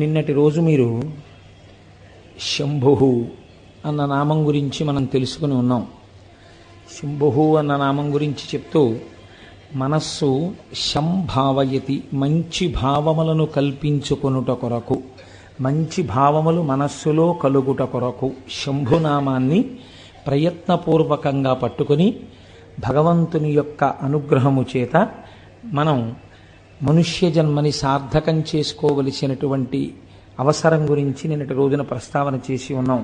నిన్నటి రోజు మీరు శంభు అన్న నామం గురించి మనం తెలుసుకుని ఉన్నాం. శంభు అన్న నామం గురించి చెప్తూ మనస్సు శంభావయతి, మంచి భావములను కల్పించుకొనుట కొరకు, మంచి భావములు మనస్సులో కలుగుట కొరకు శంభునామాన్ని ప్రయత్నపూర్వకంగా పట్టుకొని భగవంతుని యొక్క అనుగ్రహము చేత మనం మనుష్య జన్మని సార్థకం చేసుకోవలసినటువంటి అవసరం గురించి నిన్నటి రోజున ప్రస్తావన చేసి ఉన్నాం.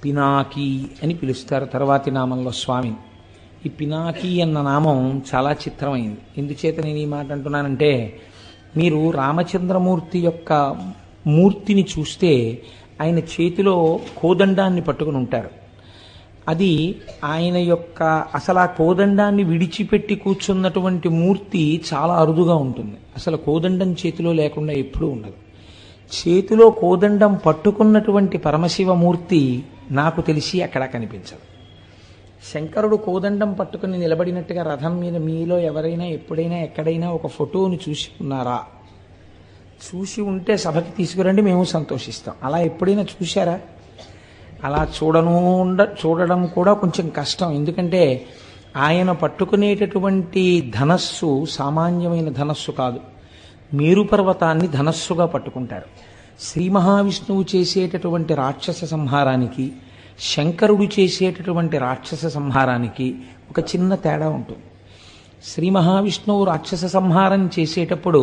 పినాకి అని పిలుస్తారు తర్వాతి నామంలో స్వామిని. ఈ పినాకి అన్న నామం చాలా చిత్రమైంది. ఎందుచేత నేను ఈ మాట అంటున్నానంటే, మీరు రామచంద్రమూర్తి యొక్క మూర్తిని చూస్తే ఆయన చేతిలో కోదండాన్ని పట్టుకుని ఉంటారు. అది ఆయన యొక్క అసలు ఆ కోదండాన్ని విడిచిపెట్టి కూర్చున్నటువంటి మూర్తి చాలా అరుదుగా ఉంటుంది. అసలు కోదండం చేతిలో లేకుండా ఎప్పుడూ ఉండదు. చేతిలో కోదండం పట్టుకున్నటువంటి పరమశివమూర్తి నాకు తెలిసి అక్కడ కనిపించదు. శంకరుడు కోదండం పట్టుకుని నిలబడినట్టుగా రథం మీద మీలో ఎవరైనా ఎప్పుడైనా ఎక్కడైనా ఒక ఫోటోని చూసి ఉన్నారా? చూసి ఉంటే సభకి తీసుకురండి, మేము సంతోషిస్తాం. అలా ఎప్పుడైనా చూశారా? అలా చూడడం కూడా కొంచెం కష్టం. ఎందుకంటే ఆయన పట్టుకునేటటువంటి ధనస్సు సామాన్యమైన ధనస్సు కాదు. మేరు పర్వతాన్ని ధనస్సుగా పట్టుకుంటారు. శ్రీ మహావిష్ణువు చేసేటటువంటి రాక్షస సంహారానికి, శంకరుడు చేసేటటువంటి రాక్షస సంహారానికి ఒక చిన్న తేడా ఉంటుంది. శ్రీ మహావిష్ణువు రాక్షస సంహారం చేసేటప్పుడు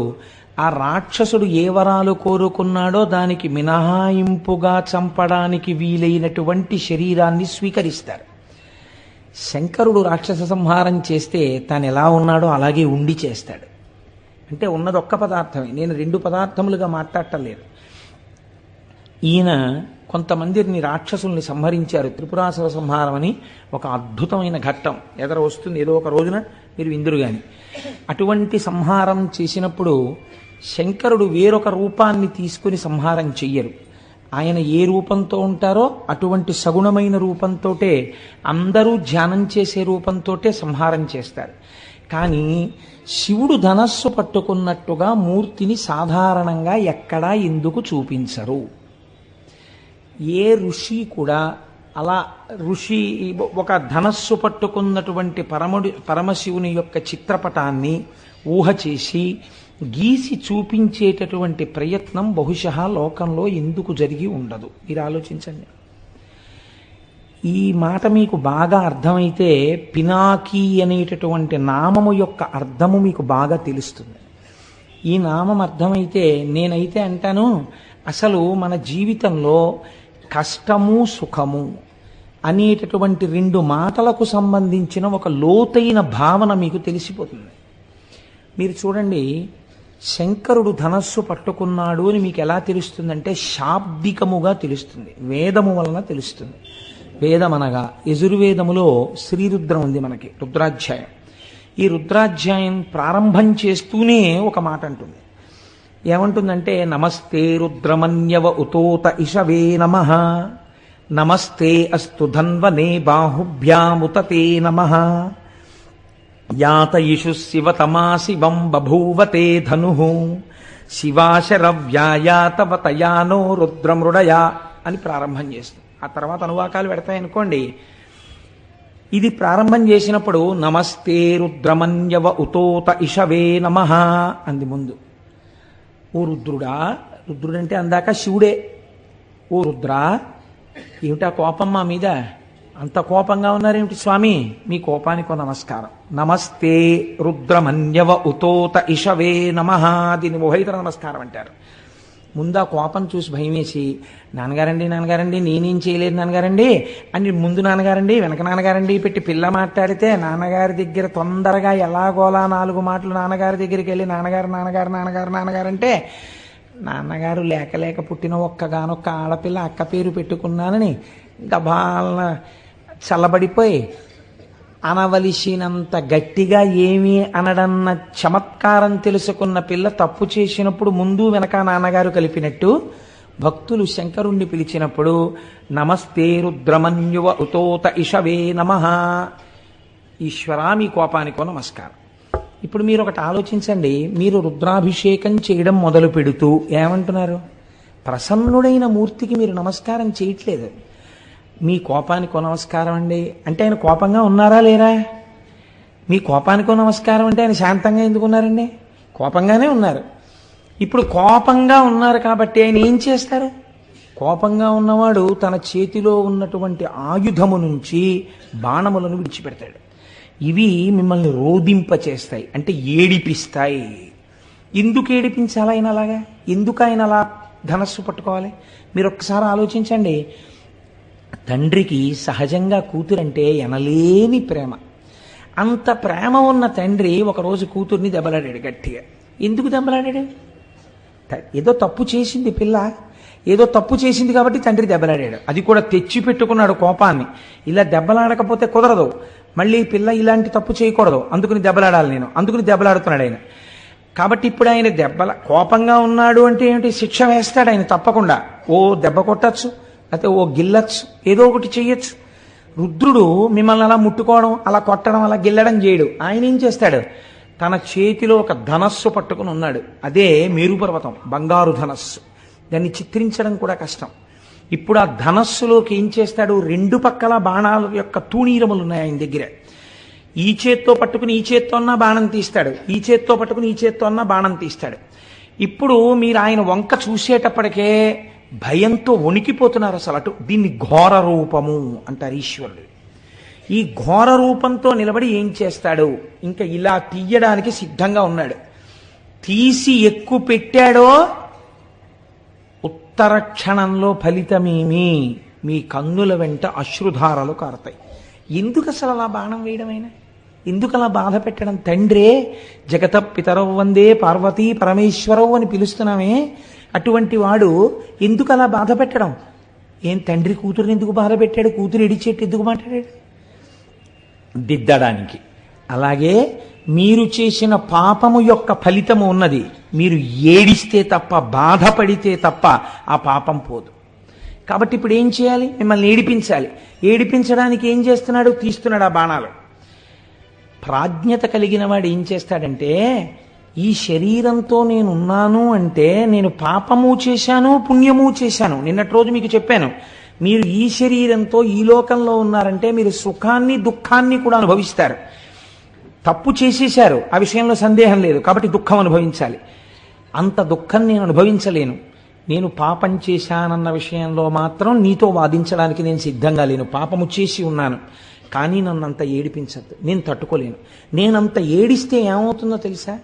ఆ రాక్షసుడు ఏ వరాలు కోరుకున్నాడో దానికి మినహాయింపుగా చంపడానికి వీలైనటువంటి శరీరాన్ని స్వీకరిస్తారు. శంకరుడు రాక్షస సంహారం చేస్తే తాను ఎలా ఉన్నాడో అలాగే ఉండి చేస్తాడు. అంటే ఉన్నది ఒక్క పదార్థమే, నేను రెండు పదార్థములుగా మాట్లాడటం లేదు. ఈయన కొంతమందిని రాక్షసుల్ని సంహరించారు. త్రిపురాసుర సంహారం అని ఒక అద్భుతమైన ఘట్టం ఎదర వస్తుంది ఏదో ఒక రోజున, మీరు విందురు గాని. అటువంటి సంహారం చేసినప్పుడు శంకరుడు వేరొక రూపాన్ని తీసుకుని సంహారం చెయ్యరు. ఆయన ఏ రూపంతో ఉంటారో అటువంటి సగుణమైన రూపంతోటే, అందరూ ధ్యానం చేసే రూపంతోటే సంహారం చేస్తారు. కానీ శివుడు ధనస్సు పట్టుకున్నట్టుగా మూర్తిని సాధారణంగా ఎక్కడా ఎందుకు చూపించరు? ఏ ఋషి కూడా అలా ఒక ధనస్సు పట్టుకున్నటువంటి పరమశివుని యొక్క చిత్రపటాన్ని ఊహ చేసి గీసి చూపించేటటువంటి ప్రయత్నం బహుశಃ లోకంలో ఎందుకు జరిగి ఉండదు? మీరు ఆలోచించండి. ఈ మాట మీకు బాగా అర్థమైతే పినాకి అనేటటువంటి నామము యొక్క అర్థము మీకు బాగా తెలుస్తుంది. ఈ నామం అర్థమైతే నేనైతే అంటాను, అసలు మన జీవితంలో కష్టము సుఖము అనేటటువంటి రెండు మాటలకు సంబంధించిన ఒక లోతైన భావన మీకు తెలిసిపోతుంది. మీరు చూడండి, శంకరుడు ధనస్సు పట్టుకున్నాడు అని మీకు ఎలా తెలుస్తుందంటే శాబ్దికముగా తెలుస్తుంది, వేదము వలన తెలుస్తుంది. వేదమనగా యజుర్వేదములో శ్రీరుద్రం ఉంది మనకి, రుద్రాధ్యాయం. ఈ రుద్రాధ్యాయం ప్రారంభం చేస్తూనే ఒక మాట అంటుంది. ఏమంటుందంటే, నమస్తే రుద్రమన్యవ ఉతోత ఇషవే నమః, నమస్తే అస్తు ధన్వనే బాహుభ్యాముతతే నమః, యాతయిషు శివతమా శివం బభూవతే ధను, శివాశరవ్యాయాతవతయానో రుద్రమృడయా అని ప్రారంభం చేస్తుంది. ఆ తర్వాత అనువాకాలు పెడతాయనుకోండి. ఇది ప్రారంభం చేసినప్పుడు నమస్తే రుద్రమన్యవ ఉతోత ఇషవే నమః అంది ముందు. ఓ రుద్రుడా, రుద్రుడంటే అందాక శివుడే. ఓ రుద్రా, ఏమిటా కోపం మా మీద? అంత కోపంగా ఉన్నారేమిటి స్వామి? మీ కోపానికి నమస్కారం. నమస్తే రుద్రమన్యవ ఉతోత ఇషవే నమః, దీన్ని ఉభయతర నమస్కారం అంటారు. ముందు ఆ కోపం చూసి భయమేసి, నాన్నగారండి నాన్నగారండి నేనేం చేయలేదు నాన్నగారండి అని ముందు నాన్నగారండి వెనక నాన్నగారండి పెట్టి పిల్ల మాట్లాడితే నాన్నగారి దగ్గర తొందరగా ఎలాగోలా నాలుగు మాటలు నాన్నగారి దగ్గరికి వెళ్ళి నాన్నగారు నాన్నగారు నాన్నగారు నాన్నగారు అంటే, నాన్నగారు లేక లేక పుట్టిన ఒక్కగానొక్క ఆడపిల్ల అక్క పేరు పెట్టుకున్నానని గబాలన చల్లబడిపోయి అనవలసినంత గట్టిగా ఏమీ అనడన్న చమత్కారం తెలుసుకున్న పిల్ల తప్పు చేసినప్పుడు ముందు వెనక నాన్నగారు కలిపినట్టు భక్తులు శంకరుణ్ణి పిలిచినప్పుడు నమస్తే రుద్రమన్యువ ఉతోత ఇషవే నమః, ఈశ్వరా మీ కోపానికో నమస్కారం. ఇప్పుడు మీరు ఒకటి ఆలోచించండి, మీరు రుద్రాభిషేకం చేయడం మొదలు పెడుతూ ఏమంటున్నారు? ప్రసన్నుడైన మూర్తికి మీరు నమస్కారం చేయట్లేదు. మీ కోపానికో నమస్కారం అండి అంటే ఆయన కోపంగా ఉన్నారా లేరా? మీ కోపానికో నమస్కారం అంటే ఆయన శాంతంగా ఎందుకు ఉన్నారండి? కోపంగానే ఉన్నారు. ఇప్పుడు కోపంగా ఉన్నారు కాబట్టి ఆయన ఏం చేస్తారు? కోపంగా ఉన్నవాడు తన చేతిలో ఉన్నటువంటి ఆయుధము నుంచి బాణములను విడిచిపెడతాడు. ఇవి మిమ్మల్ని రోదింపచేస్తాయి, అంటే ఏడిపిస్తాయి. ఎందుకు ఏడిపించాలి ఆయన అలాగా? ఎందుకు ఆయన అలా ధనస్సు పట్టుకోవాలి? మీరు ఒక్కసారి ఆలోచించండి. తండ్రికి సహజంగా కూతురంటే ఎనలేని ప్రేమ. అంత ప్రేమ ఉన్న తండ్రి ఒకరోజు కూతుర్ని దెబ్బలాడాడు గట్టిగా. ఎందుకు దెబ్బలాడాడు? ఏదో తప్పు చేసింది పిల్ల, ఏదో తప్పు చేసింది కాబట్టి తండ్రి దెబ్బలాడాడు. అది కూడా తెచ్చి పెట్టుకున్నాడు కోపాన్ని. ఇలా దెబ్బలాడకపోతే కుదరదు, మళ్ళీ పిల్ల ఇలాంటి తప్పు చేయకూడదు, అందుకుని దెబ్బలాడాలి నేను, అందుకుని దెబ్బలాడుతున్నాడు ఆయన. కాబట్టి ఇప్పుడు ఆయన కోపంగా ఉన్నాడు అంటే ఏమిటి? శిక్ష వేస్తాడు ఆయన తప్పకుండా. ఓ దెబ్బ కొట్టచ్చు, లేకపోతే ఓ గిల్లచ్చు, ఏదో ఒకటి చెయ్యొచ్చు. రుద్రుడు మిమ్మల్ని అలా ముట్టుకోవడం, అలా కొట్టడం, అలా గిల్లడం చేయడు. ఆయన ఏం చేస్తాడు? తన చేతిలో ఒక ధనస్సు పట్టుకుని ఉన్నాడు. అదే మేరుపర్వతం, బంగారు ధనస్సు. దాన్ని చిత్రించడం కూడా కష్టం. ఇప్పుడు ఆ ధనస్సులోకి ఏం చేస్తాడు? రెండు పక్కల బాణాల యొక్క తూణీరములు ఉన్నాయి ఆయన దగ్గర. ఈ చేత్తో పట్టుకుని ఈ చేత్తో అన్నా బాణం తీస్తాడు, ఈ చేత్తో పట్టుకుని ఈ చేత్తో అన్నా బాణం తీస్తాడు. ఇప్పుడు మీరు ఆయన వంక చూసేటప్పటికే భయంతో వణికిపోతున్నారు అసలు. అటు దీన్ని ఘోర రూపము అంటారు ఈశ్వరుడు. ఈ ఘోర రూపంతో నిలబడి ఏం చేస్తాడు? ఇంకా ఇలా తీయడానికి సిద్ధంగా ఉన్నాడు. తీసి ఎక్కువ పెట్టాడో ఉత్తర క్షణంలో ఫలితమేమి? మీ కన్నుల వెంట అశ్రుధారలు కారుతాయి. ఎందుకు అసలు అలా బాణం వేయడమైనా? ఎందుకు అలా బాధ పెట్టడం? తండ్రే జగత పితరవు వందే పార్వతీ పరమేశ్వరవు అని పిలుస్తున్నామే, అటువంటి వాడు ఎందుకు అలా బాధ పెట్టడం? ఏం తండ్రి కూతురుని ఎందుకు బాధ పెట్టాడు? కూతురు ఎడిచేట్టు ఎందుకు మాట్లాడాడు? దిద్దడానికి. అలాగే మీరు చేసిన పాపము యొక్క ఫలితము ఉన్నది. మీరు ఏడిస్తే తప్ప, బాధపడితే తప్ప ఆ పాపం పోదు. కాబట్టి ఇప్పుడు ఏం చేయాలి? మిమ్మల్ని ఏడిపించాలి. ఏడిపించడానికి ఏం చేస్తున్నాడు? తీస్తున్నాడు ఆ బాణాలు. ప్రాజ్ఞత కలిగిన వాడు ఏం చేస్తాడంటే, ఈ శరీరంతో నేనున్నాను అంటే నేను పాపము చేశాను, పుణ్యము చేశాను. నిన్నటి రోజు మీకు చెప్పాను, మీరు ఈ శరీరంతో ఈ లోకంలో ఉన్నారంటే మీరు సుఖాన్ని దుఃఖాన్ని కూడా అనుభవిస్తారు. తప్పు చేసేశారు, ఆ విషయంలో సందేహం లేదు, కాబట్టి దుఃఖం అనుభవించాలి. అంత దుఃఖం నేను అనుభవించలేను. నేను పాపం చేశానన్న విషయంలో మాత్రం నీతో వాదించడానికి నేను సిద్ధంగా లేను. పాపము చేసి ఉన్నాను, కానీ నన్ను అంత ఏడిపించద్దు, నేను తట్టుకోలేను. నేనంత ఏడిస్తే ఏమవుతుందో తెలుసా?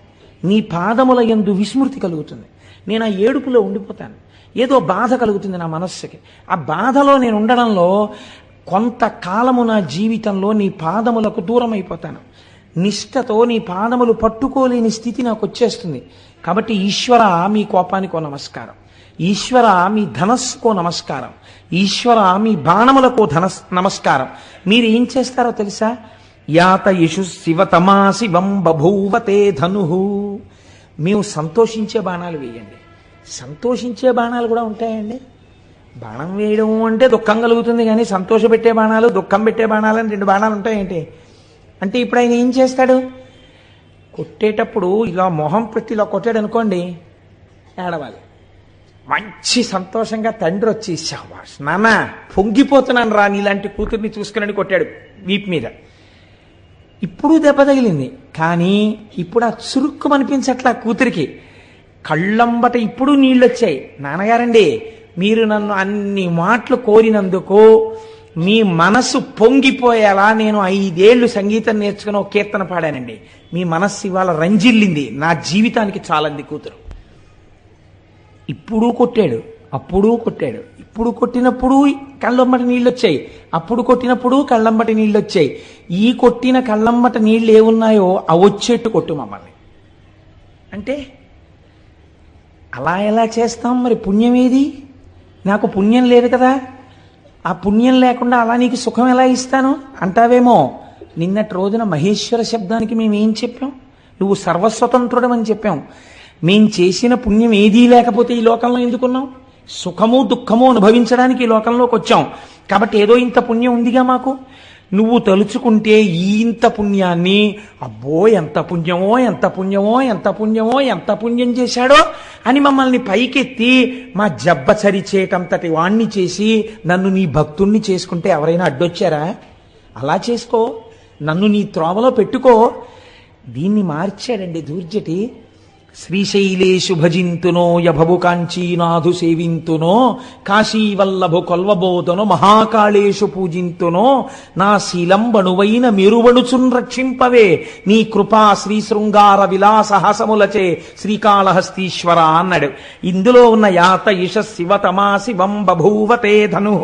నీ పాదముల యందు విస్మృతి కలుగుతుంది. నేను ఆ ఏడుపులో ఉండిపోతాను. ఏదో బాధ కలుగుతుంది నా మనస్సుకి. ఆ బాధలో నేను ఉండడంలో కొంతకాలము నా జీవితంలో నీ పాదములకు దూరం అయిపోతాను. నిష్ఠతో నీ పాదములు పట్టుకోలేని స్థితి నాకు వచ్చేస్తుంది. కాబట్టి ఈశ్వర, మీ కోపానికో నమస్కారం. ఈశ్వర, మీ ధనస్సుకో నమస్కారం. ఈశ్వర, మీ బాణములకో నమస్కారం. మీరు ఏం చేస్తారో తెలుసా? యాత యశు శివతమా శివం బభూవతే ధను. మేము సంతోషించే బాణాలు వేయండి. సంతోషించే బాణాలు కూడా ఉంటాయండి. బాణం వేయడం అంటే దుఃఖం కలుగుతుంది, కానీ సంతోషపెట్టే బాణాలు, దుఃఖం పెట్టే బాణాలు అని రెండు బాణాలు ఉంటాయేంటి? అంటే ఇప్పుడు ఆయన ఏం చేస్తాడు? కొట్టేటప్పుడు ఇలా మొహం పెట్టి ఇలా కొట్టాడు అనుకోండి, ఏడవాలి. మంచి సంతోషంగా తండ్రి వచ్చి, శాబాష్ నాన్న, పొంగిపోతున్నాను రా నీలాంటి కూతుర్ని చూసుకుని కొట్టాడు వీపు మీద. ఇప్పుడు దెబ్బ తగిలింది, కానీ ఇప్పుడు ఆ చురుక్కు అనిపించట్లా కూతురికి. కళ్ళంబట ఇప్పుడు నీళ్ళు వచ్చాయి. నాన్నగారండి, మీరు నన్ను అన్ని మాటలు కోరినందుకు మీ మనసు పొంగిపోయేలా నేను 5 ఏళ్ళు సంగీతం నేర్చుకుని ఒక కీర్తన పాడానండి. మీ మనస్సు ఇవాళ రంజిల్లింది. నా జీవితానికి చాలంది కూతురు. ఇప్పుడు కొట్టాడు, అప్పుడు కొట్టాడు. ఇప్పుడు కొట్టినప్పుడు కళ్ళంబటి నీళ్ళు వచ్చాయి, అప్పుడు కొట్టినప్పుడు కళ్ళంబటి నీళ్ళు వచ్చాయి. ఈ కొట్టిన కళ్ళంబట నీళ్ళు ఏమున్నాయో అవి వచ్చేట్టు కొట్టు మమ్మల్ని అంటే అలా ఎలా చేస్తాం? మరి పుణ్యం ఏది? నాకు పుణ్యం లేదు కదా, ఆ పుణ్యం లేకుండా అలా నీకు సుఖం ఎలా ఇస్తాను అంటావేమో. నిన్నటి రోజున మహేశ్వర శబ్దానికి మేమేం చెప్పాం? నువ్వు సర్వస్వతంత్రుడు అని చెప్పాం. మేం చేసిన పుణ్యం ఏదీ లేకపోతే ఈ లోకంలో ఎందుకున్నాం? సుఖము దుఃఖము అనుభవించడానికి ఈ లోకంలోకి వచ్చాం. కాబట్టి ఏదో ఇంత పుణ్యం ఉందిగా మాకు. నువ్వు తలుచుకుంటే ఇంత పుణ్యాన్ని, అబ్బో ఎంత పుణ్యమో ఎంత పుణ్యమో ఎంత పుణ్యమో ఎంత పుణ్యం చేశాడో అని మమ్మల్ని పైకెత్తి మా జబ్బ చరిచేటంతటి వాణ్ణి చేసి నన్ను నీ భక్తుణ్ణి చేసుకుంటే ఎవరైనా అడ్డొచ్చారా? అలా చేసుకో, నన్ను నీ త్రోవలో పెట్టుకో. దీన్ని మార్చాడండి దూర్జటి. శ్రీశైలేషు భజింతునో యభవు కాంచీనాథు సేవింతునో కాశీవల్లభు కొల్వబోధను మహాకాళేషు పూజింతునో నా శీలంబణువైన మెరువణుచున్ రక్షింపవే నీ కృపా శ్రీ శృంగార విలాసహాసములచే శ్రీకాళహస్తీశ్వర అన్నాడు. ఇందులో ఉన్న యాత ఇష శివతమా శివం బభూవతే ధను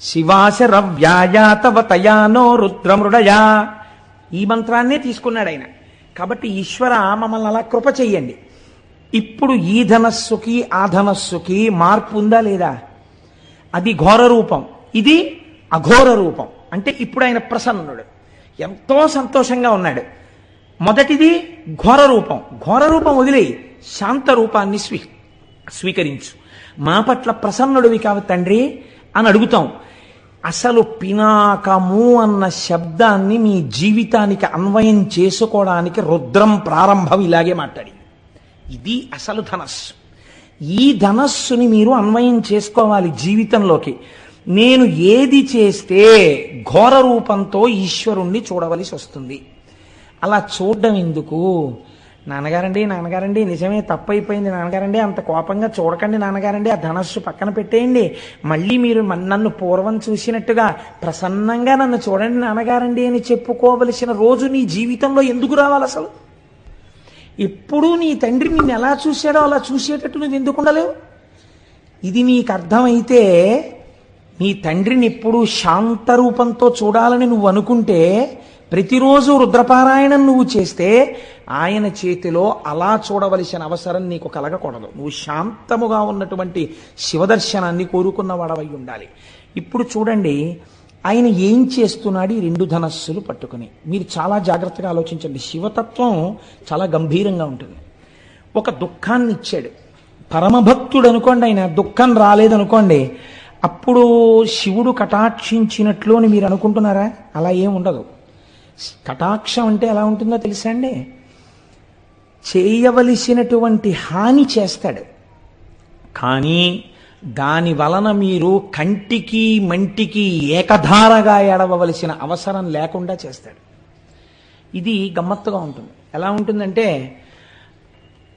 శివాశరవ్యాయాతవతయానో రుద్రమృడయా. ఈ మంత్రాన్నే తీసుకున్నాడు ఆయన. కాబట్టి ఈశ్వర మమ్మల్ని అలా కృప చెయ్యండి. ఇప్పుడు ఈ ధనస్సుకి ఆ ధనస్సుకి మార్పు ఉందా లేదా? అది ఘోర రూపం, ఇది అఘోర రూపం. అంటే ఇప్పుడు ఆయన ప్రసన్నుడు, ఎంతో సంతోషంగా ఉన్నాడు. మొదటిది ఘోర రూపం. ఘోర రూపం వదిలేయి, శాంత రూపాన్ని స్వీకరించు. మా పట్ల ప్రసన్నుడివి కావు తండ్రి అని అడుగుతాం. అసలు పినాకము అన్న శబ్దాన్ని మీ జీవితానికి అన్వయం చేసుకోవడానికి రుద్రం ప్రారంభం ఇలాగే మాట్లాడింది. ఇది అసలు ధనస్సు. ఈ ధనస్సుని మీరు అన్వయం చేసుకోవాలి జీవితంలోకి. నేను ఏది చేస్తే ఘోర రూపంతో ఈశ్వరుణ్ణి చూడవలసి వస్తుంది. అలా చూడడం ఎందుకు? నాన్నగారండి నిజమే తప్పైపోయింది నాన్నగారండి, అంత కోపంగా చూడకండి నాన్నగారండి, ఆ ధనస్సు పక్కన పెట్టేయండి, మళ్ళీ మీరు నన్ను పూర్వం చూసినట్టుగా ప్రసన్నంగా నన్ను చూడండి నాన్నగారండి అని చెప్పుకోవలసిన రోజు నీ జీవితంలో ఎందుకు రావాలి? అసలు ఎప్పుడూ నీ తండ్రి నిన్ను ఎలా చూశాడో అలా చూసేటట్టు నువ్వు ఎందుకు ఉండలేవు? ఇది నీకు అర్థమైతే నీ తండ్రిని ఎప్పుడూ శాంత రూపంతో చూడాలని నువ్వు అనుకుంటే ప్రతిరోజు రుద్రపారాయణం నువ్వు చేస్తే ఆయన చేతిలో అలా చూడవలసిన అవసరం నీకు కలగకూడదు. నువ్వు శాంతముగా ఉన్నటువంటి శివదర్శనాన్ని కోరుకున్న వాడవై ఉండాలి. ఇప్పుడు చూడండి ఆయన ఏం చేస్తున్నాడు ఈ రెండు ధనస్సులు పట్టుకుని. మీరు చాలా జాగ్రత్తగా ఆలోచించండి. శివతత్వం చాలా గంభీరంగా ఉంటుంది. ఒక దుఃఖాన్ని ఇచ్చాడు. పరమభక్తుడు అనుకోండి, ఆయన దుఃఖం రాలేదనుకోండి, అప్పుడు శివుడు కటాక్షించినట్లు అని మీరు అనుకుంటున్నారా? అలా ఏం ఉండదు. కటాక్షం అంటే ఎలా ఉంటుందో తెలుసా అండి? చేయవలసినటువంటి హాని చేస్తాడు, కానీ దాని వలన మీరు కంటికి మంటికి ఏకధారగా ఏడవలసిన అవసరం లేకుండా చేస్తాడు. ఇది గమ్మత్తుగా ఉంటుంది. ఎలా ఉంటుందంటే,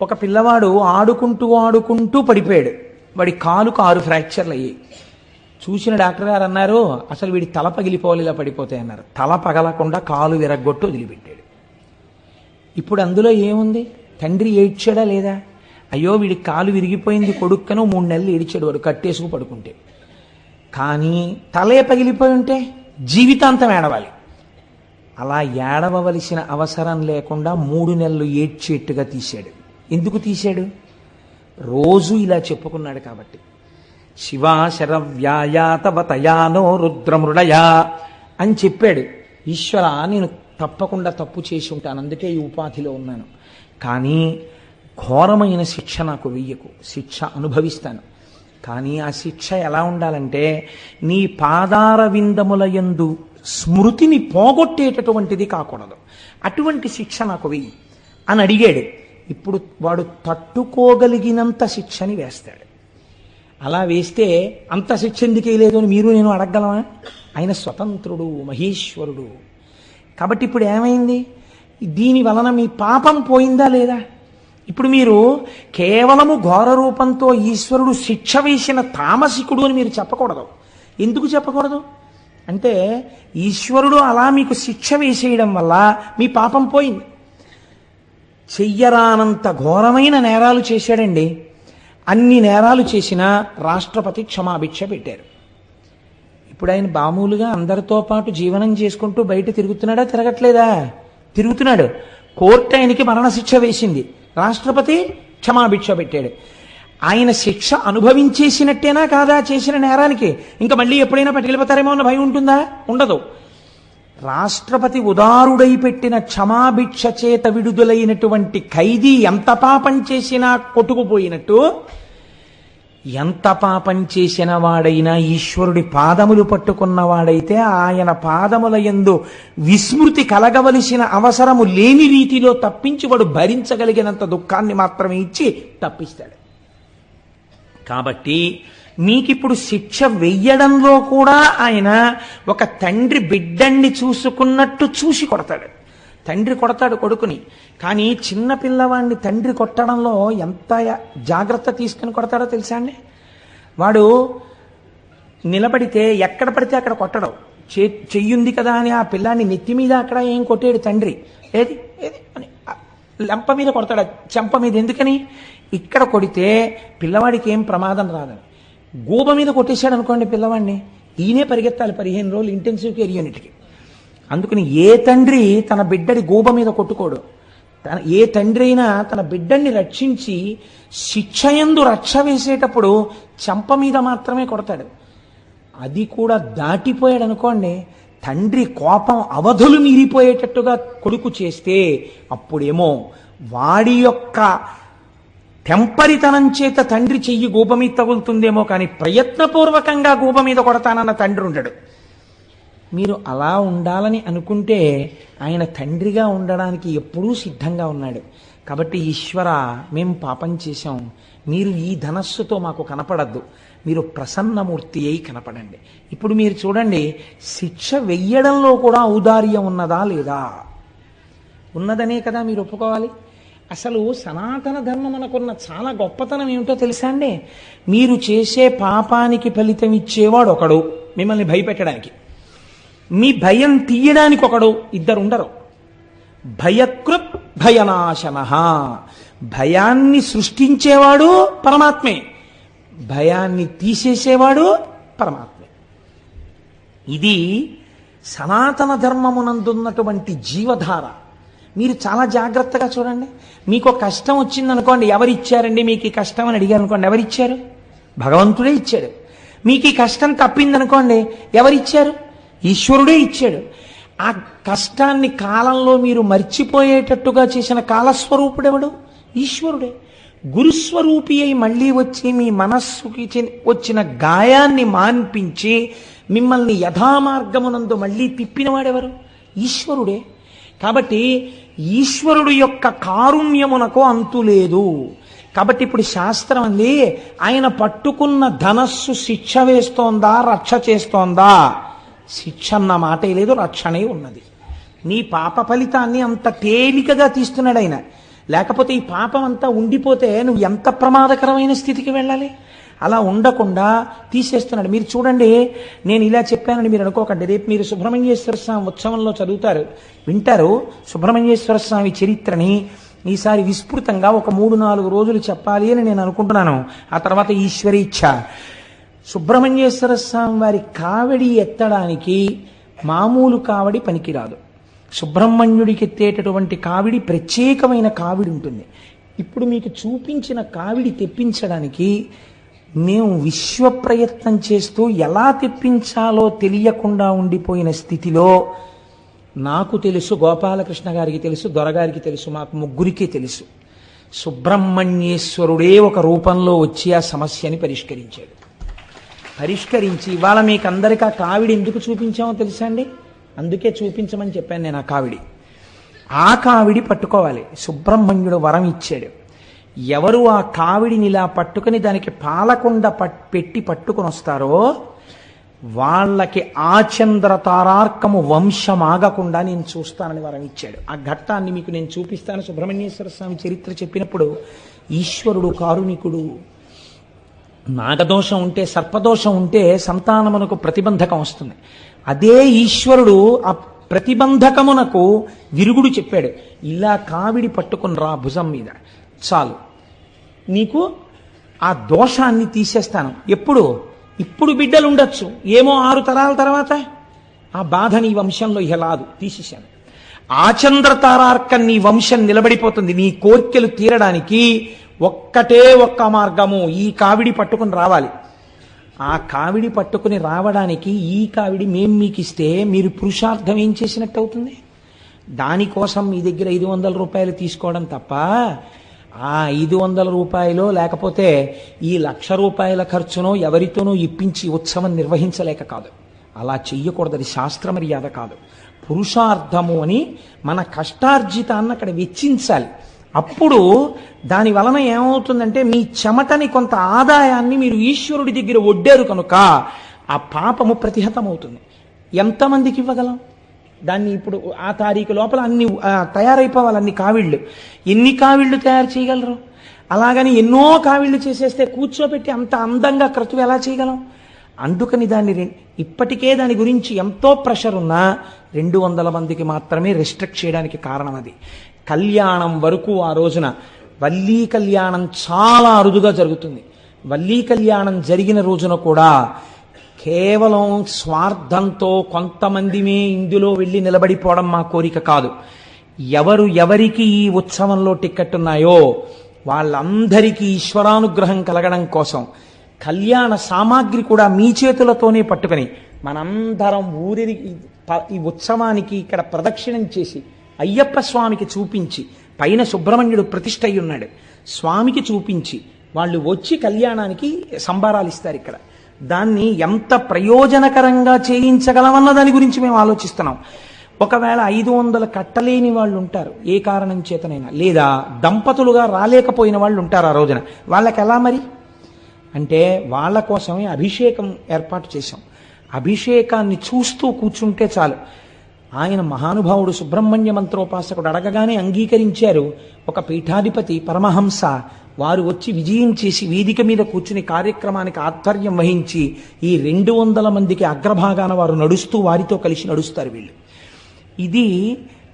ఒక పిల్లవాడు ఆడుకుంటూ పడిపోయాడు. వాడి కాలుకు 6 ఫ్రాక్చర్లు అయ్యాయి. చూసిన డాక్టర్ గారు అన్నారు, అసలు వీడి తల పగిలిపోవాలి ఇలా పడిపోతాయి అన్నారు. తల పగలకుండా కాలు విరగ్గొట్టు వదిలిపెట్టాడు. ఇప్పుడు అందులో ఏముంది? తండ్రి ఏడ్చాడా లేదా? అయ్యో వీడి కాలు విరిగిపోయింది కొడుక్కను 3 నెలలు ఏడిచాడు వాడు కట్టేసుకు పడుకుంటే. కానీ తలే పగిలిపోయి ఉంటే జీవితాంతం ఏడవాలి. అలా ఏడవలసిన అవసరం లేకుండా 3 నెలలు ఏడ్చేట్టుగా తీశాడు. ఎందుకు తీశాడు? రోజు ఇలా చెప్పుకున్నాడు కాబట్టి. శివాశరవ్యాయాతవతయానో రుద్రమృడయా అని చెప్పాడు. ఈశ్వర నేను తప్పకుండా తప్పు చేసి ఉంటాను, అందుకే ఈ ఉపాధిలో ఉన్నాను, కానీ ఘోరమైన శిక్ష నాకు వెయ్యకు, శిక్ష అనుభవిస్తాను. కానీ ఆ శిక్ష ఎలా ఉండాలంటే నీ పాదార విందముల యందు స్మృతిని పోగొట్టేటటువంటిది కాకూడదు. అటువంటి శిక్ష నాకు వెయ్యి అని అడిగాడు. ఇప్పుడు వాడు తట్టుకోగలిగినంత శిక్షని వేస్తాడు. అలా వేస్తే అంత శిక్ష ఎందుకు వేయలేదు అని మీరు నేను అడగలమా? ఆయన స్వతంత్రుడు, మహేశ్వరుడు. కాబట్టి ఇప్పుడు ఏమైంది? దీని వలన మీ పాపం పోయిందా లేదా? ఇప్పుడు మీరు కేవలము ఘోర రూపంతో ఈశ్వరుడు శిక్ష వేసిన తామసికుడు అని మీరు చెప్పకూడదు. ఎందుకు చెప్పకూడదు అంటే, ఈశ్వరుడు అలా మీకు శిక్ష వేసేయడం వల్ల మీ పాపం పోయింది. చెయ్యరానంత ఘోరమైన నేరాలు చేశాడండి. అన్ని నేరాలు చేసినా రాష్ట్రపతి క్షమాభిక్ష పెట్టారు. ఇప్పుడు ఆయన మామూలుగా అందరితో పాటు జీవనం చేసుకుంటూ బయట తిరుగుతున్నాడా? తిరగట్లేదా? తిరుగుతున్నాడు. కోర్టు ఆయనకి మరణశిక్ష వేసింది, రాష్ట్రపతి క్షమాభిక్ష పెట్టాడు. ఆయన శిక్ష అనుభవించేసినట్టేనా కాదా చేసిన నేరానికి? ఇంకా మళ్ళీ ఎప్పుడైనా పట్టుకెళ్ళిపోతారేమో అన్న భయం ఉంటుందా? ఉండదు. రాష్ట్రపతి ఉదారుడై పెట్టిన క్షమాభిక్ష చేత విడుదలైనటువంటి ఖైదీ ఎంత పాపం చేసినా కొట్టుకుపోయినట్టు ఎంత పాపం చేసిన వాడైనా ఈశ్వరుడి పాదములు పట్టుకున్నవాడైతే ఆయన పాదముల యందు విస్మృతి కలగవలసిన అవసరము లేని రీతిలో తప్పించి వాడు భరించగలిగినంత దుఃఖాన్ని మాత్రమే ఇచ్చి తప్పిస్తాడు. కాబట్టి మీకిప్పుడు శిక్ష వెయ్యడంలో కూడా ఆయన ఒక తండ్రి బిడ్డణ్ణి చూసుకున్నట్టు చూసి కొడతాడు. తండ్రి కొడతాడు కొడుకుని, కానీ చిన్న పిల్లవాడిని తండ్రి కొట్టడంలో ఎంత జాగ్రత్త తీసుకుని కొడతాడో తెలుసా అండి? వాడు నిలబడితే ఎక్కడ పడితే అక్కడ కొట్టడం, చెయ్యుంది కదా అని ఆ పిల్లాన్ని నెత్తి మీద అక్కడ ఏం కొట్టాడు తండ్రి, ఏది ఏది అని లంప మీద కొడతాడు, చెంప మీద. ఎందుకని? ఇక్కడ కొడితే పిల్లవాడికి ఏం ప్రమాదం రాదని. గూబ మీద కొట్టేశాడు అనుకోండి పిల్లవాడిని, ఈయనే పరిగెత్తాలి 15 రోజులు ఇంటెన్సివ్ కేర్ యూనిట్కి. అందుకని ఏ తండ్రి తన బిడ్డడి గూబ మీద కొట్టుకోడు. ఏ తండ్రి అయినా తన బిడ్డని రక్షించి శిక్షయందు రక్ష వేసేటప్పుడు చెంప మీద మాత్రమే కొడతాడు. అది కూడా దాటిపోయాడు అనుకోండి, తండ్రి కోపం అవధులు మీరిపోయేటట్టుగా కొడుకు చేస్తే అప్పుడేమో వాడి యొక్క తెంపరితనం చేత తండ్రి చెయ్యి గూబ మీద తగులుతుందేమో, కానీ ప్రయత్నపూర్వకంగా గూబ మీద కొడతానన్న తండ్రి ఉండడు. మీరు అలా ఉండాలని అనుకుంటే ఆయన తండ్రిగా ఉండడానికి ఎప్పుడూ సిద్ధంగా ఉన్నాడు. కాబట్టి ఈశ్వర, మేం పాపం చేశాం, మీరు ఈ ధనస్సుతో మాకు కనపడద్దు, మీరు ప్రసన్నమూర్తి అయి కనపడండి. ఇప్పుడు మీరు చూడండి, శిక్ష వెయ్యడంలో కూడా ఔదార్యం ఉన్నదా లేదా? ఉన్నదనే కదా మీరు ఒప్పుకోవాలి. అసలు సనాతన ధర్మం మనకున్న చాలా గొప్పతనం ఏమిటో తెలుసా అండి? మీరు చేసే పాపానికి ఫలితం ఇచ్చేవాడు ఒకడు మిమ్మల్ని భయపెట్టడానికి, మీ భయం తీయడానికి ఒకడు, ఇద్దరు ఉండరు. భయకృత్ భయనాశన, భయాన్ని సృష్టించేవాడు పరమాత్మే, భయాన్ని తీసేసేవాడు పరమాత్మే. ఇది సనాతన ధర్మమునందున్నటువంటి జీవధార. మీరు చాలా జాగ్రత్తగా చూడండి. మీకు కష్టం వచ్చిందనుకోండి, ఎవరిచ్చారండి మీకు ఈ కష్టం అని అడిగారు అనుకోండి, ఎవరిచ్చారు? భగవంతుడే ఇచ్చాడు. మీకు ఈ కష్టం తప్పిందనుకోండి, ఎవరిచ్చారు? ఈశ్వరుడే ఇచ్చాడు. ఆ కష్టాన్ని కాలంలో మీరు మర్చిపోయేటట్టుగా చేసిన కాలస్వరూపుడెవడు? ఈశ్వరుడే. గురుస్వరూపి అయి మళ్ళీ వచ్చి మీ మనస్సుకి వచ్చిన గాయాన్ని మాన్పించి మిమ్మల్ని యథామార్గమునందు మళ్ళీ తిప్పినవాడెవరు? ఈశ్వరుడే. కాబట్టి ఈశ్వరుడు యొక్క కారుణ్యమునకు అంతు లేదు. కాబట్టి ఇప్పుడు శాస్త్రం అంది, ఆయన పట్టుకున్న ధనస్సు శిక్ష వేస్తోందా రక్ష చేస్తోందా? శిక్ష అన్న మాటే లేదు, రక్షణే ఉన్నది. నీ పాప ఫలితాన్ని అంత తేలికగా తీస్తున్నాడు ఆయన. లేకపోతే ఈ పాపం అంతా ఉండిపోతే నువ్వు ఎంత ప్రమాదకరమైన స్థితికి వెళ్ళాలి. అలా ఉండకుండా తీసేస్తున్నాడు. మీరు చూడండి, నేను ఇలా చెప్పానని మీరు అనుకోకండి. రేపు మీరు సుబ్రహ్మణ్యేశ్వర స్వామి ఉత్సవంలో చదువుతారు, వింటారు సుబ్రహ్మణ్యేశ్వర స్వామి చరిత్రని. ఈసారి విస్తృతంగా ఒక 3-4 రోజులు చెప్పాలి అని నేను అనుకుంటున్నాను. ఆ తర్వాత ఈశ్వరీచ్ఛ. సుబ్రహ్మణ్యేశ్వర స్వామి వారి కావిడి ఎత్తడానికి మామూలు కావిడి పనికిరాదు. సుబ్రహ్మణ్యుడికి ఎత్తేటటువంటి కావిడి ప్రత్యేకమైన కావిడి ఉంటుంది. ఇప్పుడు మీకు చూపించిన కావిడి తెప్పించడానికి మేము విశ్వ ప్రయత్నం చేస్తూ ఎలా తెప్పించాలో తెలియకుండా ఉండిపోయిన స్థితిలో నాకు తెలుసు, గోపాలకృష్ణ గారికి తెలుసు, దొరగారికి తెలుసు, మాకు ముగ్గురికే తెలుసు. సుబ్రహ్మణ్యేశ్వరుడే ఒక రూపంలో వచ్చి ఆ సమస్యని పరిష్కరించాడు. పరిష్కరించి ఇవాళ మీకు అందరికీ ఆ కావిడి ఎందుకు చూపించామో తెలుసా అండి? అందుకే చూపించమని చెప్పాను నేను. ఆ కావిడి, ఆ కావిడి పట్టుకోవాలి. సుబ్రహ్మణ్యుడు వరం ఇచ్చాడు. ఎవరు ఆ కావిడిని ఇలా పట్టుకుని దానికి పాలకుండ పెట్టి పట్టుకుని వస్తారో వాళ్ళకి ఆచంద్ర తారార్కము వంశమాగకుండా నేను చూస్తానని వరం ఇచ్చాడు. ఆ ఘట్టాన్ని మీకు నేను చూపిస్తాను. సుబ్రహ్మణ్యేశ్వర స్వామి చరిత్ర చెప్పినప్పుడు ఈశ్వరుడు కారుణికుడు. నాగదోషం ఉంటే, సర్పదోషం ఉంటే సంతానమునకు ప్రతిబంధకం వస్తుంది. అదే ఈశ్వరుడు ఆ ప్రతిబంధకమునకు విరుగుడు చెప్పాడు. ఇలా కావిడి పట్టుకుని రా భుజం మీద, చాలు నీకు ఆ దోషాన్ని తీసేస్తాను. ఎప్పుడు? ఇప్పుడు బిడ్డలు ఉండొచ్చు, ఏమో 6 తరాల తర్వాత ఆ బాధ నీ వంశంలో ఇహ లాదు, తీసేశాను. ఆచంద్ర తారార్కం నీ వంశం నిలబడిపోతుంది. నీ కోర్కెలు తీరడానికి ఒక్కటే ఒక్క మార్గము, ఈ కావిడి పట్టుకుని రావాలి. ఆ కావిడి పట్టుకుని రావడానికి ఈ కావిడి మేం మీకు ఇస్తే మీరు పురుషార్థం ఏం చేసినట్టు అవుతుంది? దానికోసం మీ దగ్గర 500 రూపాయలు తీసుకోవడం తప్ప ఆ 500 లేకపోతే ఈ 1,00,000 ఖర్చునో ఎవరితోనో ఇప్పించి ఉత్సవం నిర్వహించలేక కాదు. అలా చెయ్యకూడదు. అది శాస్త్ర మర్యాద కాదు. పురుషార్థము అని మన కష్టార్జితాన్ని అక్కడ వెచ్చించాలి. అప్పుడు దాని వలన ఏమవుతుందంటే మీ చెమటని కొంత ఆదాయాన్ని మీరు ఈశ్వరుడి దగ్గర ఒడ్డారు కనుక ఆ పాపము ప్రతిహతమవుతుంది. ఎంతమందికి ఇవ్వగలం దాన్ని? ఇప్పుడు ఆ తారీఖు లోపల అన్ని తయారైపోవాలి. అన్ని కావిళ్ళు. ఎన్ని కావిళ్ళు తయారు చేయగలరు? అలాగని ఎన్నో కావిళ్ళు చేసేస్తే కూర్చోబెట్టి అంత అందంగా క్రతువు ఎలా చేయగలం? అందుకని దాన్ని ఇప్పటికే దాని గురించి ఎంతో ప్రెషర్ ఉన్నా 200 మందికి మాత్రమే రెస్ట్రిక్ట్ చేయడానికి కారణం అది. కళ్యాణం వరకు ఆ రోజున వల్లీ కళ్యాణం చాలా అరుదుగా జరుగుతుంది. వల్లీ కళ్యాణం జరిగిన రోజున కూడా కేవలం స్వార్థంతో కొంతమందిమే ఇందులో వెళ్ళి నిలబడిపోవడం మా కోరిక కాదు. ఎవరికి ఈ ఉత్సవంలో టిక్కెట్ ఉన్నాయో వాళ్ళందరికీ ఈశ్వరానుగ్రహం కలగడం కోసం కళ్యాణ సామాగ్రి కూడా మీ చేతులతోనే పట్టుకొని మనందరం ఊరి ఈ ఉత్సవానికి ఇక్కడ ప్రదక్షిణం చేసి అయ్యప్ప స్వామికి చూపించి, పైన సుబ్రహ్మణ్యుడు ప్రతిష్ఠ అయి ఉన్నాడు, స్వామికి చూపించి వాళ్ళు వచ్చి కళ్యాణానికి సంబారాలు ఇస్తారు. ఇక్కడ దాన్ని ఎంత ప్రయోజనకరంగా చేయించగలమన్న దాని గురించి మేము ఆలోచిస్తున్నాం. ఒకవేళ 500 కట్టలేని వాళ్ళు ఉంటారు ఏ కారణం చేతనైనా, లేదా దంపతులుగా రాలేకపోయిన వాళ్ళు ఉంటారు ఆ రోజున. వాళ్ళకి ఎలా మరి అంటే వాళ్ళ కోసమే అభిషేకం ఏర్పాటు చేశాం. అభిషేకాన్ని చూస్తూ కూర్చుంటే చాలు. ఆయన మహానుభావుడు సుబ్రహ్మణ్య మంత్రోపాసకుడు అడగగానే అంగీకరించారు. ఒక పీఠాధిపతి పరమహంస వారు వచ్చి విజయం చేసి వేదిక మీద కూర్చుని కార్యక్రమానికి ఆధ్వర్యం వహించి ఈ 200 మందికి అగ్రభాగాన వారు నడుస్తూ వారితో కలిసి నడుస్తారు వీళ్ళు. ఇది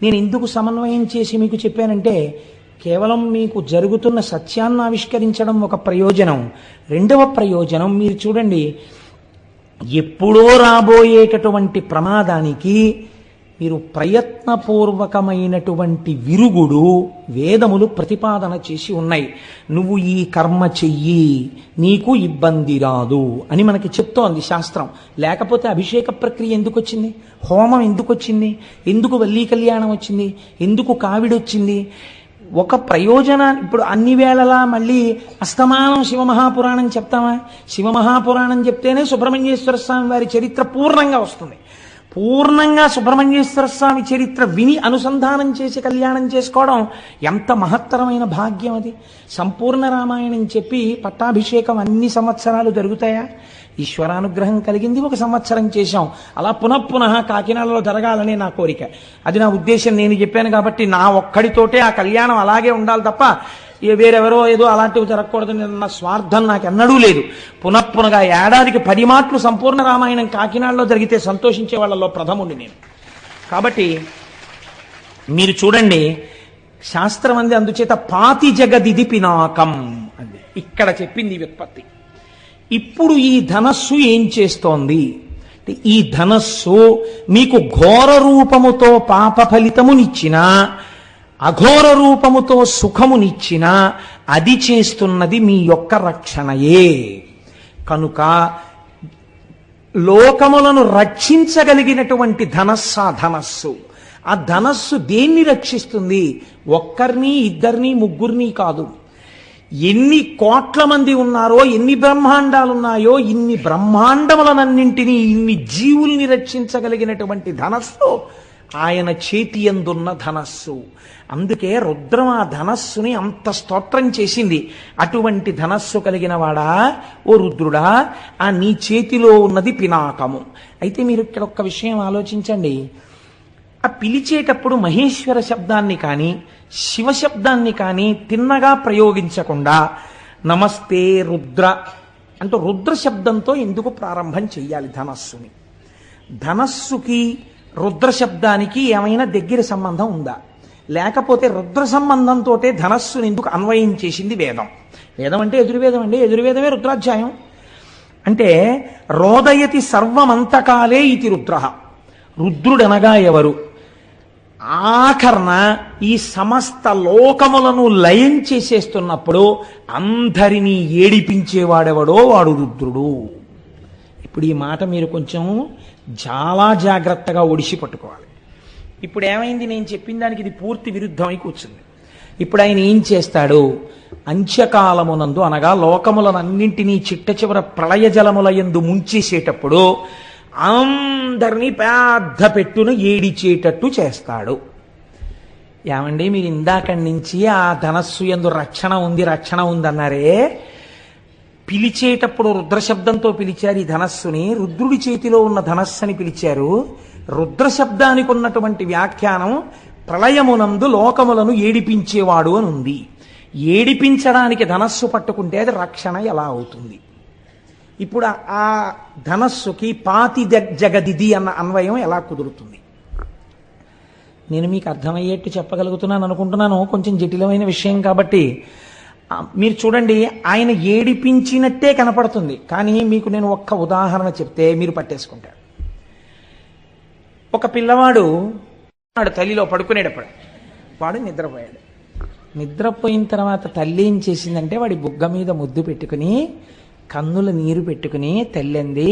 నేను ఎందుకు సమన్వయం చేసి మీకు చెప్పానంటే కేవలం మీకు జరుగుతున్న సత్యాన్ని ఆవిష్కరించడం ఒక ప్రయోజనం. రెండవ ప్రయోజనం మీరు చూడండి, ఎప్పుడో రాబోయేటటువంటి ప్రమాదానికి మీరు ప్రయత్నపూర్వకమైనటువంటి విరుగుడు వేదములు ప్రతిపాదన చేసి ఉన్నాయి. నువ్వు ఈ కర్మ చెయ్యి నీకు ఇబ్బంది రాదు అని మనకి చెప్తోంది శాస్త్రం. లేకపోతే అభిషేక ప్రక్రియ ఎందుకు వచ్చింది? హోమం ఎందుకు వచ్చింది? ఎందుకు వల్లీ కళ్యాణం వచ్చింది? ఎందుకు కావిడొచ్చింది? ఒక ప్రయోజనాన్ని ఇప్పుడు అన్ని వేళలా మళ్ళీ అస్తమానం శివమహాపురాణం చెప్తామా? శివమహాపురాణం చెప్తేనే సుబ్రహ్మణ్యేశ్వర స్వామి వారి చరిత్ర పూర్ణంగా వస్తుంది. పూర్ణంగా సుబ్రహ్మణ్యేశ్వర స్వామి చరిత్ర విని అనుసంధానం చేసి కళ్యాణం చేసుకోవడం ఎంత మహత్తరమైన భాగ్యం అది. సంపూర్ణ రామాయణం చెప్పి పట్టాభిషేకం అన్ని సంవత్సరాలు జరుగుతాయా? ఈశ్వరానుగ్రహం కలిగింది, 1 సంవత్సరం చేశాం. అలా పునఃపునః కాకినాడలో జరగాలనే నా కోరిక. అది నా ఉద్దేశం. నేను చెప్పాను కాబట్టి నా ఒక్కడితోటే ఆ కళ్యాణం అలాగే ఉండాలి తప్ప వేరెవరో ఏదో అలాంటివి జరగకూడదని నా స్వార్థం నాకు ఎన్నడూ లేదు. పునఃపునగా ఏడాదికి 10 మాటలు సంపూర్ణ రామాయణం కాకినాడలో జరిగితే సంతోషించే వాళ్ళలో ప్రథముండి నేను. కాబట్టి మీరు చూడండి, శాస్త్రం అంది అందుచేత పాతి జగదిది పినాకం అంది. ఇక్కడ చెప్పింది వ్యుత్పత్తి. ఇప్పుడు ఈ ధనస్సు ఏం చేస్తోంది? ఈ ధనస్సు మీకు ఘోర రూపముతో పాప ఫలితమునిచ్చినా అఘోర రూపముతో సుఖమునిచ్చినా అది చేస్తున్నది మీ యొక్క రక్షణయే. కనుక లోకములను రక్షించగలిగినటువంటి ధనస్సు. ఆ ధనస్సు దేన్ని రక్షిస్తుంది? ఒక్కరిని, ఇద్దరిని, ముగ్గురిని కాదు. ఎన్ని కోట్ల మంది ఉన్నారో, ఎన్ని బ్రహ్మాండాలున్నాయో, ఇన్ని బ్రహ్మాండములనన్నింటినీ, ఇన్ని జీవుల్ని రక్షించగలిగినటువంటి ధనస్సు ఆయన చేతి యందున్న ధనస్సు. అందుకే రుద్రం ఆ ధనస్సుని అంత స్తోత్రం చేసింది. అటువంటి ధనస్సు కలిగిన వాడా ఓ రుద్రుడా, ఆ నీ చేతిలో ఉన్నది పినాకము. అయితే మీరు ఇక్కడ ఒక్క విషయం ఆలోచించండి. ఆ పిలిచేటప్పుడు మహేశ్వర శబ్దాన్ని కానీ శివ శబ్దాన్ని కానీ తిన్నగా ప్రయోగించకుండా నమస్తే రుద్ర అంటూ రుద్ర శబ్దంతో ఎందుకు ప్రారంభం చెయ్యాలి ధనస్సుని? ధనస్సుకి రుద్ర శబ్దానికి ఏమైనా దగ్గర సంబంధం ఉందా? లేకపోతే రుద్ర సంబంధంతో ధనస్సుని ఎందుకు అన్వయం చేసింది వేదం? వేదం అంటే ఎదుర్వేదం అండి. ఎదుర్వేదమే రుద్రాధ్యాయం. అంటే రోదయతి సర్వమంతకాలే ఇది రుద్ర. రుద్రుడనగా ఎవరు? ఆఖరణ ఈ సమస్త లోకములను లయం చేసేస్తున్నప్పుడు అందరినీ ఏడిపించేవాడెవడో వాడు రుద్రుడు. ఇప్పుడు ఈ మాట మీరు కొంచెం చాలా జాగ్రత్తగా ఒడిసి పట్టుకోవాలి. ఇప్పుడు ఏమైంది? నేను చెప్పిన దానికి ఇది పూర్తి విరుద్ధమై కూర్చుంది. ఇప్పుడు ఆయన ఏం చేస్తాడు? అంత్యకాలమునందు అనగా లోకములనన్నింటినీ చిట్ట చివర ప్రళయ జలముల యందు ముంచేసేటప్పుడు అందరినీ పెద్ద పెట్టును ఏడిచేటట్టు చేస్తాడు. ఏమండి, మీరు ఇందాకడి నుంచి ఆ ధనస్సు యందు రక్షణ ఉంది అన్నారే, పిలిచేటప్పుడు రుద్రశబ్దంతో పిలిచారు ఈ ధనస్సుని, రుద్రుడి చేతిలో ఉన్న ధనస్సుని పిలిచారు. రుద్రశబ్దానికి ఉన్నటువంటి వ్యాఖ్యానం ప్రళయమునందు లోకములను ఏడిపించేవాడు అని ఉంది. ఏడిపించడానికి ధనస్సు పట్టుకుంటే అది రక్షణ ఎలా అవుతుంది? ఇప్పుడు ఆ ధనస్సుకి పాతి జగదిది అన్న అన్వయం ఎలా కుదురుతుంది? నేను మీకు అర్థమయ్యేట్టు చెప్పగలుగుతున్నాను అనుకుంటున్నాను. కొంచెం జటిలమైన విషయం కాబట్టి మీరు చూడండి, ఆయన ఏడిపించినట్టే కనపడుతుంది. కానీ మీకు నేను ఒక్క ఉదాహరణ చెప్తే మీరు పట్టేసుకుంటారు. ఒక పిల్లవాడు తల్లిలో పడుకునేటప్పుడు వాడు నిద్రపోయాడు. నిద్రపోయిన తర్వాత తల్లి ఏం చేసిందంటే వాడి బుగ్గ మీద ముద్దు పెట్టుకుని కన్నుల నీరు పెట్టుకుని తల్లింది,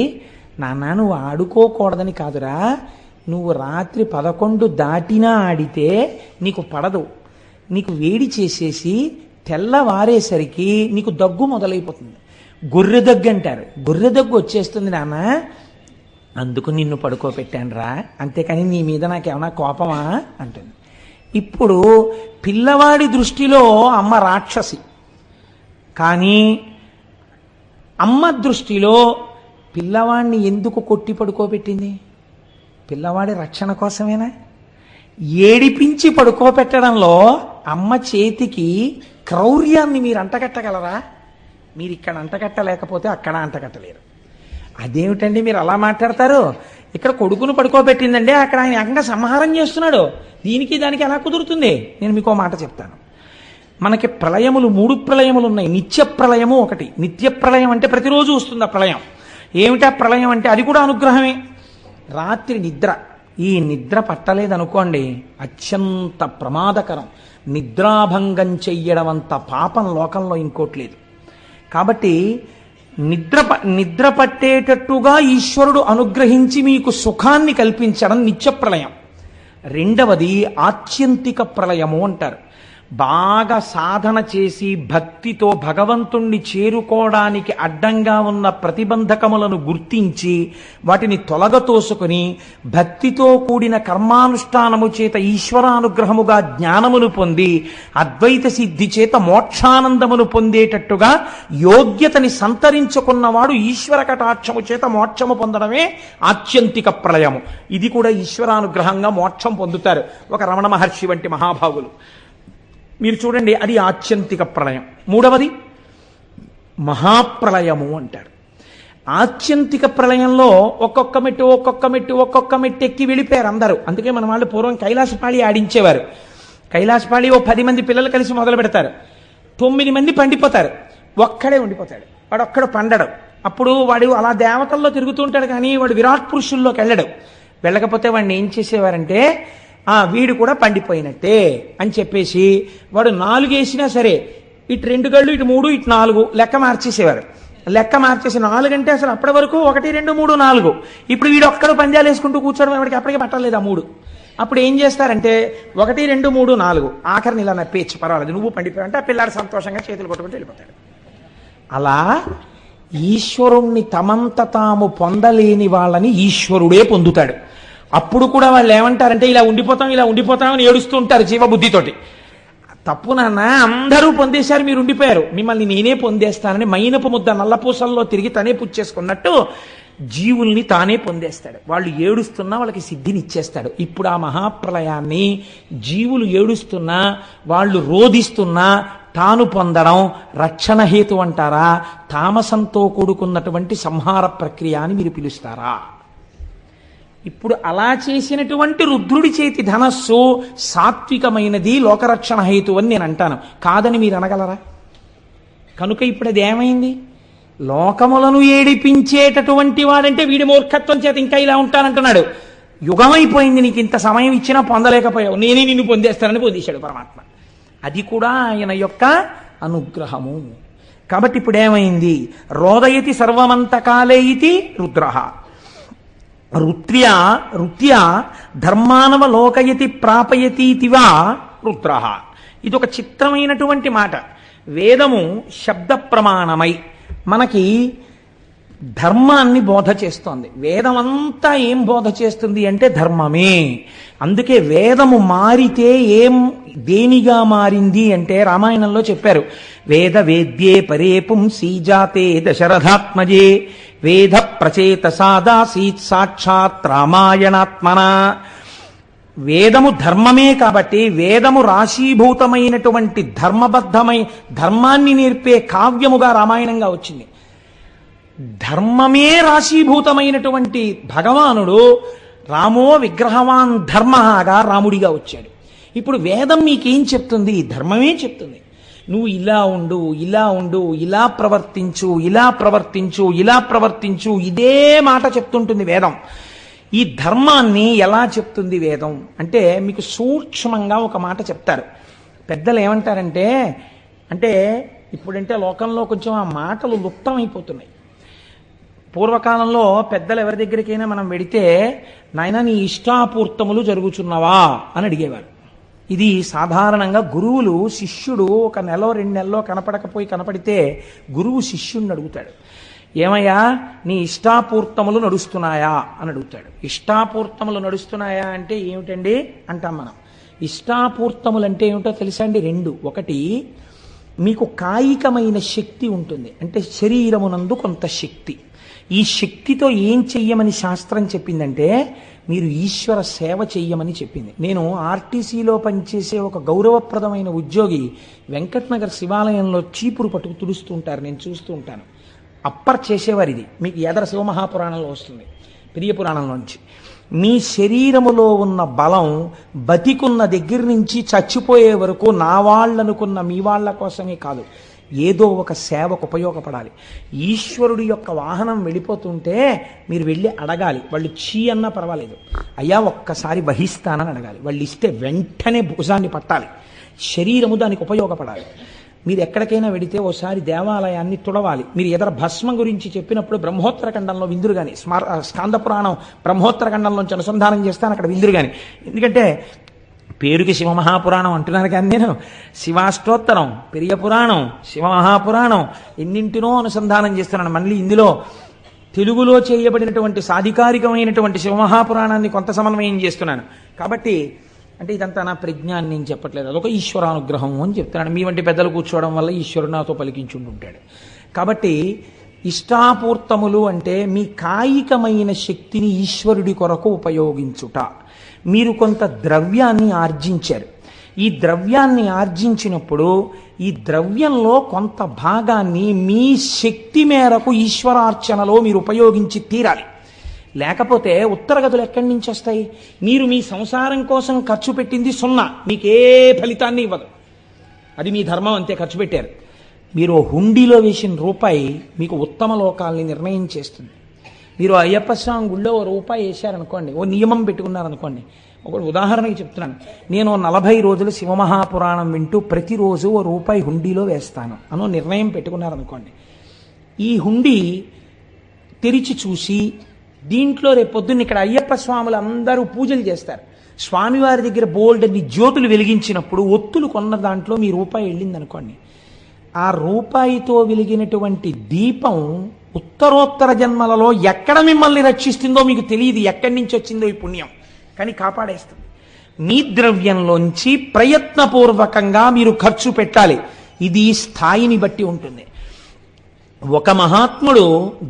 నాన్న నువ్వు ఆడుకోకూడదని కాదురా, నువ్వు రాత్రి 11 దాటినా ఆడితే నీకు పడదు, నీకు వేడి చేసేసి తెల్లవారేసరికి నీకు దగ్గు మొదలైపోతుంది. గొర్రె దగ్గు అంటారు, గొర్రె దగ్గు వచ్చేస్తుంది నాన్న, అందుకు నిన్ను పడుకోబెట్టాను రా, అంతేకాని నీ మీద నాకేమన్నా కోపమా అంటుంది. ఇప్పుడు పిల్లవాడి దృష్టిలో అమ్మ రాక్షసి, కానీ అమ్మ దృష్టిలో పిల్లవాడిని ఎందుకు కొట్టి పడుకోబెట్టింది? పిల్లవాడి రక్షణ కోసమేనా? ఏడిపించి పడుకోబెట్టడంలో అమ్మ చేతికి క్రౌర్యాన్ని మీరు అంటగట్టగలరా? మీరు ఇక్కడ అంటగట్టలేకపోతే అక్కడ అంటగట్టలేరు. అదేమిటండి మీరు అలా మాట్లాడతారు? ఇక్కడ కొడుకును పడుకోబెట్టిందండి, అక్కడ ఆయన ఏకంగా సంహారం చేస్తున్నాడు. దీనికి దానికి ఎలా కుదురుతుంది? నేను మీకు మాట చెప్తాను. మనకి ప్రళయములు 3 ప్రళయములు ఉన్నాయి. నిత్య ప్రళయము ఒకటి. నిత్య ప్రళయం అంటే ప్రతిరోజు వస్తుంది ఆ ప్రళయం. ఏమిటా ప్రళయం అంటే అది కూడా అనుగ్రహమే. రాత్రి నిద్ర, ఈ నిద్ర పట్టలేదనుకోండి అత్యంత ప్రమాదకరం. నిద్రాభంగం చెయ్యడం అంత పాపం లోకంలో ఇంకోట్లేదు. కాబట్టి నిద్ర పట్టేటట్టుగా ఈశ్వరుడు అనుగ్రహించి మీకు సుఖాన్ని కల్పించడం నిత్య ప్రళయం. రెండవది ఆత్యంతిక ప్రళయము అంటారు. బాగా సాధన చేసి భక్తితో భగవంతుణ్ణి చేరుకోవడానికి అడ్డంగా ఉన్న ప్రతిబంధకములను గుర్తించి వాటిని తొలగతోసుకుని భక్తితో కూడిన కర్మానుష్ఠానము చేత ఈశ్వరానుగ్రహముగా జ్ఞానమును పొంది అద్వైత సిద్ధి చేత మోక్షానందమును పొందేటట్టుగా యోగ్యతని సంతరించుకున్నవాడు ఈశ్వర కటాక్షము చేత మోక్షము పొందడమే ఆత్యంతిక ప్రళయము. ఇది కూడా ఈశ్వరానుగ్రహంగా మోక్షం పొందుతారు ఒక రమణ మహర్షి వంటి మహాభాగులు. మీరు చూడండి, అది ఆత్యంతిక ప్రళయం. మూడవది మహాప్రళయము అంటారు. ఆత్యంతిక ప్రళయంలో ఒక్కొక్క మెట్టు ఎక్కి వెళ్ళిపోయారు అందరూ. అందుకే మన వాళ్ళు పూర్వం కైలాసపాళి ఆడించేవారు. కైలాసపాళి 10 మంది పిల్లలు కలిసి మొదలు పెడతారు, 9 మంది పండిపోతారు, ఒక్కడే ఉండిపోతాడు, వాడు ఒక్కడు పండడు. అప్పుడు వాడు అలా దేవతల్లో తిరుగుతూ ఉంటాడు, కానీ వాడు విరాట్ పురుషుల్లోకి వెళ్ళకపోతే వాడిని ఏం చేసేవారంటే వీడు కూడా పండిపోయినట్టే అని చెప్పేసి వాడు 4 వేసినా సరే ఇటు 2 గళ్ళు, ఇటు 3, ఇటు 4 లెక్క మార్చేసేవారు. లెక్క మార్చేసి 4 అంటే అసలు అప్పటి వరకు 1, 2, 3, 4. ఇప్పుడు వీడు ఒక్కడు పందాలు వేసుకుంటూ కూర్చోవడం వాడికి అప్పటికే పట్టలేదు ఆ 3. అప్పుడు ఏం చేస్తారంటే 1, 2, 3, 4 ఆఖరిని ఇలా నప్పేచ్చు, పర్వాలేదు నువ్వు పండిపోయావంటే ఆ పిల్లాడు సంతోషంగా చేతులు కొట్టుకుంటూ వెళ్ళిపోతాడు. అలా ఈశ్వరుణ్ణి తమంత తాము పొందలేని వాళ్ళని ఈశ్వరుడే పొందుతాడు. అప్పుడు కూడా వాళ్ళు ఏమంటారంటే ఇలా ఉండిపోతాం అని ఏడుస్తూ ఉంటారు జీవబుద్ధితోటి. తప్పు నాన్న, అందరూ పొందేశారు, మీరు ఉండిపోయారు, మిమ్మల్ని నేనే పొందేస్తానని మైనపు ముద్ద నల్లపూసల్లో తిరిగి తనే పుచ్చేసుకున్నట్టు జీవుల్ని తానే పొందేస్తాడు. వాళ్ళు ఏడుస్తున్నా వాళ్ళకి సిద్ధిని ఇచ్చేస్తాడు. ఇప్పుడు ఆ మహాప్రళయాన్ని జీవులు ఏడుస్తున్నా వాళ్ళు రోధిస్తున్నా తాను పొందడం రక్షణ హేతు అంటారా, తామసంతో కూడుకున్నటువంటి సంహార ప్రక్రియ అని మీరు పిలుస్తారా? ఇప్పుడు అలా చేసినటువంటి రుద్రుడి చేతి ధనస్సు సాత్వికమైనది, లోకరక్షణ హేతు అని నేను అంటాను. కాదని మీరు అనగలరా? కనుక ఇప్పుడు అది ఏమైంది? లోకములను ఏడిపించేటటువంటి వాడంటే వీడి మూర్ఖత్వం చేత ఇంకా ఇలా ఉంటానంటున్నాడు. యుగమైపోయింది, నీకు ఇంత సమయం ఇచ్చినా పొందలేకపోయావు, నేనే నిన్ను పొందేస్తానని పొందేశాడు పరమాత్మ. అది కూడా ఆయన యొక్క అనుగ్రహము. కాబట్టి ఇప్పుడు ఏమైంది? రోదయతి సర్వమంతకాలే ఇతి రుద్రః రుత్యా ధర్మానవ లోకయతి ప్రాపయతీతివా రుద్రః. ఇది ఒక చిత్రమైనటువంటి మాట. వేదము శబ్ద ప్రమాణమై మనకి ధర్మాన్ని బోధ చేస్తోంది. వేదం అంతా ఏం బోధ చేస్తుంది అంటే ధర్మమే. అందుకే వేదము మారితే దేనిగా మారింది అంటే రామాయణంలో చెప్పారు. వేద వేద్యే పరే పుంసీ జాతే దశరథాత్మజే వేద ప్రచేత సాదాసీత్ సాక్షాత్ రామాయణాత్మన. వేదము ధర్మమే కాబట్టి వేదము రాశీభూతమైనటువంటి ధర్మాన్ని నేర్పే కావ్యముగా రామాయణంగా వచ్చింది. ధర్మమే రాశీభూతమైనటువంటి భగవానుడు రామో విగ్రహవాన్ ధర్మగా రాముడిగా వచ్చాడు. ఇప్పుడు వేదం మీకేం చెప్తుంది? ధర్మమే చెప్తుంది. నువ్వు ఇలా ఉండు, ఇలా ఉండు, ఇలా ప్రవర్తించు, ఇలా ప్రవర్తించు, ఇలా ప్రవర్తించు, ఇదే మాట చెప్తుంటుంది వేదం. ఈ ధర్మాన్ని ఎలా చెప్తుంది వేదం అంటే మీకు సూక్ష్మంగా ఒక మాట చెప్తారు. పెద్దలు ఏమంటారంటే, అంటే ఇప్పుడంటే లోకంలో కొంచెం ఆ మాటలు లుప్తమైపోతున్నాయి. పూర్వకాలంలో పెద్దలు ఎవరి దగ్గరికైనా మనం వెడితే, నాయన నీ ఇష్టాపూర్తములు జరుగుచున్నవా అని అడిగేవారు. ఇది సాధారణంగా గురువులు శిష్యుడు ఒక నెల 2 నెలల్లో కనపడితే గురువు శిష్యుడిని అడుగుతాడు, ఏమయ్యా నీ ఇష్టాపూర్తములు నడుస్తున్నాయా అని అడుగుతాడు. ఇష్టాపూర్తములు నడుస్తున్నాయా అంటే ఏమిటండి అంటాం మనం. ఇష్టాపూర్తములు అంటే ఏమిటో తెలుసా అండి? 2. ఒకటి, మీకు కాయికమైన శక్తి ఉంటుంది, అంటే శరీరమునందు కొంత శక్తి. ఈ శక్తితో ఏం చెయ్యమని శాస్త్రం చెప్పిందంటే మీరు ఈశ్వర సేవ చెయ్యమని చెప్పింది. నేను ఆర్టీసీలో పనిచేసే ఒక గౌరవప్రదమైన ఉద్యోగి వెంకటనగర్ శివాలయంలో చీపురు పట్టుకు తుడుస్తూ ఉంటారు, నేను చూస్తూ ఉంటాను. అప్పర్ చేసేవారు. ఇది మీకు ఎదర శివమహాపురాణంలో వస్తుంది, పెరియ పురాణంలోంచి. మీ శరీరములో ఉన్న బలం బతికున్న దగ్గర నుంచి చచ్చిపోయే వరకు నా వాళ్ళనుకున్న మీ వాళ్ళ కోసమే కాదు, ఏదో ఒక సేవకు ఉపయోగపడాలి. ఈశ్వరుడి యొక్క వాహనం వెళ్ళిపోతుంటే మీరు వెళ్ళి అడగాలి. వాళ్ళు చీ అన్నా పర్వాలేదు, అయ్యా ఒక్కసారి వహిస్తానని అడగాలి. వాళ్ళు ఇస్తే వెంటనే భుజాన్ని పట్టాలి. శరీరము దానికి ఉపయోగపడాలి. మీరు ఎక్కడికైనా వెడితే ఓసారి దేవాలయాన్ని తుడవాలి. మీరు ఎదర భస్మం గురించి చెప్పినప్పుడు బ్రహ్మోత్తరఖండంలో విందురు కానీ, స్కాంద పురాణం బ్రహ్మోత్తరఖండంలోంచి అనుసంధానం చేస్తాను, అక్కడ విందురు కానీ. ఎందుకంటే పేరుకి శివమహాపురాణం అంటున్నాను కానీ నేను శివాష్టోత్తరం, పెరియ పురాణం, శివమహాపురాణం ఎన్నింటినో అనుసంధానం చేస్తున్నాను. మళ్ళీ ఇందులో తెలుగులో చేయబడినటువంటి సాధికారికమైనటువంటి శివమహాపురాణాన్ని కొంత సమన్వయం చేస్తున్నాను. కాబట్టి అంటే ఇదంతా నా ప్రజ్ఞాన్ని నేను చెప్పట్లేదు, అదొక ఈశ్వరానుగ్రహం అని చెప్తున్నాను. మీ వంటి పెద్దలు కూర్చోవడం వల్ల ఈశ్వరుడు నాతో పలికించుంటుంటాడు. కాబట్టి ఇష్టాపూర్తములు అంటే మీ కాయికమైన శక్తిని ఈశ్వరుడి కొరకు ఉపయోగించుట. మీరు కొంత ద్రవ్యాన్ని ఆర్జించారు. ఈ ద్రవ్యాన్ని ఆర్జించినప్పుడు ఈ ద్రవ్యంలో కొంత భాగాన్ని మీ శక్తి మేరకు ఈశ్వరార్చనలో మీరు ఉపయోగించి తీరాలి. లేకపోతే ఉత్తరగతులు ఎక్కడి నుంచి వస్తాయి? మీరు మీ సంసారం కోసం ఖర్చు పెట్టింది 0, మీకే ఫలితాన్ని ఇవ్వదు. అది మీ ధర్మం, అంతే, ఖర్చు పెట్టారు. మీరు హుండీలో వేసిన రూపాయి మీకు ఉత్తమ లోకాలని నిర్ణయం చేస్తుంది. మీరు అయ్యప్ప స్వామి గుళ్ళో ₹1 వేశారనుకోండి, ఓ నియమం పెట్టుకున్నారనుకోండి. ఒక ఉదాహరణకి చెప్తున్నాను, నేను 40 రోజులు శివమహాపురాణం వింటూ ప్రతిరోజు ₹1 హుండీలో వేస్తాను అనో నిర్ణయం పెట్టుకున్నారనుకోండి. ఈ హుండీ తెరిచి చూసి దీంట్లో రేపు పొద్దున్న ఇక్కడ అయ్యప్ప స్వాములు అందరూ పూజలు చేస్తారు. స్వామివారి దగ్గర బోల్డన్ని జ్యోతులు వెలిగించినప్పుడు ఒత్తులు కొన్న దాంట్లో మీ ₹1 వెళ్ళిందనుకోండి. ఆ ₹1తో వెలిగినటువంటి దీపం ఉత్తరోత్తర జన్మలలో ఎక్కడ మిమ్మల్ని రక్షిస్తుందో మీకు తెలియదు, ఎక్కడి నుంచి వచ్చిందో ఈ పుణ్యం, కానీ కాపాడేస్తుంది. మీ ద్రవ్యంలోంచి ప్రయత్నపూర్వకంగా మీరు ఖర్చు పెట్టాలి. ఇది స్థాయిని బట్టి ఉంటుంది. ఒక మహాత్ముడు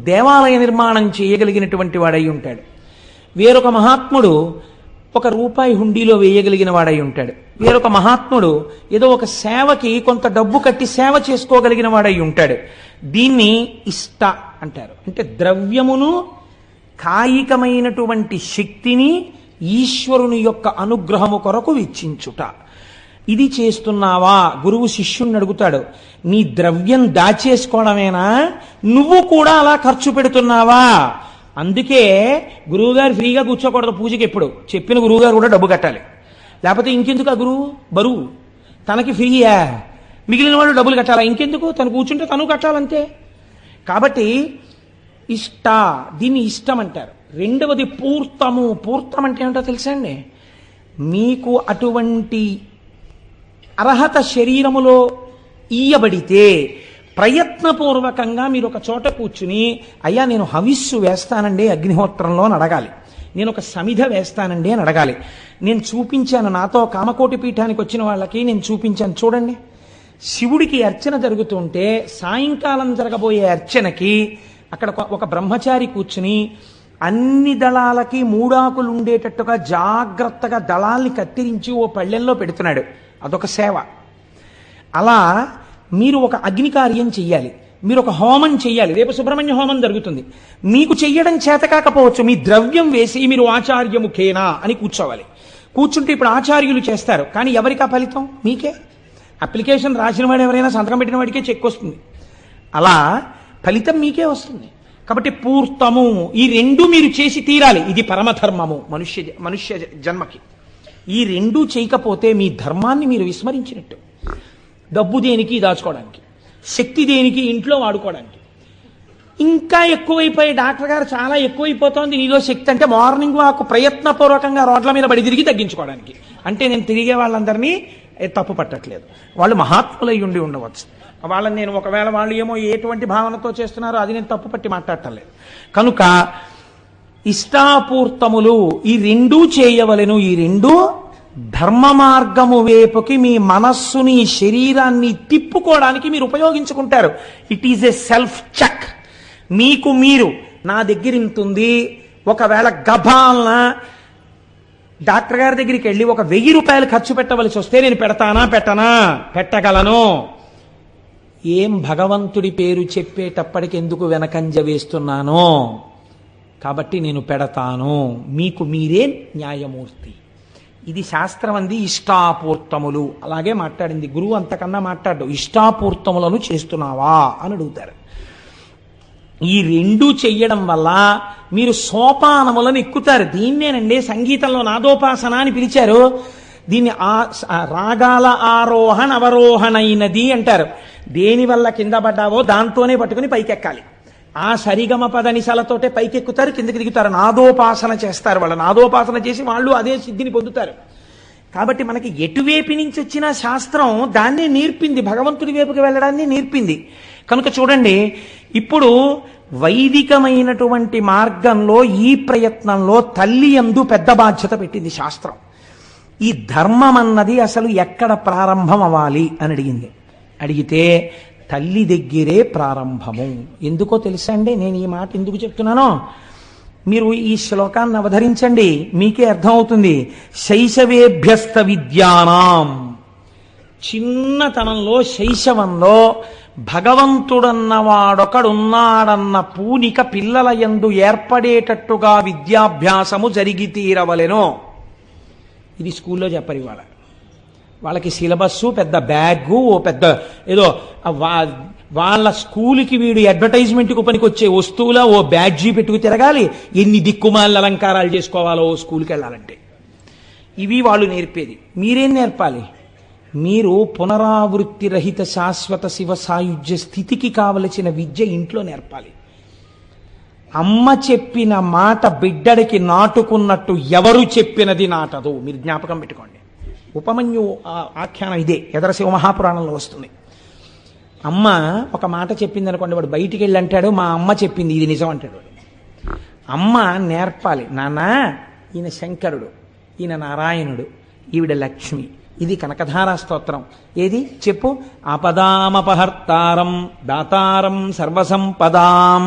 దేవాలయ నిర్మాణం చేయగలిగినటువంటి వాడై ఉంటాడు, వేరొక మహాత్ముడు ₹1 హుండీలో వేయగలిగిన వాడై ఉంటాడు, వేరొక మహాత్ముడు ఏదో ఒక సేవకి కొంత డబ్బు కట్టి సేవ చేసుకోగలిగిన వాడై ఉంటాడు. దీన్ని ఇష్ట అంటారు. అంటే ద్రవ్యమును, కాయికమైనటువంటి శక్తిని ఈశ్వరుని యొక్క అనుగ్రహము కొరకు వెచ్చించుట. ఇది చేస్తున్నావా? గురువు శిష్యుణ్ణి అడుగుతాడు, నీ ద్రవ్యం దాచేసుకోవడమేనా, నువ్వు కూడా అలా ఖర్చు పెడుతున్నావా? అందుకే గురువుగారు ఫ్రీగా కూర్చోకూడదు పూజకి. ఎప్పుడు చెప్పిన గురువుగారు కూడా డబ్బు కట్టాలి, లేకపోతే ఇంకెందుకు? ఆ గురువు బరువు తనకి ఫ్రీయా, మిగిలిన వాళ్ళు డబ్బులు కట్టాలా? ఇంకెందుకు? తను కూర్చుంటే తను కట్టాలంతే. కాబట్టి ఇష్ట, దీన్ని ఇష్టం అంటారు. రెండవది పూర్తము. పూర్తం అంటే ఏమిటో తెలుసా అండి? మీకు అటువంటి అర్హత శరీరములో ఈయబడితే ప్రయత్నపూర్వకంగా మీరు ఒక చోట కూర్చుని, అయ్యా నేను హవిస్సు వేస్తానండి అగ్నిహోత్రంలో అని అడగాలి, నేను ఒక సమిధ వేస్తానండి అని అడగాలి. నేను చూపించాను, నాతో కామకోటి పీఠానికి వచ్చిన వాళ్ళకి నేను చూపించాను, చూడండి శివుడికి అర్చన జరుగుతుంటే సాయంకాలం జరగబోయే అర్చనకి అక్కడ ఒక బ్రహ్మచారి కూర్చుని అన్ని దళాలకి మూడాకులు ఉండేటట్టుగా జాగ్రత్తగా దళాల్ని కత్తిరించి ఓ పళ్ళెంలో పెడుతున్నాడు. అదొక సేవ. అలా మీరు ఒక అగ్ని కార్యం చెయ్యాలి, మీరు ఒక హోమం చెయ్యాలి. రేపు సుబ్రహ్మణ్య హోమం జరుగుతుంది. మీకు చెయ్యడం చేత కాకపోవచ్చు, మీ ద్రవ్యం వేసి మీరు ఆచార్యముఖేనా అని కూర్చోవాలి. కూర్చుంటే ఇప్పుడు ఆచార్యులు చేస్తారు, కానీ ఎవరికి ఆ ఫలితం? మీకే. అప్లికేషన్ రాసిన వాడు ఎవరైనా సంతకం పెట్టిన వాడికే చెక్ వస్తుంది. అలా ఫలితం మీకే వస్తుంది. కాబట్టి పూర్తము ఈ రెండు మీరు చేసి తీరాలి. ఇది పరమధర్మము మనుష్య జన్మకి. ఈ రెండూ చేయకపోతే మీ ధర్మాన్ని మీరు విస్మరించినట్టు. డబ్బు దేనికి దాచుకోవడానికి, శక్తి దేనికి ఇంట్లో వాడుకోవడానికి. ఇంకా ఎక్కువైపోయి డాక్టర్ గారు చాలా ఎక్కువైపోతోంది నీలో శక్తి అంటే మార్నింగ్ వాక్ ప్రయత్నపూర్వకంగా రోడ్ల మీద బడి తిరిగి తగ్గించుకోవడానికి. అంటే నేను తిరిగే వాళ్ళందరినీ తప్పు పట్టట్లేదు, వాళ్ళు మహాత్ములై ఉండి ఉండవచ్చు. వాళ్ళని నేను ఒకవేళ వాళ్ళు ఏమో ఎటువంటి భావనతో చేస్తున్నారో అది నేను తప్పు పట్టి మాట్లాడటలేదు. కనుక ఇష్టాపూర్తములు ఈ రెండూ చేయవలెను. ఈ రెండూ ధర్మ మార్గము వైపుకి మీ మనస్సుని శరీరాన్ని తిప్పుకోవడానికి మీరు ఉపయోగించుకుంటారు. It is a self check. మీకు మీరు నా దగ్గర ఇంతుంది, ఒకవేళ గభాలన డాక్టర్ గారి దగ్గరికి వెళ్ళి ఒక 1000 రూపాయలు ఖర్చు పెట్టవలసి వస్తే నేను పెడతానా పెట్టనా? పెట్టగలను. ఏం భగవంతుడి పేరు చెప్పేటప్పటికి ఎందుకు వెనకంజ వేస్తున్నానో, కాబట్టి నేను పెడతాను. మీకు మీరే న్యాయమూర్తి. ఇది శాస్త్రం అంది ఇష్టాపూర్తములు. అలాగే మాట్లాడింది గురువు, అంతకన్నా మాట్లాడు. ఇష్టాపూర్తములను చేస్తున్నావా అని అడుగుతారు. ఈ రెండు చెయ్యడం వల్ల మీరు సోపానములను ఎక్కుతారు. దీన్నేనండి సంగీతంలో నాదోపాసన అని పిలిచారు. దీన్ని రాగాల ఆరోహణ అవరోహణైనది అంటారు. దేని వల్ల కింద పడ్డావో దాంతోనే పట్టుకుని పైకెక్కాలి. ఆ సరిగమ పదనిసలతోటే పైకెక్కుతారు, కిందకి దిగుతారు. నాదోపాసన చేస్తారు. వాళ్ళు నాదోపాసన చేసి వాళ్ళు అదే సిద్ధిని పొందుతారు. కాబట్టి మనకి ఎటువైపు నుంచి వచ్చిన శాస్త్రం దాన్ని నేర్పింది, భగవంతుడి వైపుకి వెళ్ళడాన్ని నేర్పింది. కనుక చూడండి, ఇప్పుడు వైదికమైనటువంటి మార్గంలో ఈ ప్రయత్నంలో తల్లి యందు పెద్ద బాధ్యత పెట్టింది శాస్త్రం. ఈ ధర్మం అన్నది అసలు ఎక్కడ ప్రారంభం అవ్వాలి అని అడిగింది. అడిగితే తల్లి దగ్గరే ప్రారంభము. ఎందుకో తెలుసా అండి? నేను ఈ మాట ఎందుకు చెప్తున్నానో మీరు ఈ శ్లోకాన్ని అవధరించండి, మీకే అర్థమవుతుంది. శైశవేభ్యస్త విద్యానాం, చిన్నతనంలో శైశవంలో భగవంతుడన్నవాడొకడున్నాడన్న పూనిక పిల్లల యందు ఏర్పడేటట్టుగా విద్యాభ్యాసము జరిగి తీరవలెను. ఇది స్కూల్లో చెప్పరు ఇవాళ. వాళ్ళకి సిలబస్సు, పెద్ద బ్యాగు, ఓ పెద్ద ఏదో వాళ్ళ స్కూల్కి వీడు అడ్వర్టైజ్మెంట్కు పనికొచ్చే వస్తువుల ఓ బ్యాడ్జీ పెట్టుకు తిరగాలి, ఎన్ని దిక్కుమాల అలంకారాలు చేసుకోవాలో ఓ స్కూల్కి వెళ్ళాలంటే. ఇవి వాళ్ళు నేర్పేది. మీరేం నేర్పాలి? మీరు పునరావృత్తి రహిత శాశ్వత శివ సాయుధ్య స్థితికి కావలసిన విద్య ఇంట్లో నేర్పాలి. అమ్మ చెప్పిన మాట బిడ్డడికి నాటుకున్నట్టు ఎవరు చెప్పినది నాటదు. మీరు జ్ఞాపకం పెట్టుకోండి. ఉపమన్యు ఆఖ్యానం ఇదే, ఎదరశివ మహాపురాణంలో వస్తుంది. అమ్మ ఒక మాట చెప్పింది అనుకోండి, వాడు బయటికి వెళ్ళి అంటాడు మా అమ్మ చెప్పింది ఇది నిజం అంటాడు వాడు. అమ్మ నేర్పాలి, నాన్న ఈయన శంకరుడు, ఈయన నారాయణుడు, ఈవిడ లక్ష్మి, ఇది కనకధారా స్తోత్రం. ఏది చెప్పు? ఆపదామపహర్తారం దాతారం సర్వసంపదాం.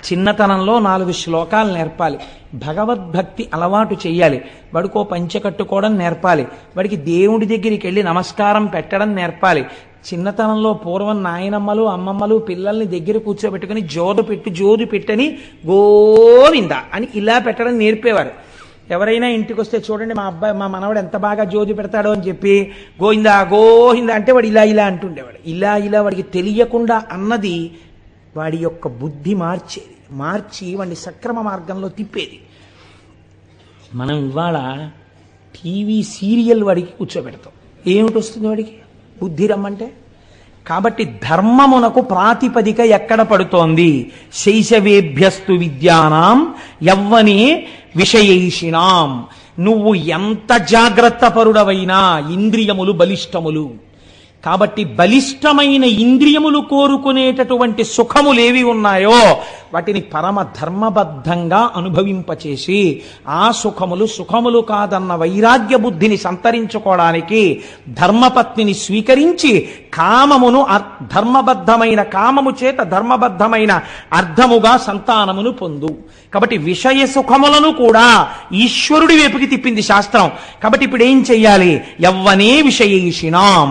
చిన్నతనంలో 4 శ్లోకాలు నేర్పాలి. భగవద్భక్తి అలవాటు చెయ్యాలి. వాడికో పంచె కట్టుకోవడం నేర్పాలి. వాడికి దేవుడి దగ్గరికి వెళ్ళి నమస్కారం పెట్టడం నేర్పాలి. చిన్నతనంలో పూర్వం నాయనమ్మలు అమ్మమ్మలు పిల్లల్ని దగ్గర కూర్చోబెట్టుకుని జోదు పెట్టని గోవింద అని ఇలా పెట్టడం నేర్పేవారు. ఎవరైనా ఇంటికి వస్తే చూడండి మా మనవడు ఎంత బాగా జోది పెడతాడో అని చెప్పి గోవిందా గోవిందా అంటే వాడు ఇలా ఇలా అంటుండేవాడు. ఇలా వాడికి తెలియకుండా అన్నది వాడి యొక్క బుద్ధి మార్చి వాడిని సక్రమ మార్గంలో తిప్పేది. మనం ఇవాళ టీవీ సీరియల్ వాడికి కూర్చోబెడతాం. ఏమిటి వస్తుంది వాడికి? బుద్ధి రమ్మంటే. కాబట్టి ధర్మమునకు ప్రాతిపదిక ఎక్కడ పడుతోంది? శైశవేభ్యస్తు విద్యానాం యవ్వనే విషయేషిణాం. నువ్వు ఎంత జాగ్రత్త పరుడవైనా ఇంద్రియములు బలిష్టములు. కాబట్టి బలిష్టమైన ఇంద్రియములు కోరుకునేటటువంటి సుఖములేవి ఉన్నాయో వాటిని పరమ ధర్మబద్ధంగా అనుభవింపచేసి ఆ సుఖములు కాదన్న వైరాగ్య బుద్ధిని సంతరించుకోవడానికి ధర్మపత్నిని స్వీకరించి కామమును ధర్మబద్ధమైన కామము చేత ధర్మబద్ధమైన అర్థముగా సంతానమును పొందు. కాబట్టి విషయ సుఖములను కూడా ఈశ్వరుడి వైపుకి తిప్పింది శాస్త్రం. కాబట్టి ఇప్పుడు ఏం చెయ్యాలి? యవ్వనే విషయేషిణాం,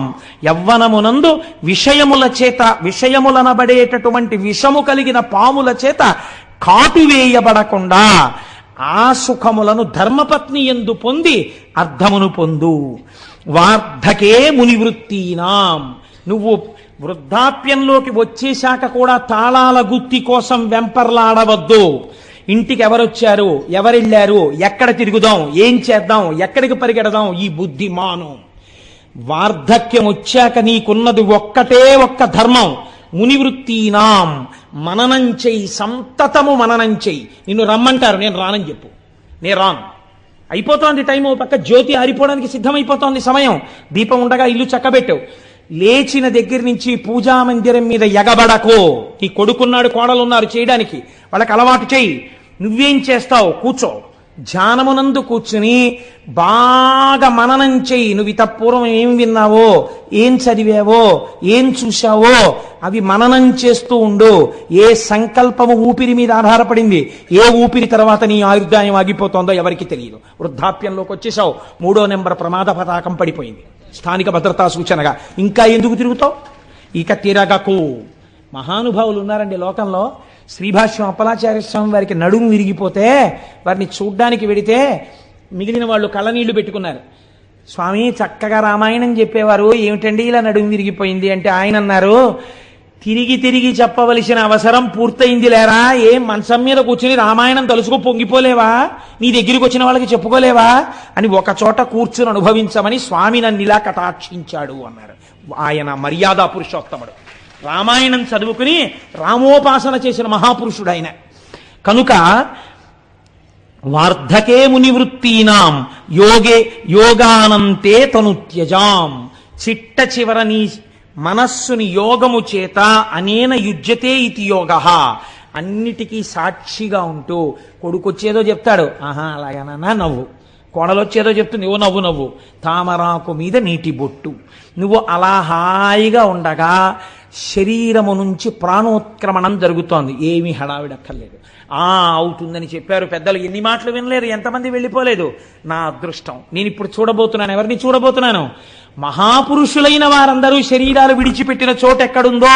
యవ్వనమునందు విషయముల చేత విషయములనబడేటటువంటి విషము కలిగిన పాముల చేత కాటువేయబడకుండా ఆ సుఖములను ధర్మపత్ని యందు పొంది అర్థమును పొందు. వార్ధకే మునివృత్తీనాం, నువ్వు వృద్ధాప్యంలోకి వచ్చేశాక కూడా తాళాల గుత్తి కోసం వెంపర్లాడవద్దు. ఇంటికి ఎవరొచ్చారు, ఎవరెళ్ళారు, ఎక్కడ తిరుగుదాం, ఏం చేద్దాం, ఎక్కడికి పరిగెడదాం, ఈ బుద్ధి మాను. వార్ధక్యం వచ్చాక నీకున్నది ఒక్కటే ఒక్క ధర్మం. మునివృత్తీనాం, మననం చెయ్యి, సంతతము మననం చెయ్యి. నిన్ను రమ్మంటారు, నేను రానని చెప్పు, నేను రాను. అయిపోతోంది టైం, ఓ పక్క జ్యోతి ఆరిపోవడానికి సిద్ధమైపోతోంది సమయం. దీపం ఉండగా ఇల్లు చక్కబెట్టావు. లేచిన దగ్గర నుంచి పూజా మందిరం మీద ఎగబడకో. నీ కొడుకున్నాడు, కోడలున్నారు చేయడానికి, వాళ్ళకి అలవాటు చెయ్యి. నువ్వేం చేస్తావు? కూర్చో. ధ్యానమునందు కూర్చుని బాగా మననం చెయ్యి. నువ్వు ఇతపూర్వం ఏం విన్నావో, ఏం చదివావో, ఏం చూశావో అవి మననం చేస్తూ ఉండు. ఏ సంకల్పము ఊపిరి మీద ఆధారపడింది, ఏ ఊపిరి తర్వాత నీ ఆయుర్దాయం ఆగిపోతుందో ఎవరికి తెలియదు. వృద్ధాప్యంలోకి వచ్చేసావు, 3వ నెంబర్ ప్రమాద పతాకం పడిపోయింది, స్థానిక భద్రతా సూచనగా. ఇంకా ఎందుకు తిరుగుతావు? ఇక తిరగకు. మహానుభావులు ఉన్నారండి లోకంలో. శ్రీభాష్యం అప్పలాచార్య స్వామి వారికి నడుము విరిగిపోతే వారిని చూడ్డానికి వెడితే మిగిలిన వాళ్ళు కళ్ళనీళ్లు పెట్టుకున్నారు. స్వామి చక్కగా రామాయణం చెప్పేవారు, ఏమిటండి ఇలా నడుము విరిగిపోయింది అంటే ఆయన అన్నారు, తిరిగి తిరిగి చెప్పవలసిన అవసరం పూర్తయింది లేరా? ఏం మంచం మీద కూర్చుని రామాయణం తలుసుకో పొంగిపోలేవా? నీ దగ్గరికి వచ్చిన వాళ్ళకి చెప్పుకోలేవా అని ఒక చోట కూర్చుని అనుభవించమని స్వామి నన్ను ఇలా కటాక్షించాడు అన్నారు. ఆయన మర్యాదా పురుషోత్తముడు, రామాయణం చదువుకుని రామోపాసన చేసిన మహాపురుషుడు ఆయన. కనుక వార్ధకే మునివృత్తీనాం యోగానంతే తనుత్యజాం, చిట్ట చివర నీ మనస్సుని యోగము చేత అనేన యుజ్యతే ఇతి యోగ, అన్నిటికీ సాక్షిగా ఉంటూ కొడుకొచ్చేదో చెప్తాడు, ఆహా అలాగేనా నవ్వు, కోడలొచ్చేదో చెప్తుంది, ఓ నవ్వు నవ్వు, తామరాకు మీద నీటి బొట్టు. నువ్వు అలా హాయిగా ఉండగా శరీరము నుంచి ప్రాణోత్క్రమణం జరుగుతోంది. ఏమీ హడావిడక్కర్లేదు. అవుతుందని చెప్పారు పెద్దలు, ఎన్ని మాటలు వినలేదు, ఎంతమంది వెళ్ళిపోలేదు. నా అదృష్టం, నేను ఇప్పుడు చూడబోతున్నాను. ఎవరిని చూడబోతున్నాను? మహాపురుషులైన వారందరూ శరీరాలు విడిచిపెట్టిన చోటు ఎక్కడుందో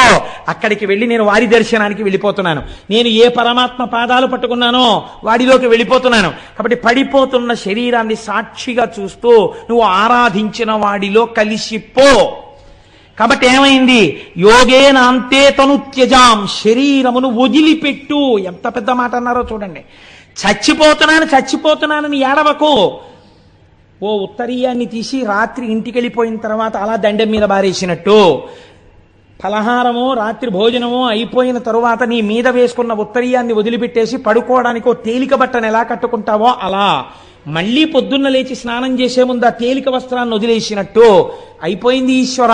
అక్కడికి వెళ్ళి నేను వారి దర్శనానికి వెళ్ళిపోతున్నాను. నేను ఏ పరమాత్మ పాదాలు పట్టుకున్నానో వాడిలోకి వెళ్ళిపోతున్నాను. కాబట్టి పడిపోతున్న శరీరాన్ని సాక్షిగా చూస్తూ నువ్వు ఆరాధించిన వాడిలో కలిసిపో. కాబట్టి ఏమైంది? యోగేనాంతే తనుత్యజాం, శరీరమును వదిలిపెట్టు. ఎంత పెద్ద మాట అన్నారో చూడండి. చచ్చిపోతున్నానని ఏడవకు. ఓ ఉత్తరీయాన్ని తీసి రాత్రి ఇంటికి వెళ్ళిపోయిన తర్వాత అలా దండెం మీద బారేసినట్టు, ఫలహారమో రాత్రి భోజనమో అయిపోయిన తరువాత నీ మీద వేసుకున్న ఉత్తరీయాన్ని వదిలిపెట్టేసి పడుకోవడానికి ఓ తేలిక బట్టను ఎలా కట్టుకుంటావో అలా మళ్ళీ పొద్దున్న లేచి స్నానం చేసే ముందు ఆ తేలిక వస్త్రాన్ని వదిలేసినట్టు అయిపోయింది. ఈశ్వర,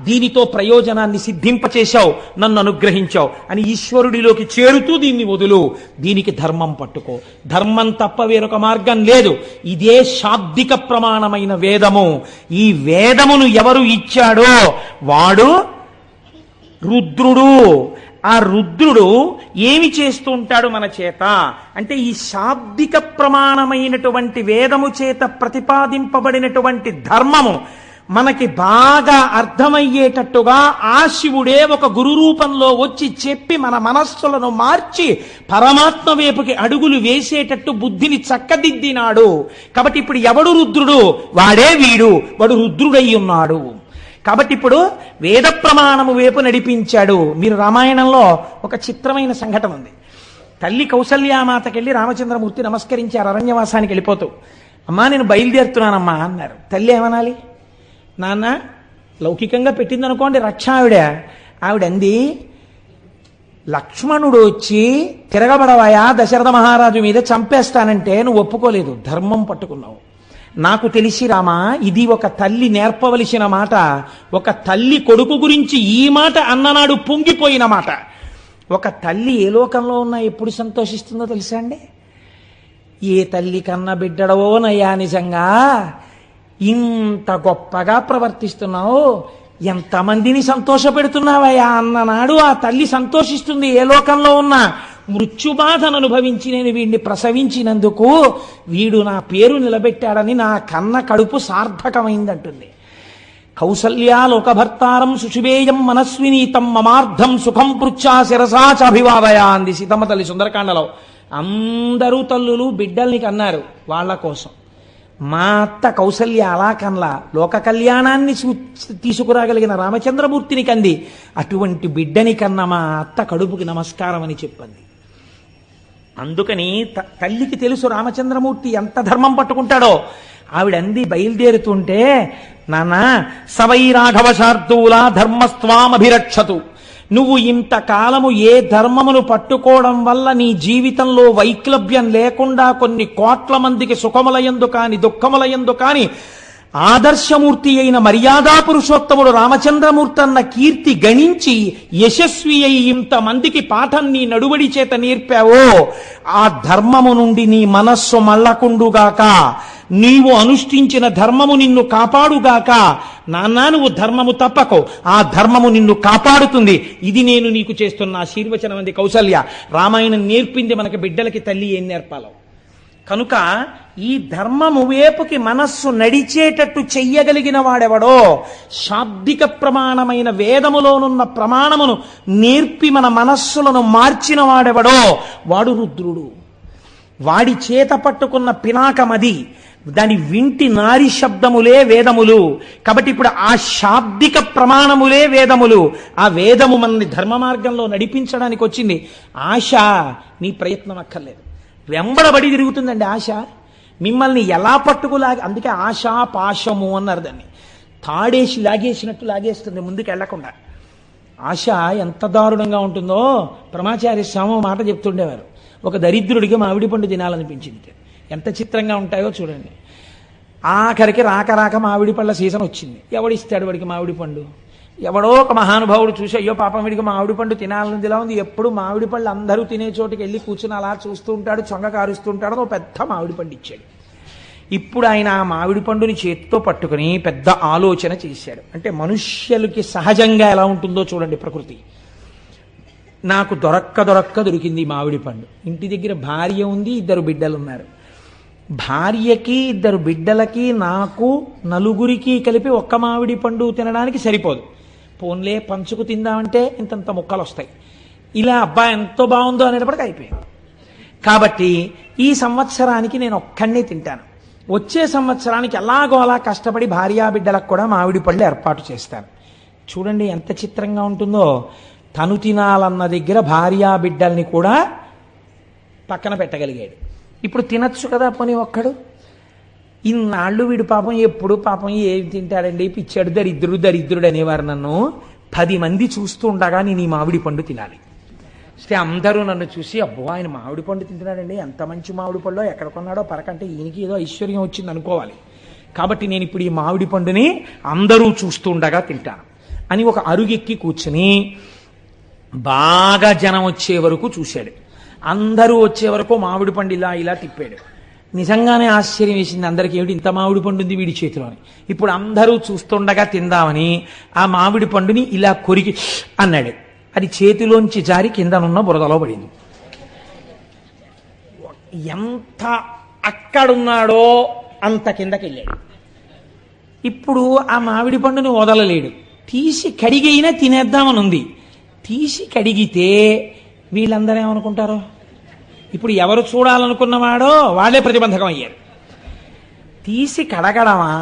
దీనితో ప్రయోజనాన్ని సిద్ధింపచేశావు, నన్ను అనుగ్రహించావు అని ఈశ్వరుడిలోకి చేరుతూ దీన్ని వదులు. దీనికి ధర్మం పట్టుకో. ధర్మం తప్ప వేరొక మార్గం లేదు. ఇదే శాబ్దిక ప్రమాణమైన వేదము. ఈ వేదమును ఎవరు ఇచ్చాడో వాడు రుద్రుడు. ఆ రుద్రుడు ఏమి చేస్తూ ఉంటాడు మన చేత అంటే, ఈ శాబ్దిక ప్రమాణమైనటువంటి వేదము చేత ప్రతిపాదింపబడినటువంటి ధర్మము మనకి బాగా అర్థమయ్యేటట్టుగా ఆ శివుడే ఒక గురు రూపంలో వచ్చి చెప్పి మన మనస్సులను మార్చి పరమాత్మ వైపుకి అడుగులు వేసేటట్టు బుద్ధిని చక్కదిద్దినాడు. కాబట్టి ఇప్పుడు ఎవడు రుద్రుడు? వాడే వీడు. వాడు రుద్రుడై ఉన్నాడు. కాబట్టి ఇప్పుడు వేద ప్రమాణము వైపు నడిపించాడు. మీరు రామాయణంలో ఒక చిత్రమైన సంఘటన ఉంది. తల్లి కౌసల్యామాతకెళ్ళి రామచంద్రమూర్తి నమస్కరించారు అరణ్యవాసానికి వెళ్ళిపోతూ. అమ్మా నేను బయలుదేరుతున్నానమ్మా అన్నారు. తల్లి ఏమనాలి? నాన్న లౌకికంగా పెట్టిందనుకోండి రక్ష ఆవిడ అంది, లక్ష్మణుడు వచ్చి తిరగబడవాయా దశరథ మహారాజు మీద చంపేస్తానంటే నువ్వు ఒప్పుకోలేదు, ధర్మం పట్టుకున్నావు. నాకు తెలిసి రామా, ఇది ఒక తల్లి నేర్పవలసిన మాట. ఒక తల్లి కొడుకు గురించి ఈ మాట అన్ననాడు పొంగిపోయిన మాట. ఒక తల్లి ఏ లోకంలో ఉన్నా ఎప్పుడు సంతోషిస్తుందో తెలుసా అండి? ఏ తల్లి కన్న బిడ్డడవోనయ్యా, నిజంగా ఇంత గొప్పగా ప్రవర్తిస్తున్నావు, ఎంతమందిని సంతోషపెడుతున్నావయ్యా అన్ననాడు ఆ తల్లి సంతోషిస్తుంది. ఏ లోకంలో ఉన్నా మృత్యుబాధను అనుభవించి నేను వీడిని ప్రసవించినందుకు వీడు నా పేరు నిలబెట్టాడని నా కన్న కడుపు సార్థకమైందంటుంది. కౌసల్యా లోకభర్తారం సుషుభేయం మనస్వినీతం మమార్థం సుఖం పృచ్ఛా శిరసా చాభివాదయా అంది సీతమ్మ తల్లి సుందరకాండలో. అందరూ తల్లులు బిడ్డల్ని కన్నారు వాళ్ళ కోసం. మా అత్త కౌసల్య అలా కన్లా, లోక కళ్యాణాన్ని తీసుకురాగలిగిన రామచంద్రమూర్తిని కంది. అటువంటి బిడ్డని కన్న మా అత్త కడుపుకి నమస్కారం అని చెప్పింది. అందుకని తల్లికి తెలుసు రామచంద్రమూర్తి ఎంత ధర్మం పట్టుకుంటాడో. ఆవిడంది బయలుదేరుతుంటే, నాన్న సవై రాఘవ శార్దూల ధర్మస్వామభిరక్షతు, నువ్వు ఇంతకాలము ఏ ధర్మమును పట్టుకోవడం వల్ల నీ జీవితంలో వైక్లభ్యం లేకుండా కొన్ని కోట్ల మందికి సుఖములయందు కాని దుఃఖములయందు కాని ఆదర్శమూర్తి అయిన మర్యాదా పురుషోత్తముడు రామచంద్రమూర్తి అన్న కీర్తి గణించి యశస్వి అయి ఇంతమందికి పాఠం నీ నడువడి చేత నేర్పావో, ఆ ధర్మము నుండి నీ మనస్సు మళ్ళకుండుగాక, నీవు అనుష్ఠించిన ధర్మము నిన్ను కాపాడుగాక. నాన్న నువ్వు ధర్మము తప్పకో, ఆ ధర్మము నిన్ను కాపాడుతుంది. ఇది నేను నీకు చేస్తున్న ఆశీర్వచనం అంది కౌసల్య. రామాయణం నేర్పింది మనకి బిడ్డలకి తల్లి ఏం నేర్పాలో. కనుక ఈ ధర్మము వేపుకి మనస్సు నడిచేటట్టు చెయ్యగలిగిన వాడెవడో, శాబ్దిక ప్రమాణమైన వేదములోనున్న ప్రమాణమును నేర్పి మన మనస్సులను మార్చిన వాడెవడో వాడు రుద్రుడు. వాడి చేత పట్టుకున్న పినాకమది, దాని వింటి నారి శబ్దములే వేదములు. కాబట్టి ఇప్పుడు ఆ శాబ్దిక ప్రమాణములే వేదములు. ఆ వేదము మనల్ని ధర్మ మార్గంలో నడిపించడానికి వచ్చింది. ఆశ నీ ప్రయత్నం అక్కర్లేదు, వెంబడబడి తిరుగుతుందండి ఆశ. మిమ్మల్ని ఎలా పట్టుకులాగి, అందుకే ఆశా పాశము అన్నారు దాన్ని. తాడేసి లాగేసినట్టు లాగేస్తుంది ముందుకు వెళ్లకుండా. ఆశ ఎంత దారుణంగా ఉంటుందో ప్రమాచార్య స్వామి మాట చెప్తుండేవారు. ఒక దరిద్రుడికి మామిడి పండు తినాలనిపించింది. ఎంత చిత్రంగా ఉంటాయో చూడండి. ఆఖరికి రాక రాక మామిడి పళ్ళ సీజన్ వచ్చింది. ఎవడిస్తాడు వాడికి మామిడి పండు? ఎవడో ఒక మహానుభావుడు చూసి, అయ్యో పాపం వీడికి మామిడి పండు తినాలని ఇలా ఉంది, ఎప్పుడు మామిడి పళ్ళు అందరూ తినే చోటుకి వెళ్ళి కూర్చుని అలా చూస్తూ ఉంటాడు, చొంగ కారుస్తూ ఉంటాడు. ఓ పెద్ద మామిడి పండు ఇచ్చాడు. ఇప్పుడు ఆయన ఆ మామిడి పండుని చేతితో పట్టుకుని పెద్ద ఆలోచన చేశాడు. అంటే మనుష్యులకి సహజంగా ఎలా ఉంటుందో చూడండి ప్రకృతి. నాకు దొరక్క దొరికింది మామిడి పండు. ఇంటి దగ్గర భార్య ఉంది, 2 బిడ్డలు ఉన్నారు. భార్యకి 2 బిడ్డలకి నాకు నలుగురికి కలిపి ఒక్క మామిడి పండు తినడానికి సరిపోదు. పోన్లే పంచుకు తిందామంటే ఇంతంత ముక్కలు వస్తాయి. ఇలా అబ్బా ఎంతో బాగుందో అనేటప్పటికి అయిపోయింది. కాబట్టి ఈ సంవత్సరానికి నేను ఒక్కడినే తింటాను. వచ్చే సంవత్సరానికి ఎలాగో అలా కష్టపడి భార్యా బిడ్డలకు కూడా మామిడి పళ్ళు ఏర్పాటు చేస్తాను. చూడండి ఎంత చిత్రంగా ఉంటుందో. తను తినాలన్న దగ్గర భార్యా బిడ్డల్ని కూడా పక్కన పెట్టగలిగాడు. ఇప్పుడు తినచ్చు కదా పోనీ ఒక్కడు. ఇన్నాళ్ళు వీడు పాపం ఎప్పుడు పాపం ఏం తింటాడండి, పిచ్చాడు, దరిద్రుడు అనేవారు నన్ను. 10 మంది చూస్తూ ఉండగా నేను ఈ మామిడి పండు తినాలి. అంటే అందరూ నన్ను చూసి, అబ్బో ఆయన మామిడి పండు తింటున్నాడండి, ఎంత మంచి మామిడి పండు, ఎక్కడ కొన్నాడో పరకంటే ఈయనకి ఏదో ఐశ్వర్యం వచ్చింది అనుకోవాలి. కాబట్టి నేను ఇప్పుడు ఈ మామిడి పండుని అందరూ చూస్తూ ఉండగా తింటాను అని ఒక అరుగెక్కి కూర్చుని బాగా జనం వచ్చే వరకు చూశాడు. అందరూ వచ్చే వరకు మామిడి పండు ఇలా తిప్పాడు. నిజంగానే ఆశ్చర్యం వేసింది అందరికీ, ఏమిటి ఇంత మామిడి పండు ఉంది వీడి చేతిలోని. ఇప్పుడు అందరూ చూస్తుండగా తిందామని ఆ మామిడి పండుని ఇలా కొరికి అన్నాడు. అది చేతిలోంచి జారి కిందనున్న బురదలో పడింది. ఎంత అక్కడున్నాడో అంత కిందకి వెళ్ళాడు. ఇప్పుడు ఆ మామిడి పండుని వదలలేడు. తీసి కడిగైనా తినేద్దామని ఉంది. తీసి కడిగితే వీళ్ళందరూ ఏమనుకుంటారో. ఇప్పుడు ఎవరు చూడాలనుకున్నవాడో వాళ్ళే ప్రతిబంధకం అయ్యారు. తీసి కడగడమా,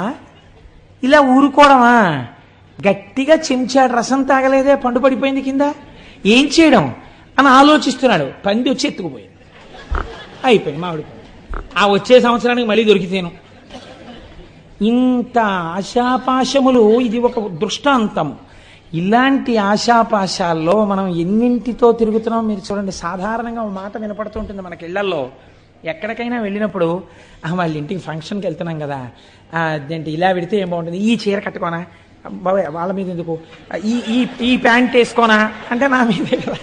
ఇలా ఊరుకోవడమా? గట్టిగా చెంచాడు రసం తాగలేదే, పండు పడిపోయింది కింద, ఏం చేయడం అని ఆలోచిస్తున్నాడు. పంది వచ్చి ఎత్తుకుపోయింది. అయిపోయింది మామిడి పండు. ఆ వచ్చే సంవత్సరానికి మళ్ళీ దొరికితేను. ఇంత ఆశాపాశములు, ఇది ఒక దృష్టాంతం. ఇలాంటి ఆశాపాశాల్లో మనం ఎన్నింటితో తిరుగుతున్నాం మీరు చూడండి. సాధారణంగా ఒక మాట వినపడుతుంటుంది మనకి ఇళ్లలో, ఎక్కడికైనా వెళ్ళినప్పుడు వాళ్ళ ఇంటికి ఫంక్షన్కి వెళ్తున్నాం కదా, అదేంటి ఇలా పెడితే ఏం బాగుంటుంది, ఈ చీర కట్టుకోనా బాబాయ్, వాళ్ళ మీద ఎందుకు, ఈ ఈ ఈ ప్యాంట్ వేసుకోనా అంటే నా మీదే కదా,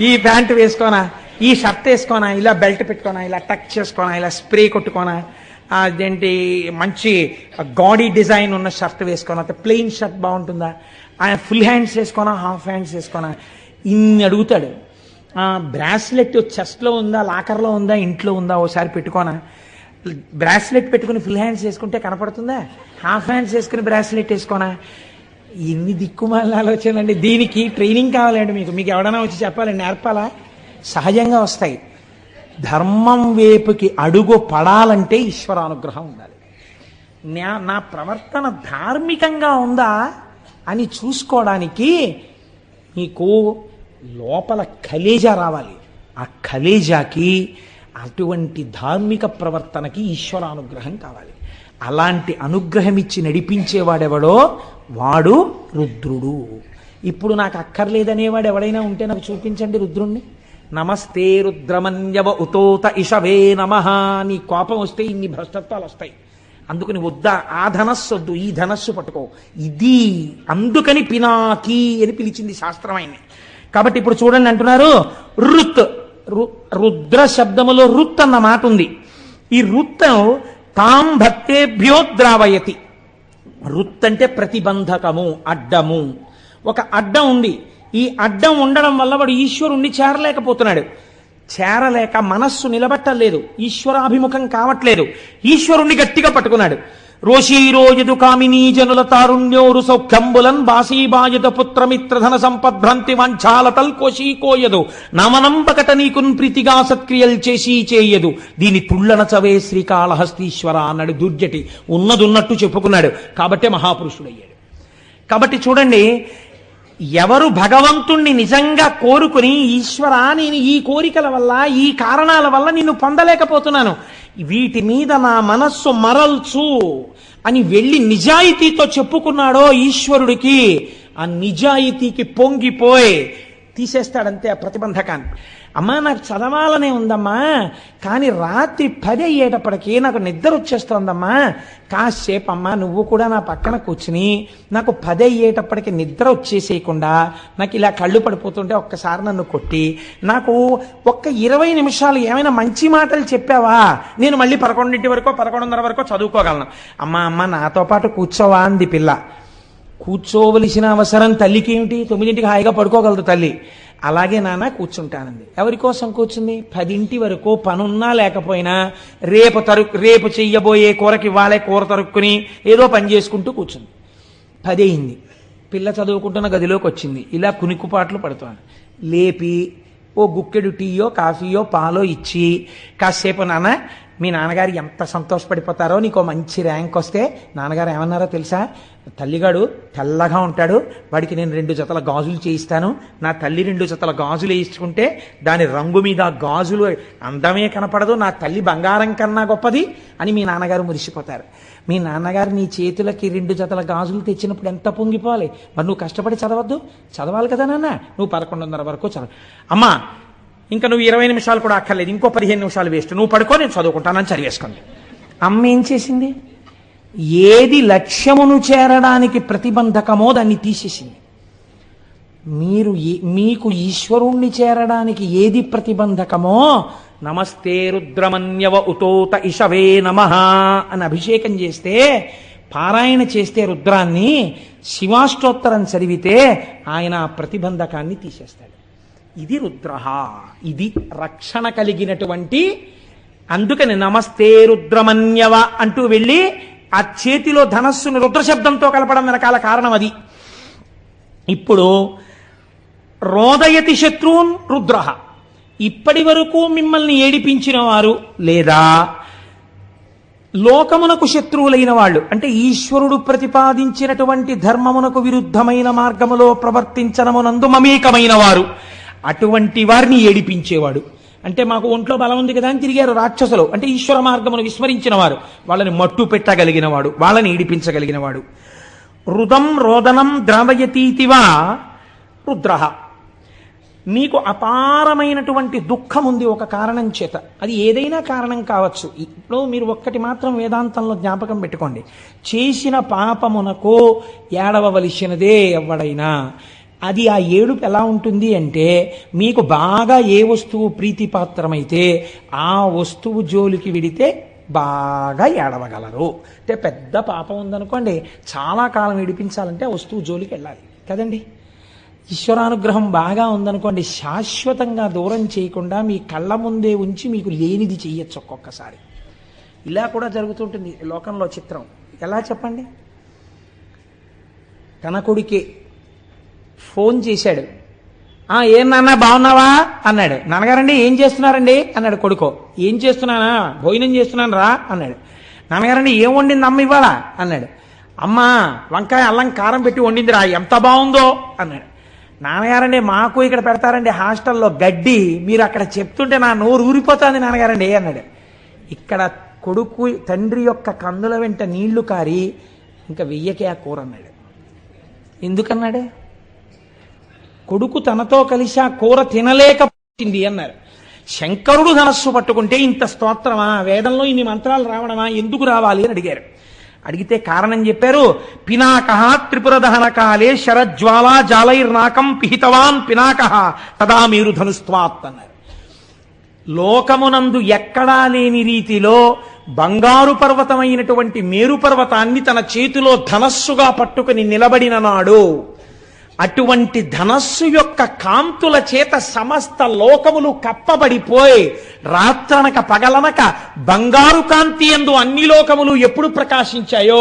ఈ ప్యాంట్ వేసుకోనా, ఈ షర్ట్ వేసుకోనా, ఇలా బెల్ట్ పెట్టుకోనా, ఇలా టక్ చేసుకోనా, ఇలా స్ప్రే కొట్టుకోనా, అదేంటి మంచి గాడీ డిజైన్ ఉన్న షర్ట్ వేసుకోనా, ప్లెయిన్ షర్ట్ బాగుంటుందా, ఫుల్ హ్యాండ్స్ వేసుకోనా, హాఫ్ హ్యాండ్స్ వేసుకోనా, ఇన్ని అడుగుతాడు. బ్రాస్లెట్ చెస్ట్లో ఉందా, లాకర్లో ఉందా, ఇంట్లో ఉందా, ఓసారి పెట్టుకోనా, బ్రాస్లెట్ పెట్టుకుని ఫుల్ హ్యాండ్స్ వేసుకుంటే కనపడుతుందా, హాఫ్ హ్యాండ్స్ వేసుకుని బ్రాస్లెట్ వేసుకోనా. ఎన్ని దిక్కుమాల ఆలోచనలండి. దీనికి ట్రైనింగ్ కావాలండి. మీకు ఎవడైనా వచ్చి చెప్పాలండి, నేర్పాలా? సహజంగా వస్తాయి. ధర్మం వైపుకి అడుగు పడాలంటే ఈశ్వరానుగ్రహం ఉండాలి. నా ప్రవర్తన ధార్మికంగా ఉందా అని చూసుకోవడానికి మీకు లోపల కలేజా రావాలి. ఆ కలేజాకి అటువంటి ధార్మిక ప్రవర్తనకి ఈశ్వరానుగ్రహం కావాలి. అలాంటి అనుగ్రహం ఇచ్చి నడిపించేవాడెవడో వాడు రుద్రుడు. ఇప్పుడు నాకు అక్కర్లేదనేవాడు ఎవడైనా ఉంటే నాకు చూపించండి రుద్రుణ్ణి. నమస్తే రుద్రమన్యవ ఉతోత ఇషవే నమః. నీ కోపం వస్తే ఇన్ని భ్రష్టత్వాలు వస్తాయి. అందుకని వద్దా, ఆ ధనస్సు వద్దు, ఈ ధనస్సు పట్టుకో, ఇది అందుకని పినాకి అని పిలిచింది శాస్త్రం ఆయన్ని. కాబట్టి ఇప్పుడు చూడండి అంటున్నారు రుత్, రుద్ర శబ్దములో రుత్ అన్న మాట ఉంది. ఈ రుత్ తాం భక్తేభ్యో ద్రావయతి. రుత్ అంటే ప్రతిబంధకము, అడ్డము. ఒక అడ్డం ఉంది. ఈ అడ్డం ఉండడం వల్ల వాడు ఈశ్వరుణ్ణి చేరలేకపోతున్నాడు. చేరలేక మనస్సు నిలబట్టలేదు, ఈశ్వరాభిముఖం కావట్లేదు. ఈశ్వరుణ్ణి గట్టిగా పట్టుకున్నాడు. రోషీరోయదు కామినీ జనుల తారుణ్యోరు సౌఖ్యంబులన్ బాసీబాయద పుత్రమిత్రధన సంపద్భ్రాంతి వంచాలతల్ కోశీకోయదు నమనంబకట నీకున్ ప్రీతిగా సత్క్రియల్ చేసి చేయదు దీని తుళ్ళన చవే శ్రీకాళహస్తీశ్వర అన్నాడు. దుర్జటి ఉన్నదున్నట్టు చెప్పుకున్నాడు. కాబట్టే మహాపురుషుడయ్యాడు. కాబట్టి చూడండి, ఎవరు భగవంతుణ్ణి నిజంగా కోరుకుని ఈశ్వరా నేను ఈ కోరికల వల్ల, ఈ కారణాల వల్ల నిన్ను పొందలేకపోతున్నాను, వీటి మీద నా మనస్సు మరల్చు అని వెళ్ళి నిజాయితీతో చెప్పుకున్నాడో ఈశ్వరుడికి, ఆ నిజాయితీకి పొంగిపోయి తీసేస్తాడంతే ఆ ప్రతిబంధకాన్ని. అమ్మా నాకు చదవాలనే ఉందమ్మా, కానీ రాత్రి 10 అయ్యేటప్పటికీ నాకు నిద్ర వచ్చేస్తోందమ్మా, కాసేపు అమ్మా నువ్వు కూడా నా పక్కన కూర్చుని నాకు 10 అయ్యేటప్పటికి నిద్ర వచ్చేసేయకుండా నాకు ఇలా కళ్ళు పడిపోతుంటే ఒక్కసారి నన్ను కొట్టి నాకు ఒక్క 20 నిమిషాలు ఏమైనా మంచి మాటలు చెప్పావా, నేను మళ్ళీ 11 వరకు 11:30 వరకు చదువుకోగలను. అమ్మ నాతో పాటు కూర్చోవా అంది పిల్ల. కూర్చోవలసిన అవసరం తల్లికి ఏమిటి? 9ంటికి హాయిగా పడుకోగలదు తల్లి. అలాగే నాన్న కూర్చుంటానంది. ఎవరి కోసం కూర్చుంది? 10 వరకు పనున్నా లేకపోయినా రేపు చెయ్యబోయే కూరకి వాళ్ళే కూర తరుక్కుని ఏదో పని చేసుకుంటూ కూర్చుంది. 10 అయింది. పిల్ల చదువుకుంటున్న గదిలోకి వచ్చింది. ఇలా కునికుపాట్లు పడుతోంది. లేపి ఓ గుక్కెడు టీయో కాఫీయో పాలో ఇచ్చి, కాసేపు నాన్న మీ నాన్నగారు ఎంత సంతోషపడిపోతారో, నీకో మంచి ర్యాంక్ వస్తే నాన్నగారు ఏమన్నారో తెలుసా, తల్లిగాడు తెల్లగా ఉంటాడు, వాడికి నేను 2 జతల గాజులు చేయిస్తాను, నా తల్లి 2 జతల గాజులు వేయించుకుంటే దాని రంగు మీద గాజులు అందమే కనపడదు, నా తల్లి బంగారం కన్నా గొప్పది అని మీ నాన్నగారు మురిసిపోతారు. మీ నాన్నగారు నీ చేతులకి 2 జతల గాజులు తెచ్చినప్పుడు ఎంత పొంగిపోవాలి. మరి నువ్వు కష్టపడి చదవాలి కదా నాన్న, నువ్వు 11:30 వరకు చదవ. అమ్మా ఇంకా నువ్వు 20 నిమిషాలు కూడా అక్కర్లేదు, ఇంకో 15 నిమిషాలు వేస్ట్, నువ్వు పడుకో నేను చదువుకుంటానని చదివేసుకుంది. అమ్మ ఏం చేసింది? ఏది లక్ష్యమును చేరడానికి ప్రతిబంధకమో దాన్ని తీసేసింది. మీకు ఈశ్వరుణ్ణి చేరడానికి ఏది ప్రతిబంధకమో, నమస్తే రుద్రమన్యవ ఉతోత ఇషవే నమః అని అభిషేకం చేస్తే, పారాయణ చేస్తే రుద్రాన్ని, శివాష్టోత్తరం చదివితే ఆయన ఆ ప్రతిబంధకాన్ని తీసేస్తాడు. ఇది రుద్ర, ఇది రక్షణ కలిగినటువంటి. అందుకని నమస్తే రుద్రమన్యవ అంటూ వెళ్ళి ఆ చేతిలో ధనస్సును రుద్రశబ్దంతో కలపడం వెనకాల కారణం అది. ఇప్పుడు రోదయతి శత్రూన్ రుద్ర, ఇప్పటి వరకు మిమ్మల్ని ఏడిపించిన వారు లేదా లోకమునకు శత్రువులైన వాళ్ళు, అంటే ఈశ్వరుడు ప్రతిపాదించినటువంటి ధర్మమునకు విరుద్ధమైన మార్గములో ప్రవర్తించడమునందు మమేకమైన వారు, అటువంటి వారిని ఏడిపించేవాడు. అంటే మాకు ఒంట్లో బలం ఉంది కదా అని తిరిగారు రాక్షసులు, అంటే ఈశ్వర మార్గమును విస్మరించిన వారు, వాళ్ళని మట్టు పెట్టగలిగిన వాడు, వాళ్ళని ఏడిపించగలిగిన వాడు. రుదం రోదనం ద్రావయతీతివా రుద్ర. మీకు అపారమైనటువంటి దుఃఖం ఉంది ఒక కారణం చేత, అది ఏదైనా కారణం కావచ్చు. ఇప్పుడు మీరు ఒక్కటి మాత్రం వేదాంతంలో జ్ఞాపకం పెట్టుకోండి, చేసిన పాపమునకు ఏడవవలసినదే ఎవడైనా. అది ఆ ఏడుపు ఎలా ఉంటుంది అంటే, మీకు బాగా ఏ వస్తువు ప్రీతిపాత్రమైతే ఆ వస్తువు జోలికి విడితే బాగా ఏడవగలరు. అంటే పెద్ద పాపం ఉందనుకోండి, చాలా కాలం ఏడిపించాలంటే ఆ వస్తువు జోలికి వెళ్ళాలి కదండి. ఈశ్వరానుగ్రహం బాగా ఉందనుకోండి, శాశ్వతంగా దూరం చేయకుండా మీ కళ్ళ ముందే ఉంచి మీకు లేనిది చెయ్యొచ్చు ఒక్కొక్కసారి. ఇలా కూడా జరుగుతుంటుంది లోకంలో చిత్రం. ఎలా చెప్పండి? తన కొడుకే ఫోన్ చేశాడు. ఏం నాన్న బాగున్నావా అన్నాడు. నాన్నగారండి ఏం చేస్తున్నారండి అన్నాడు కొడుకో. ఏం చేస్తున్నానా? భోజనం చేస్తున్నాను రా అన్నాడు. నాన్నగారండి ఏం వండింది అమ్మ ఇవాళ అన్నాడు. అమ్మ వంకాయ అల్లం కారం పెట్టి వండిందిరా, ఎంత బాగుందో అన్నాడు. నాన్నగారండి మాకు ఇక్కడ పెడతారండి హాస్టల్లో గడ్డి, మీరు అక్కడ చెప్తుంటే నా నోరు ఊరిపోతుంది నాన్నగారండి అన్నాడు. ఇక్కడ కొడుకు తండ్రి యొక్క కందుల వెంట నీళ్లు కారి ఇంకా వెయ్యకే ఆ కూర అన్నాడు. ఎందుకన్నాడు? కొడుకు తనతో కలిసి ఆ కూర తినలేకపోయింది అన్నారు. శంకరుడు ధనస్సు పట్టుకుంటే ఇంత స్తోత్రమా, వేదంలో ఇన్ని మంత్రాలు రావడమా, ఎందుకు రావాలి అని అడిగారు. అడిగితే కారణం చెప్పారు. పినాకః త్రిపుర దహన కాలే శరజ్వాలా జాలైర్నాకం పిహితవాన్ పినాకః తదా మేరు ధనుస్త్వాత్ అన్నారు. లోకమునందు ఎక్కడా లేని రీతిలో బంగారు పర్వతమైనటువంటి మేరు పర్వతాన్ని తన చేతిలో ధనస్సుగా పట్టుకుని నిలబడిన నాడు, అటువంటి ధనస్సు యొక్క కాంతుల చేత సమస్త లోకములు కప్పబడిపోయి రాత్రనక పగలనక బంగారు కాంతి యందు అన్ని లోకములు ఎప్పుడు ప్రకాశించాయో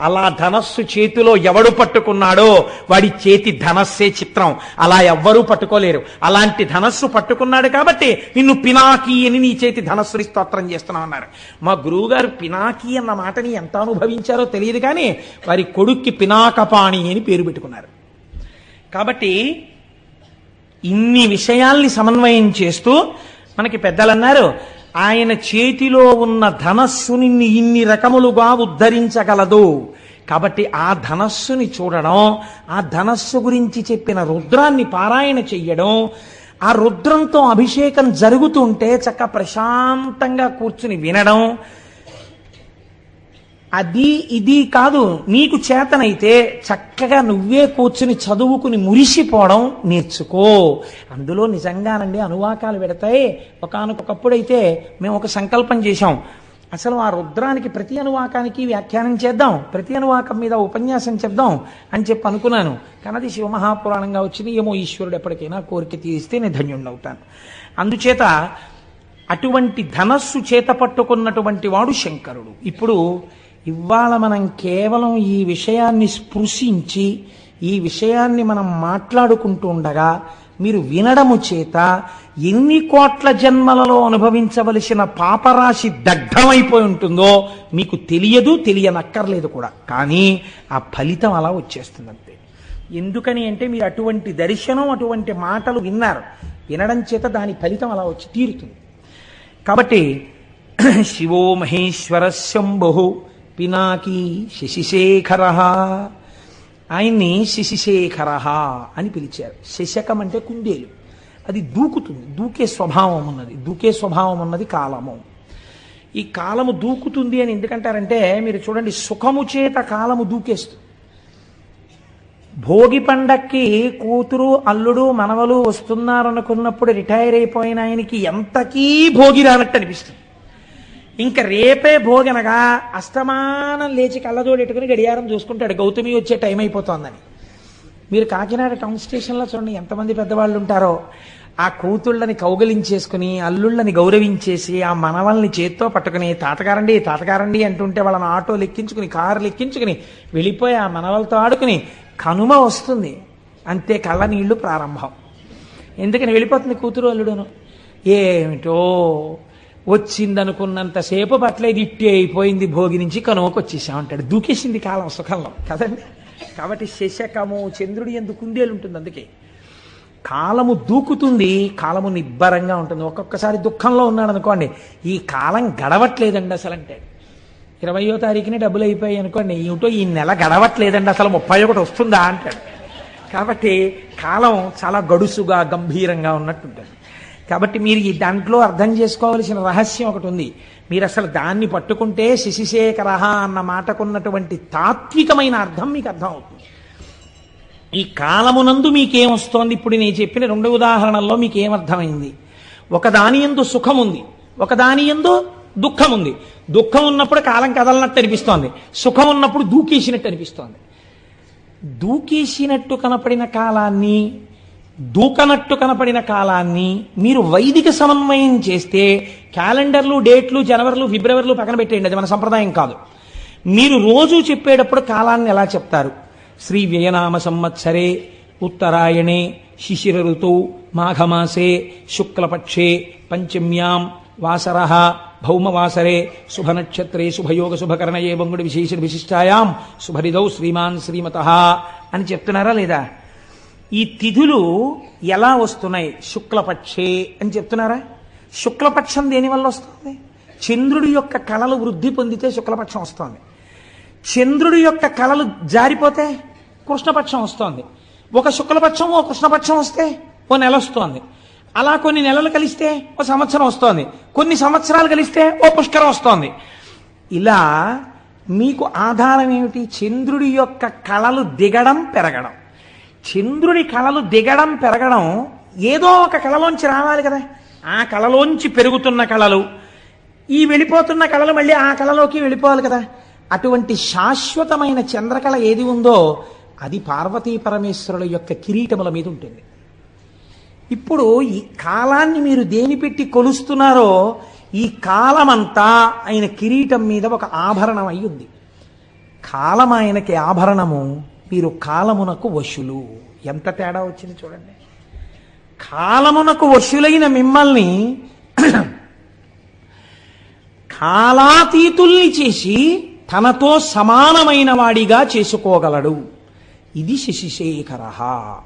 అలా ధనస్సు చేతిలో ఎవడు పట్టుకున్నాడో వాడి చేతి ధనస్సే చిత్రం. అలా ఎవ్వరూ పట్టుకోలేరు. అలాంటి ధనస్సు పట్టుకున్నాడు కాబట్టి నిన్ను పినాకి అని నీ చేతి ధనస్సుని స్తోత్రం చేస్తున్నావు అన్నారు. మా గురువు గారు పినాకి అన్న మాటని ఎంత అనుభవించారో తెలియదు కానీ వారి కొడుక్కి పినాకపాణి అని పేరు పెట్టుకున్నారు. కాబట్టి ఇన్ని విషయాల్ని సమన్వయం చేస్తూ మనకి పెద్దలన్నారు, ఆయన చేతిలో ఉన్న ధనస్సుని ఇన్ని రకములుగా ఉద్ధరించగలదు. కాబట్టి ఆ ధనస్సుని చూడడం, ఆ ధనస్సు గురించి చెప్పిన రుద్రాన్ని పారాయణ చెయ్యడం, ఆ రుద్రంతో అభిషేకం జరుగుతుంటే చక్క ప్రశాంతంగా కూర్చుని వినడం, అది ఇది కాదు, నీకు చేతనైతే చక్కగా నువ్వే కూర్చుని చదువుకుని మురిసిపోవడం నేర్చుకో. అందులో నిజంగానండి అనువాకాలు పెడతాయి. ఒకానొకప్పుడైతే మేము ఒక సంకల్పం చేశాం, అసలు ఆ రుద్రానికి ప్రతి అనువాకానికి వ్యాఖ్యానం చేద్దాం, ప్రతి అనువాకం మీద ఉపన్యాసం చెప్దాం అని చెప్పి అనుకున్నాను. కానీ అది శివమహాపురాణంగా వచ్చింది. ఏమో ఈశ్వరుడు ఎప్పటికైనా కోరిక తీరిస్తే నేను ధన్యుణ్ణవుతాను. అందుచేత అటువంటి ధనస్సు చేత పట్టుకున్నటువంటి వాడు శంకరుడు. ఇప్పుడు ఇవాళ మనం కేవలం ఈ విషయాన్ని స్పృశించి ఈ విషయాన్ని మనం మాట్లాడుకుంటూ ఉండగా మీరు వినడము చేత ఎన్ని కోట్ల జన్మలలో అనుభవించవలసిన పాపరాశి దగ్ధమైపోయి ఉంటుందో మీకు తెలియదు, తెలియనక్కర్లేదు కూడా. కానీ ఆ ఫలితం అలా వచ్చేస్తుంది అంతే. ఎందుకని అంటే మీరు అటువంటి దర్శనం, అటువంటి మాటలు విన్నారు, వినడం చేత దాని ఫలితం అలా వచ్చి తీరుతుంది. కాబట్టి శివో మహేశ్వర శంభు పినాకీ శశిశేఖర, ఆయన్ని శశిశేఖర అని పిలిచారు. శశకం అంటే కుందేలు, అది దూకుతుంది, దూకే స్వభావం ఉన్నది. దూకే స్వభావం ఉన్నది కాలము. ఈ కాలము దూకుతుంది అని ఎందుకంటారంటే మీరు చూడండి, సుఖము చేత కాలము దూకేస్తుంది. భోగి పండక్కి కూతురు అల్లుడు మనవలు వస్తున్నారనుకున్నప్పుడు రిటైర్ అయిపోయిన ఆయనకి ఎంతకీ భోగి రానట్టు అనిపిస్తుంది. ఇంకా రేపే భోగనగా అస్తమానం లేచి కళ్ళజోడెట్టుకుని గడియారం చూసుకుంటాడు, గౌతమి వచ్చే టైం అయిపోతోందని. మీరు కాకినాడ టౌన్ స్టేషన్లో చూడండి ఎంతమంది పెద్దవాళ్ళు ఉంటారో. ఆ కూతుళ్ళని కౌగలించేసుకుని అల్లుళ్ళని గౌరవించేసి ఆ మనవల్ని చేత్తో పట్టుకుని తాతగారండి తాతగారండి అంటుంటే వాళ్ళని ఆటోలు ఎక్కించుకుని కార్లు ఎక్కించుకుని వెళ్ళిపోయి ఆ మనవలతో ఆడుకుని కనుమ వస్తుంది, అంతే కళ్ళ నీళ్లు ప్రారంభం. ఎందుకని వెళ్ళిపోతుంది కూతురు అల్లుడును. ఏమిటో వచ్చిందనుకున్నంతసేపు పట్లేదు, ఇట్టి అయిపోయింది, భోగి నుంచి కనుమకు వచ్చేసామంటాడు. దూకేసింది కాలం సుఖంలో కదండి. కాబట్టి శశకము చంద్రుడి యందు కుందేలు ఉంటుంది. అందుకే కాలము దూకుతుంది, కాలము నిబ్బరంగా ఉంటుంది. ఒక్కొక్కసారి దుఃఖంలో ఉన్నాడు అనుకోండి, ఈ కాలం గడవట్లేదండి అసలు అంటే 20వ తారీఖునే డబ్బులు అయిపోయాయి అనుకోండి, ఏమిటో ఈ నెల గడవట్లేదండి అసలు 31 వస్తుందా అంటాడు. కాబట్టి కాలం చాలా గడుసుగా గంభీరంగా ఉన్నట్టుంటుంది. కాబట్టి మీరు ఈ దాంట్లో అర్థం చేసుకోవలసిన రహస్యం ఒకటి ఉంది. మీరు అసలు దాన్ని పట్టుకుంటే శశిశేఖరః అన్న మాటకున్నటువంటి తాత్వికమైన అర్థం మీకు అర్థం అవుతుంది. ఈ కాలమునందు మీకేమొస్తోంది? ఇప్పుడు నేను చెప్పిన 2 ఉదాహరణల్లో మీకేమర్థమైంది? ఒకదాని యందు సుఖం ఉంది, ఒకదాని యందు దుఃఖం ఉంది. దుఃఖం ఉన్నప్పుడు కాలం కదలనట్టు అనిపిస్తోంది, సుఖం ఉన్నప్పుడు దూకేసినట్టు అనిపిస్తోంది. దూకేసినట్టు కనపడిన కాలాన్ని, దూకనట్టు కనపడిన కాలాన్ని మీరు వైదిక సమన్వయం చేస్తే క్యాలెండర్లు, డేట్లు, జనవరిలు, ఫిబ్రవరిలు పక్కన పెట్టేయండి, అది మన సంప్రదాయం కాదు. మీరు రోజు చెప్పేటప్పుడు కాలాన్ని ఎలా చెప్తారు? శ్రీ వ్యయనామ సంవత్సరే ఉత్తరాయణే శిశిర ఋతౌ మాఘమాసే శుక్లపక్షే పంచమ్యాం వాసరః భౌమవాసరే శుభనక్షత్రే శుభయోగ శుభకరణయే వంగుడి విశేష విశిష్టాయాం శుభరిదౌ శ్రీమాన్ శ్రీమతః అని చెప్తున్నారా లేదా? ఈ తిథులు ఎలా వస్తున్నాయి? శుక్లపక్షే అని చెప్తున్నారా? శుక్లపక్షం దేనివల్ల వస్తుంది? చంద్రుడి యొక్క కళలు వృద్ధి పొందితే శుక్లపక్షం వస్తుంది. చంద్రుడి యొక్క కళలు జారిపోతే కృష్ణపక్షం వస్తోంది. ఒక శుక్లపక్షం ఓ కృష్ణపక్షం వస్తే ఓ నెల వస్తోంది. అలా కొన్ని నెలలు కలిస్తే ఓ సంవత్సరం వస్తోంది, కొన్ని సంవత్సరాలు కలిస్తే ఓ పుష్కరం వస్తోంది. ఇలా మీకు ఆధారం ఏమిటి? చంద్రుడి యొక్క కళలు దిగడం పెరగడం. చంద్రుడి కళలు దిగడం పెరగడం ఏదో ఒక కళలోంచి రావాలి కదా. ఆ కళలోంచి పెరుగుతున్న కళలు, ఈ వెళ్ళిపోతున్న కళలు మళ్ళీ ఆ కళలోకి వెళ్ళిపోవాలి కదా. అటువంటి శాశ్వతమైన చంద్రకళ ఏది ఉందో అది పార్వతీ పరమేశ్వరుల యొక్క కిరీటముల మీద ఉంటుంది. ఇప్పుడు ఈ కాలాన్ని మీరు దేని పెట్టి కొలుస్తున్నారో ఈ కాలమంతా ఆయన కిరీటం మీద ఒక ఆభరణం అయి ఉంది. కాలం ఆయనకి ఆభరణము, మీరు కాలమునకు వశులు. ఎంత తేడా వచ్చింది చూడండి. కాలమునకు వశులైన మిమ్మల్ని కాలాతీతుల్ని చేసి తనతో సమానమైన వాడిగా చేసుకోగలడు. ఇది శశిశేఖరః.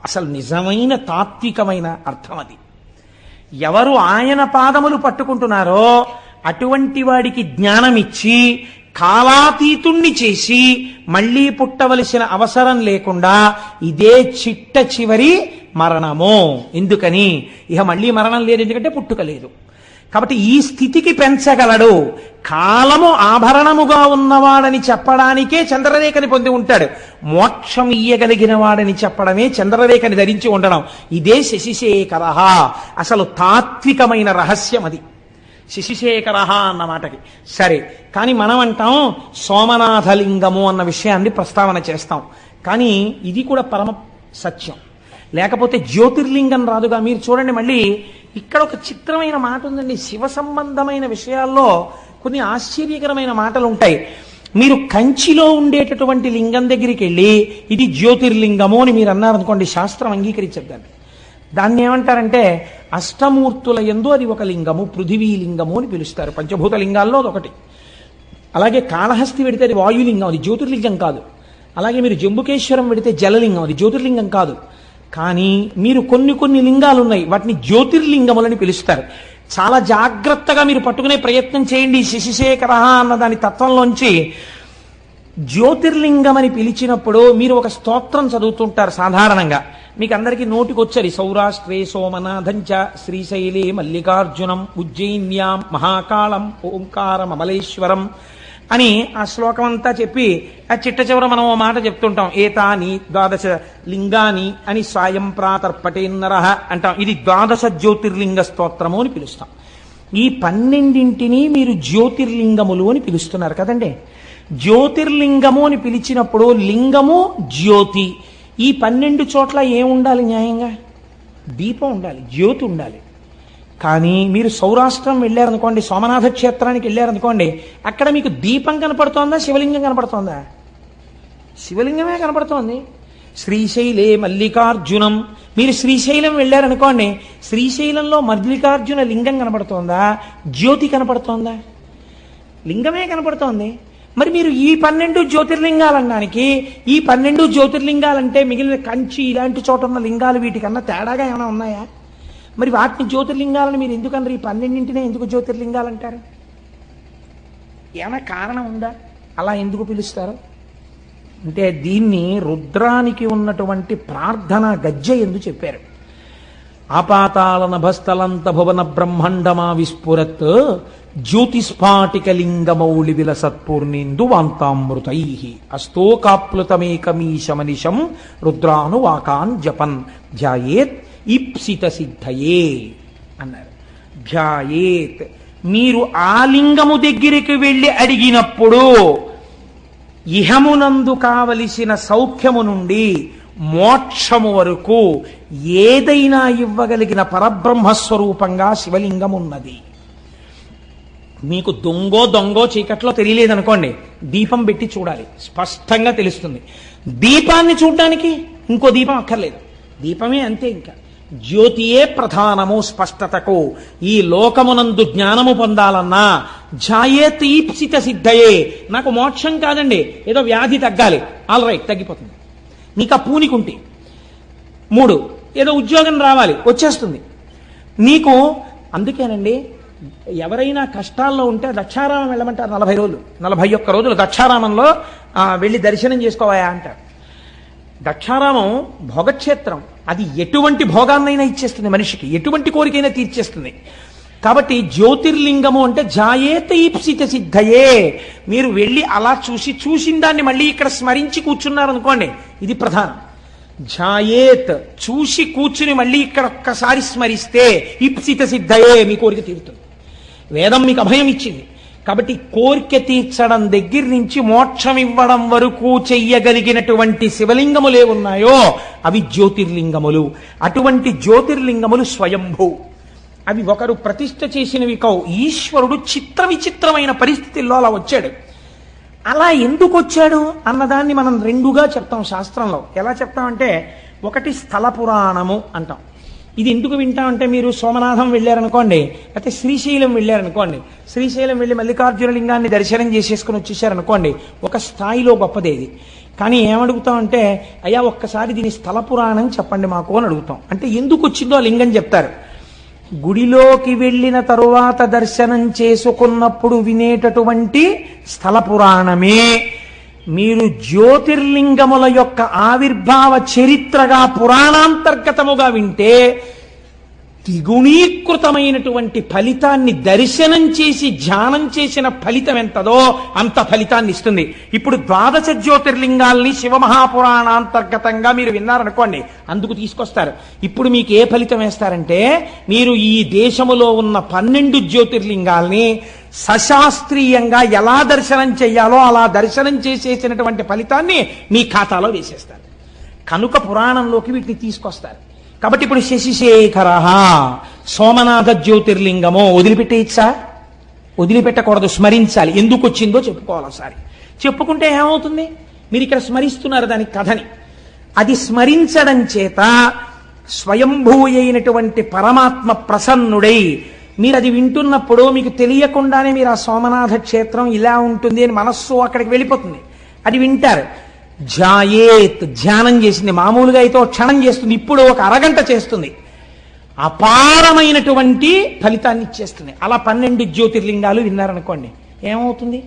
అసలు నిజమైన తాత్వికమైన అర్థం అది. ఎవరు ఆయన పాదములు పట్టుకుంటున్నారో అటువంటి వాడికి జ్ఞానమిచ్చి కాలాతీతుణ్ణి చేసి మళ్ళీ పుట్టవలసిన అవసరం లేకుండా ఇదే చిట్ట చివరి మరణము. ఎందుకని? ఇక మళ్ళీ మరణం లేదు, ఎందుకంటే పుట్టుక లేదు. కాబట్టి ఈ స్థితికి పెంచగలడు. కాలము ఆభరణముగా ఉన్నవాడని చెప్పడానికే చంద్రరేఖని పొంది ఉంటాడు. మోక్షం ఇయ్యగలిగిన వాడని చెప్పడమే చంద్రరేఖని ధరించి ఉండడం. ఇదే శశిశేఖరః. అసలు తాత్వికమైన రహస్యం అది, శశిశేఖరః అన్న మాటకి. సరే, కానీ మనం అంటాం సోమనాథలింగము అన్న విషయాన్ని ప్రస్తావన చేస్తాం. కానీ ఇది కూడా పరమ సత్యం, లేకపోతే జ్యోతిర్లింగం రాదుగా. మీరు చూడండి, మళ్ళీ ఇక్కడ ఒక చిత్రమైన మాట ఉందండి. శివ సంబంధమైన విషయాల్లో కొన్ని ఆశ్చర్యకరమైన మాటలు ఉంటాయి. మీరు కంచిలో ఉండేటటువంటి లింగం దగ్గరికి వెళ్ళి ఇది జ్యోతిర్లింగము అని మీరు అన్నారనుకోండి, శాస్త్రం అంగీకరించద్దు. దాన్ని ఏమంటారంటే అష్టమూర్తుల యందు అది ఒక లింగము, పృథివీ లింగము అని పిలుస్తారు. పంచభూత లింగాల్లో అదొకటి. అలాగే కాళహస్తి వెడితే అది వాయులింగం, అది జ్యోతిర్లింగం కాదు. అలాగే మీరు జంబుకేశ్వరం వెడితే జలలింగం, అది జ్యోతిర్లింగం కాదు. కానీ మీరు కొన్ని లింగాలు ఉన్నాయి, వాటిని జ్యోతిర్లింగములని పిలుస్తారు. చాలా జాగ్రత్తగా మీరు పట్టుకునే ప్రయత్నం చేయండి. శశిశేఖరః అన్న దాని తత్వంలోంచి జ్యోతిర్లింగమని పిలిచినప్పుడు మీరు ఒక స్తోత్రం చదువుతుంటారు సాధారణంగా. మీకు అందరికీ నోటికొచ్చరి సౌరాష్ట్రే సోమనాథంచ శ్రీశైలే మల్లికార్జునం ఉజ్జయిన్యాం మహాకాళం ఓంకారం అమలేశ్వరం అని ఆ శ్లోకం అంతా చెప్పి ఆ చిట్ట చివర మనం ఓ మాట చెప్తుంటాం, ఏతాని ద్వాదశ లింగాని అని సాయం ప్రాతర్పటేన్నరః అంటాం. ఇది ద్వాదశ జ్యోతిర్లింగ స్తోత్రము అని పిలుస్తాం. ఈ 12 మీరు జ్యోతిర్లింగములు అని పిలుస్తున్నారు కదండి. జ్యోతిర్లింగము అని పిలిచినప్పుడు లింగము జ్యోతి, ఈ 12 చోట్ల ఏముండాలి? న్యాయంగా దీపం ఉండాలి, జ్యోతి ఉండాలి. కానీ మీరు సౌరాష్ట్రం వెళ్ళారనుకోండి, సోమనాథ క్షేత్రానికి వెళ్ళారనుకోండి, అక్కడ మీకు దీపం కనపడుతోందా, శివలింగం కనపడుతోందా? శివలింగమే కనపడుతోంది. శ్రీశైలే మల్లికార్జునం, మీరు శ్రీశైలం వెళ్ళారనుకోండి, శ్రీశైలంలో మల్లికార్జున లింగం కనపడుతోందా, జ్యోతి కనపడుతోందా? లింగమే కనపడుతోంది. మరి మీరు ఈ 12 జ్యోతిర్లింగాలనడానికి, ఈ 12 జ్యోతిర్లింగాలంటే మిగిలిన కంచి ఇలాంటి చోట ఉన్న లింగాలు వీటికన్నా తేడాగా ఏమైనా ఉన్నాయా? మరి వాటిని జ్యోతిర్లింగాలను మీరు ఎందుకన్నారు? ఈ 12 ఎందుకు జ్యోతిర్లింగాలు అంటారు? ఏమైనా కారణం ఉందా? అలా ఎందుకు పిలుస్తారు? అంటే దీన్ని రుద్రానికి ఉన్నటువంటి ప్రార్థన గజ్జె ఎందు చెప్పారు. ఆపాతాల నభస్థలంత భువన బ్రహ్మాండమా విస్ఫురత్ జ్యోతిస్ఫాటికలింగమౌళి విలసత్పూర్ణేందు వాంతామృతై అస్తోకాప్లుతమేకమీశమనిశం రుద్రాను వాకాన్ జపన్ ధ్యాయేత్ ఈప్సిత సిద్ధయే అన్నారు. ధ్యాయేత్, మీరు ఆ లింగము దగ్గరికి వెళ్ళి అడిగినప్పుడు ఇహమునందు కావలసిన సౌఖ్యము నుండి మోక్షము వరకు ఏదైనా ఇవ్వగలిగిన పరబ్రహ్మస్వరూపంగా శివలింగం ఉన్నది. మీకు దొంగో చీకట్లో తెలియలేదనుకోండి, దీపం పెట్టి చూడాలి, స్పష్టంగా తెలుస్తుంది. దీపాన్ని చూడడానికి ఇంకో దీపం అక్కర్లేదు, దీపమే అంతే. ఇంకా జ్యోతియే ప్రధానము స్పష్టతకు. ఈ లోకమునందు జ్ఞానము పొందాలన్నా ఝాయేత్ ఈప్సిత సిద్ధయే. నాకు మోక్షం కాదండి, ఏదో వ్యాధి తగ్గాలి, ఆల్ రైట్ తగ్గిపోతుంది. నీకు ఆ పూనికుంటే 3 ఏదో ఉద్యోగం రావాలి, వచ్చేస్తుంది నీకు. అందుకేనండి ఎవరైనా కష్టాల్లో ఉంటే దక్షారామం వెళ్ళమంటారు. 40 రోజులు 41 రోజులు దక్షారామంలో వెళ్ళి దర్శనం చేసుకోవాయా అంటారు. దక్షారామం భోగక్షేత్రం, అది ఎటువంటి భోగాన్నైనా ఇచ్చేస్తుంది మనిషికి, ఎటువంటి కోరికైనా తీర్చేస్తుంది. కాబట్టి జ్యోతిర్లింగము అంటే ఝాయేత్ ఈప్సిత సిద్ధయే. మీరు వెళ్ళి అలా చూసిన దాన్ని మళ్ళీ ఇక్కడ స్మరించి కూర్చున్నారనుకోండి, ఇది ప్రధానం. ఝాయేత్, చూసి కూర్చుని మళ్ళీ ఇక్కడ ఒక్కసారి స్మరిస్తే ఈప్సిత సిద్ధయే, మీ కోరిక తీరుతుంది. వేదం మీకు అభయం ఇచ్చింది. కాబట్టి కోరిక తీర్చడం దగ్గర నుంచి మోక్షం ఇవ్వడం వరకు చెయ్యగలిగినటువంటి శివలింగములే ఉన్నాయో అవి జ్యోతిర్లింగములు. అటువంటి జ్యోతిర్లింగములు స్వయంభూ, అవి ఒకరు ప్రతిష్ఠ చేసినవి కావు. ఈశ్వరుడు చిత్ర విచిత్రమైన పరిస్థితుల్లో అలా వచ్చాడు. అలా ఎందుకు వచ్చాడు అన్నదాన్ని మనం 2గా చెప్తాం శాస్త్రంలో. ఎలా చెప్తామంటే, ఒకటి స్థల పురాణము అంటాం. ఇది ఎందుకు వింటామంటే, మీరు సోమనాథం వెళ్ళారనుకోండి, అయితే శ్రీశైలం వెళ్ళారనుకోండి, శ్రీశైలం వెళ్ళి మల్లికార్జున లింగాన్ని దర్శనం చేసేసుకుని వచ్చేసారనుకోండి, ఒక స్థాయిలో గొప్పదేది. కానీ ఏమడుగుతామంటే, అయ్యా ఒక్కసారి దీని స్థల పురాణం చెప్పండి మాకు అని అడుగుతాం. అంటే ఎందుకు వచ్చిందో ఆ లింగం చెప్తారు. గుడిలోకి వెళ్ళిన తరువాత దర్శనం చేసుకున్నప్పుడు వినేటటువంటి స్థల పురాణమే మీరు జ్యోతిర్లింగముల యొక్క ఆవిర్భావ చరిత్రగా పురాణాంతర్గతముగా వింటే ద్విగుణీకృతమైనటువంటి ఫలితాన్ని దర్శనం చేసి ధ్యానం చేసిన ఫలితం ఎంతదో అంత ఫలితాన్ని ఇస్తుంది. ఇప్పుడు 12 జ్యోతిర్లింగాల్ని శివమహాపురాణాంతర్గతంగా మీరు విన్నారనుకోండి, అందుకు తీసుకొస్తారు. ఇప్పుడు మీకు ఏ ఫలితం వేస్తారంటే, మీరు ఈ దేశములో ఉన్న 12 జ్యోతిర్లింగాల్ని సశాస్త్రీయంగా ఎలా దర్శనం చెయ్యాలో అలా దర్శనం చేసేసినటువంటి ఫలితాన్ని మీ ఖాతాలో వేసేస్తారు. కనుక పురాణంలోకి వీటిని తీసుకొస్తారు. కాబట్టి ఇప్పుడు శశిశేఖర సోమనాథ జ్యోతిర్లింగమో వదిలిపెట్టేయచ్చా? వదిలిపెట్టకూడదు, స్మరించాలి. ఎందుకు వచ్చిందో చెప్పుకోవాలి. ఒకసారి చెప్పుకుంటే ఏమవుతుంది? మీరు ఇక్కడ స్మరిస్తున్నారు దాని కథని. అది స్మరించడం చేత స్వయంభూ అయినటువంటి పరమాత్మ ప్రసన్నుడై, మీరు అది వింటున్నప్పుడు మీకు తెలియకుండానే మీరు ఆ సోమనాథ క్షేత్రం ఇలా ఉంటుంది అని మనస్సు అక్కడికి వెళ్ళిపోతుంది. అది వింటారు. ఝాయేత్, ధ్యానం చేసింది. మామూలుగా అయితే క్షణం చేస్తుంది, ఇప్పుడు ఒక అరగంట చేస్తుంది. అపారమైనటువంటి ఫలితాన్ని ఇచ్చేస్తుంది. అలా 12 జ్యోతిర్లింగాలు విన్నారనుకోండి, ఏమవుతుంది?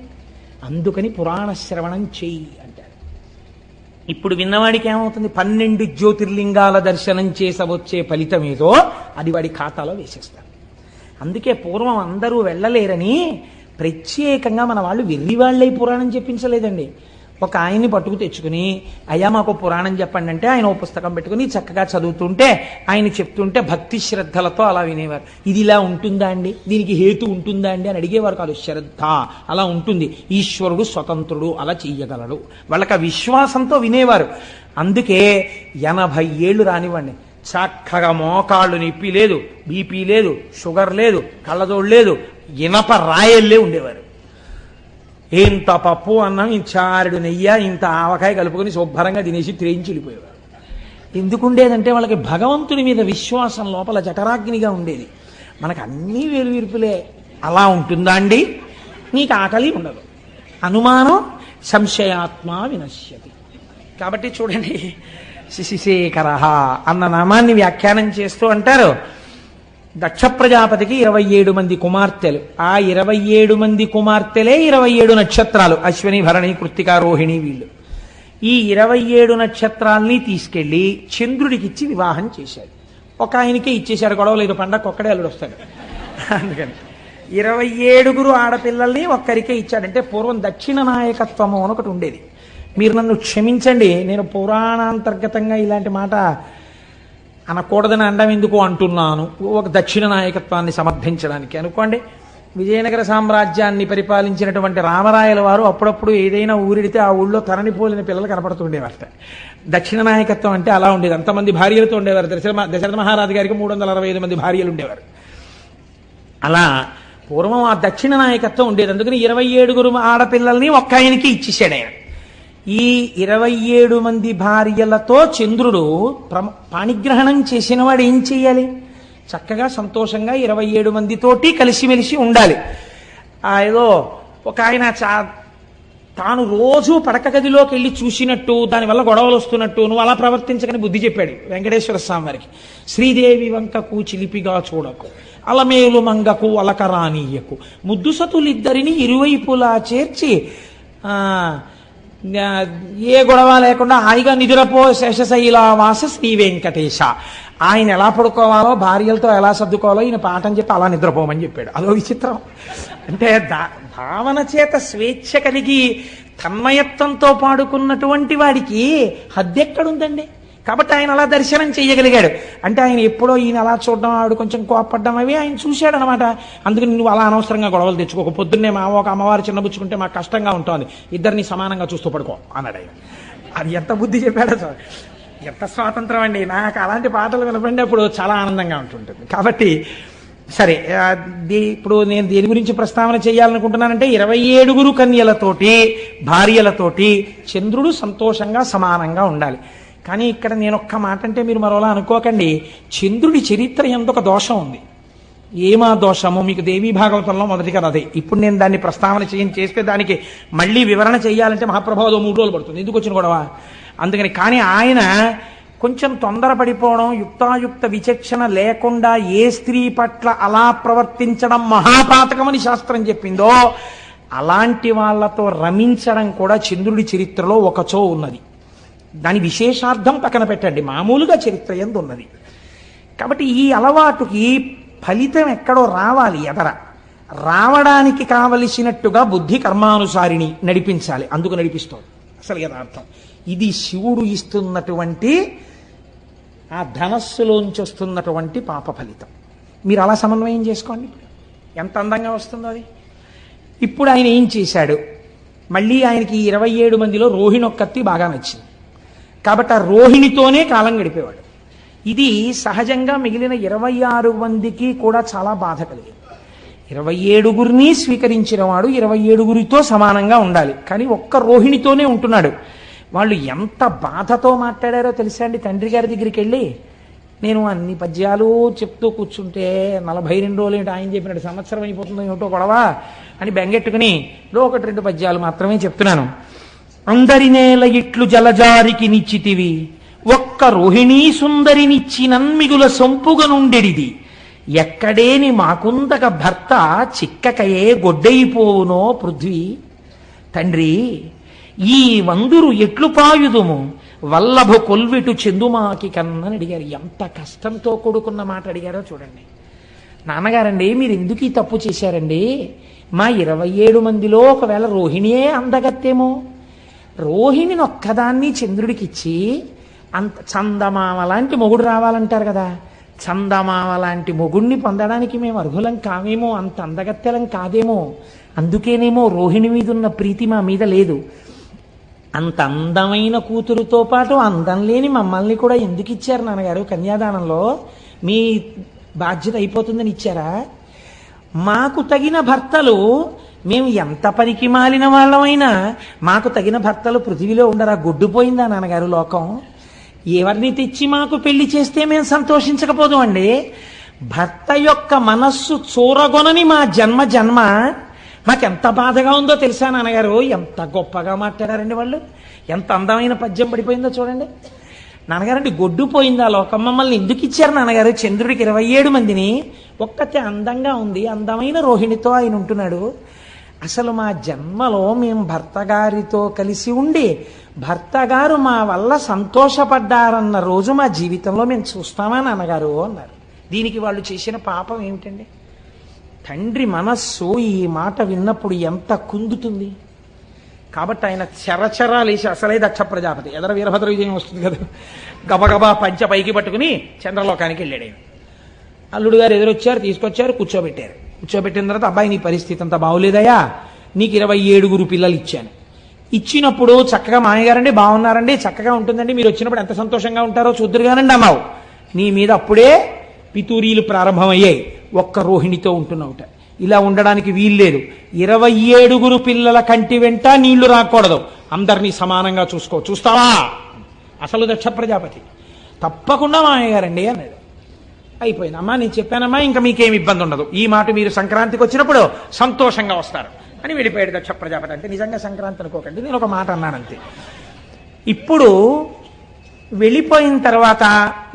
అందుకని పురాణ శ్రవణం చెయ్యి అంటారు. ఇప్పుడు విన్నవాడికి ఏమవుతుంది? 12 జ్యోతిర్లింగాల దర్శనం చేసవచ్చే ఫలితం ఏదో అది వాడి ఖాతాలో వేసేస్తారు. అందుకే పూర్వం అందరూ వెళ్ళలేరని ప్రత్యేకంగా మన వాళ్ళు వెర్రివాళ్ళై పురాణం చెప్పించలేదండి. ఒక ఆయన్ని పట్టుకు తెచ్చుకుని, అయ్యా మాకు పురాణం చెప్పండి అంటే ఆయన ఓ పుస్తకం పెట్టుకుని చక్కగా చదువుతుంటే ఆయన చెప్తుంటే భక్తి శ్రద్ధలతో అలా వినేవారు. ఇది ఇలా ఉంటుందా అండి, దీనికి హేతు ఉంటుందా అండి అని అడిగేవారు కాదు. శ్రద్ధ అలా ఉంటుంది, ఈశ్వరుడు స్వతంత్రుడు, అలా చెయ్యగలడు, వాళ్ళకి ఆ విశ్వాసంతో వినేవారు. అందుకే 80 ఏళ్ళు రానివ్వండి, చక్కగా మోకాళ్ళు నొప్పి లేదు, బీపీ లేదు, షుగర్ లేదు, కళ్ళజోడు లేదు, ఇనప రాయల్లే ఉండేవారు. ఇంత పప్పు అన్నం, ఇంత చారుడు నెయ్యి, ఇంత ఆవకాయ కలుపుకొని శుభ్రంగా తినేసి త్రేయించి వెళ్ళిపోయేవారు. ఎందుకుండేదంటే వాళ్ళకి భగవంతుడి మీద విశ్వాసం లోపల జఠరాగ్నిగా ఉండేది. మనకు అన్నీ వేరువిరుపులే. అలా ఉంటుందా అండి? నీకు ఆకలి ఉండదు, అనుమానం సంశయాత్మ వినశ్యతి. కాబట్టి చూడండి, శశిశేఖర అన్న నామాన్ని వ్యాఖ్యానం చేస్తూ అంటారు, దక్ష ప్రజాపతికి 27 మంది కుమార్తెలు. ఆ 27 మంది కుమార్తెలే 27 నక్షత్రాలు, అశ్విని భరణి కృత్తిక రోహిణి. వీళ్ళు ఈ 27 నక్షత్రాల్ని తీసుకెళ్లి చంద్రుడికిచ్చి వివాహం చేశాడు. ఒక ఆయనకే ఇచ్చేశాడు, గొడవ లేదు, పండగ ఒక్కడే అల్లుడు వస్తాడు. అందుకని 27 ఆడపిల్లల్ని ఒక్కరికే ఇచ్చాడంటే పూర్వం దక్షిణ నాయకత్వము అని ఒకటి ఉండేది. మీరు నన్ను క్షమించండి, నేను పురాణాంతర్గతంగా ఇలాంటి మాట అనకూడదని అండం ఎందుకు అంటున్నాను, ఒక దక్షిణ నాయకత్వాన్ని సమర్థించడానికి. అనుకోండి, విజయనగర సామ్రాజ్యాన్ని పరిపాలించినటువంటి రామరాయల వారు అప్పుడప్పుడు ఏదైనా ఊరిడితే ఆ ఊళ్ళో తరణిపోలిన పిల్లలు కనపడుతుండేవారట. దక్షిణ నాయకత్వం అంటే అలా ఉండేది. అంతమంది భార్యలతో ఉండేవారు. దశరథ మహారాజు గారికి 365 మంది భార్యలు ఉండేవారు. అలా పూర్వం ఆ దక్షిణ నాయకత్వం ఉండేది. అందుకని 27 ఆడపిల్లల్ని ఒక్క ఆయనకి ఇచ్చేసాడు ఆయన. ఈ 27 మంది భార్యలతో చంద్రుడు పాణిగ్రహణం చేసిన వాడు ఏం చెయ్యాలి? చక్కగా సంతోషంగా 27 మందితోటి కలిసిమెలిసి ఉండాలి. ఏదో ఒక ఆయన తాను రోజు పడక గదిలోకి వెళ్ళి చూసినట్టు, దానివల్ల గొడవలు వస్తున్నట్టు నువ్వు అలా ప్రవర్తించకని బుద్ధి చెప్పాడు వెంకటేశ్వర స్వామి వారికి. శ్రీదేవి వంకకు చిలిపిగా చూడకు, అలమేలు మంగకు అలకరానీయకు, ముద్దుసతులిద్దరిని ఇరువైపులా చేర్చి ఏ గొడవ లేకుండా హాయిగా నిదురపో శేషశైలావాస శ్రీ వెంకటేశ. ఆయన ఎలా పడుకోవాలో, భార్యలతో ఎలా సర్దుకోవాలో ఈయన పాఠం చెప్పి అలా నిద్రపోమని చెప్పాడు. అదో విచిత్రం. అంటే భావన చేత స్వేచ్ఛ కలిగి తన్మయత్వంతో పాడుకున్నటువంటి వాడికి హద్దెక్కడుందండి? కాబట్టి ఆయన అలా దర్శనం చేయగలిగాడు. అంటే ఆయన ఎప్పుడో ఈయన అలా చూడడం, ఆవిడ కొంచెం కోపడ్డం అవి ఆయన చూశాడనమాట. అందుకని నువ్వు అలా అనవసరంగా గొడవలు తెచ్చుకోక, పొద్దున్నే ఒక అమ్మవారు చిన్నబుచ్చుకుంటే మాకు కష్టంగా ఉంటుంది, ఇద్దరిని సమానంగా చూస్తూ పడుకో అన్నాడు ఆయన. అది ఎంత బుద్ధి చెప్పాడో, ఎంత స్వాతంత్రం అండి. నాకు అలాంటి పాటలు వినపడినప్పుడు చాలా ఆనందంగా ఉంటుంటుంది. కాబట్టి సరే, ఇప్పుడు నేను దేని గురించి ప్రస్తావన చేయాలనుకుంటున్నానంటే 27 కన్యలతోటి భార్యలతోటి చంద్రుడు సంతోషంగా సమానంగా ఉండాలి. కానీ ఇక్కడ నేను ఒక్క మాట అంటే మీరు మరోలా అనుకోకండి. చంద్రుడి చరిత్ర ఎంతొక దోషం ఉంది. ఏమా దోషము? మీకు దేవీ భాగవతంలో మొదటి కదా అదే. ఇప్పుడు నేను దాన్ని ప్రస్తావన చేస్తే దానికి మళ్ళీ వివరణ చేయాలంటే మహాప్రభావం 3 రోజులు పడుతుంది. ఎందుకు వచ్చిన గొడవ? అందుకని. కానీ ఆయన కొంచెం తొందరపడిపోవడం, యుక్తాయుక్త విచక్షణ లేకుండా ఏ స్త్రీ పట్ల అలా ప్రవర్తించడం మహాపాతకమని శాస్త్రం చెప్పిందో అలాంటి వాళ్లతో రమించడం కూడా చంద్రుడి చరిత్రలో ఒకచో ఉన్నది. దాని విశేషార్థం పక్కన పెట్టండి, మామూలుగా చరిత్ర యందు ఉన్నది. కాబట్టి ఈ అలవాటుకి ఫలితం ఎక్కడో రావాలి, రావడానికి కావలసినట్టుగా బుద్ధి కర్మానుసారిని నడిపించాలి. అందుకు నడిపిస్తోంది అసలు యథార్థం. ఇది శివుడు ఇస్తున్నటువంటి ఆ ధనస్సులోంచి వస్తున్నటువంటి పాప ఫలితం. మీరు అలా సమన్వయం చేసుకోండి, ఎంత అందంగా వస్తుందో అది. ఇప్పుడు ఆయన ఏం చేశాడు? మళ్ళీ ఆయనకి 27 మందిలో రోహిణి ఒక్కత్తి బాగా నచ్చింది కాబట్టి ఆ రోహిణితోనే కాలం గడిపేవాడు. ఇది సహజంగా మిగిలిన 26 మందికి కూడా చాలా బాధ కలిగింది. 27 స్వీకరించిన వాడు 27 సమానంగా ఉండాలి, కానీ ఒక్క రోహిణితోనే ఉంటున్నాడు. వాళ్ళు ఎంత బాధతో మాట్లాడారో తెలుసా అండి? తండ్రి గారి దగ్గరికి వెళ్ళి, నేను అన్ని పద్యాలు చెప్తూ కూర్చుంటే 42 రోజులు ఏంటి, ఆయన చెప్పినట్టు సంవత్సరం అయిపోతుందో ఏమిటో గొడవ అని బెంగెట్టుకుని 1-2 పద్యాలు మాత్రమే చెప్తున్నాను. అందరి నేల ఇట్లు జలజారికి నిచ్చితివి, ఒక్క రోహిణీ సుందరినిచ్చి నన్మిగుల సొంపుగా నుండెడిది, ఎక్కడేని మాకుందక భర్త చిక్కకయే గొడ్డైపోవునో పృథ్వీ. తండ్రి, ఈ వందురు ఎట్లు పాయుదుము వల్లభ కొల్విటు చెందుమాకి కన్నని అడిగారు. ఎంత కష్టంతో కూడుకున్న మాట అడిగారో చూడండి. నాన్నగారండి, మీరు ఎందుకు ఈ తప్పు చేశారండి? మా 27 మందిలో ఒకవేళ రోహిణియే అందగత్తేమో, రోహిణిని ఒక్కదాన్ని చంద్రుడికిచ్చి అంత చందమామ లాంటి మొగుడు రావాలంటారు కదా, చందమామ లాంటి మొగుడిని పొందడానికి మేము అర్హులం కావేమో, అంత అందగత్తెలం కాదేమో, అందుకేనేమో రోహిణి మీద ఉన్న ప్రీతి మా మీద లేదు. అంత అందమైన కూతురుతో పాటు అందం లేని మమ్మల్ని కూడా ఎందుకు ఇచ్చారు నాన్నగారు? కన్యాదానంలో మీ బాధ్యత అయిపోతుందని ఇచ్చారా? మాకు తగిన భర్తలు, మేము ఎంత పనికి మాలిన వాళ్ళమైనా మాకు తగిన భర్తలు పృథివీలో ఉండరా? గొడ్డుపోయిందా నాన్నగారు లోకం? ఎవరిని తెచ్చి మాకు పెళ్లి చేస్తే మేము సంతోషించకపోదు అండి. భర్త యొక్క మనస్సు చూరగొనని మా జన్మ మాకెంత బాధగా ఉందో తెలుసా నాన్నగారు? ఎంత గొప్పగా మాట్లాడారండి వాళ్ళు, ఎంత అందమైన పద్యం పడిపోయిందో చూడండి. నాన్నగారండి, గొడ్డుపోయిందా లోకం? మమ్మల్ని ఎందుకు ఇచ్చారు నాన్నగారు? చంద్రుడికి 27 మందిని, ఒక్కతే అందంగా ఉంది, అందమైన రోహిణితో ఆయన ఉంటున్నాడు. అసలు మా జన్మలో మేము భర్త గారితో కలిసి ఉండి భర్త గారు మా వల్ల సంతోషపడ్డారన్న రోజు మా జీవితంలో మేము చూస్తామా నాన్నగారు అన్నారు. దీనికి వాళ్ళు చేసిన పాపం ఏమిటండి? తండ్రి మనస్సు ఈ మాట విన్నప్పుడు ఎంత కుందుతుంది. కాబట్టి ఆయన చరచరాలేసి అసలే దక్ష ప్రజాపతి ఎదర వీరభద్ర విజయం వస్తుంది కదా, గబగబా పంచ పైకి పట్టుకుని చంద్రలోకానికి వెళ్ళాడు. ఆయన అల్లుడు గారు ఎదురొచ్చారు, తీసుకొచ్చారు, కూర్చోబెట్టారు. కూర్చోబెట్టిన తర్వాత అబ్బాయి నీ పరిస్థితి అంతా బాగోలేదయా, నీకు 27 పిల్లలు ఇచ్చాను. ఇచ్చినప్పుడు చక్కగా మామయ్యగారండి బాగున్నారండి, చక్కగా ఉంటుందండి, మీరు వచ్చినప్పుడు ఎంత సంతోషంగా ఉంటారో చూద్దురుగానండి అన్నావు. నీ మీద అప్పుడే పితూరీలు ప్రారంభమయ్యాయి. ఒక్క రోహిణితో ఉంటున్నావుట. ఇలా ఉండడానికి వీల్లేదు. 27 పిల్లల కంటి వెంట నీళ్లు రాకూడదు, అందరినీ సమానంగా చూసుకో. చూస్తావా? అసలు దక్ష ప్రజాపతి. తప్పకుండా మామయ్యగారండి అన్నాడు. అయిపోయింది. అమ్మా నేను చెప్పానమ్మా, ఇంకా మీకేమి ఇబ్బంది ఉండదు, ఈ మాట మీరు సంక్రాంతికి వచ్చినప్పుడు సంతోషంగా వస్తారు అని వెళ్ళిపోయాడు దక్ష ప్రజాపతి. అంటే నిజంగా సంక్రాంతి అనుకోకండి, నేను ఒక మాట అన్నానంతే. ఇప్పుడు వెళ్ళిపోయిన తర్వాత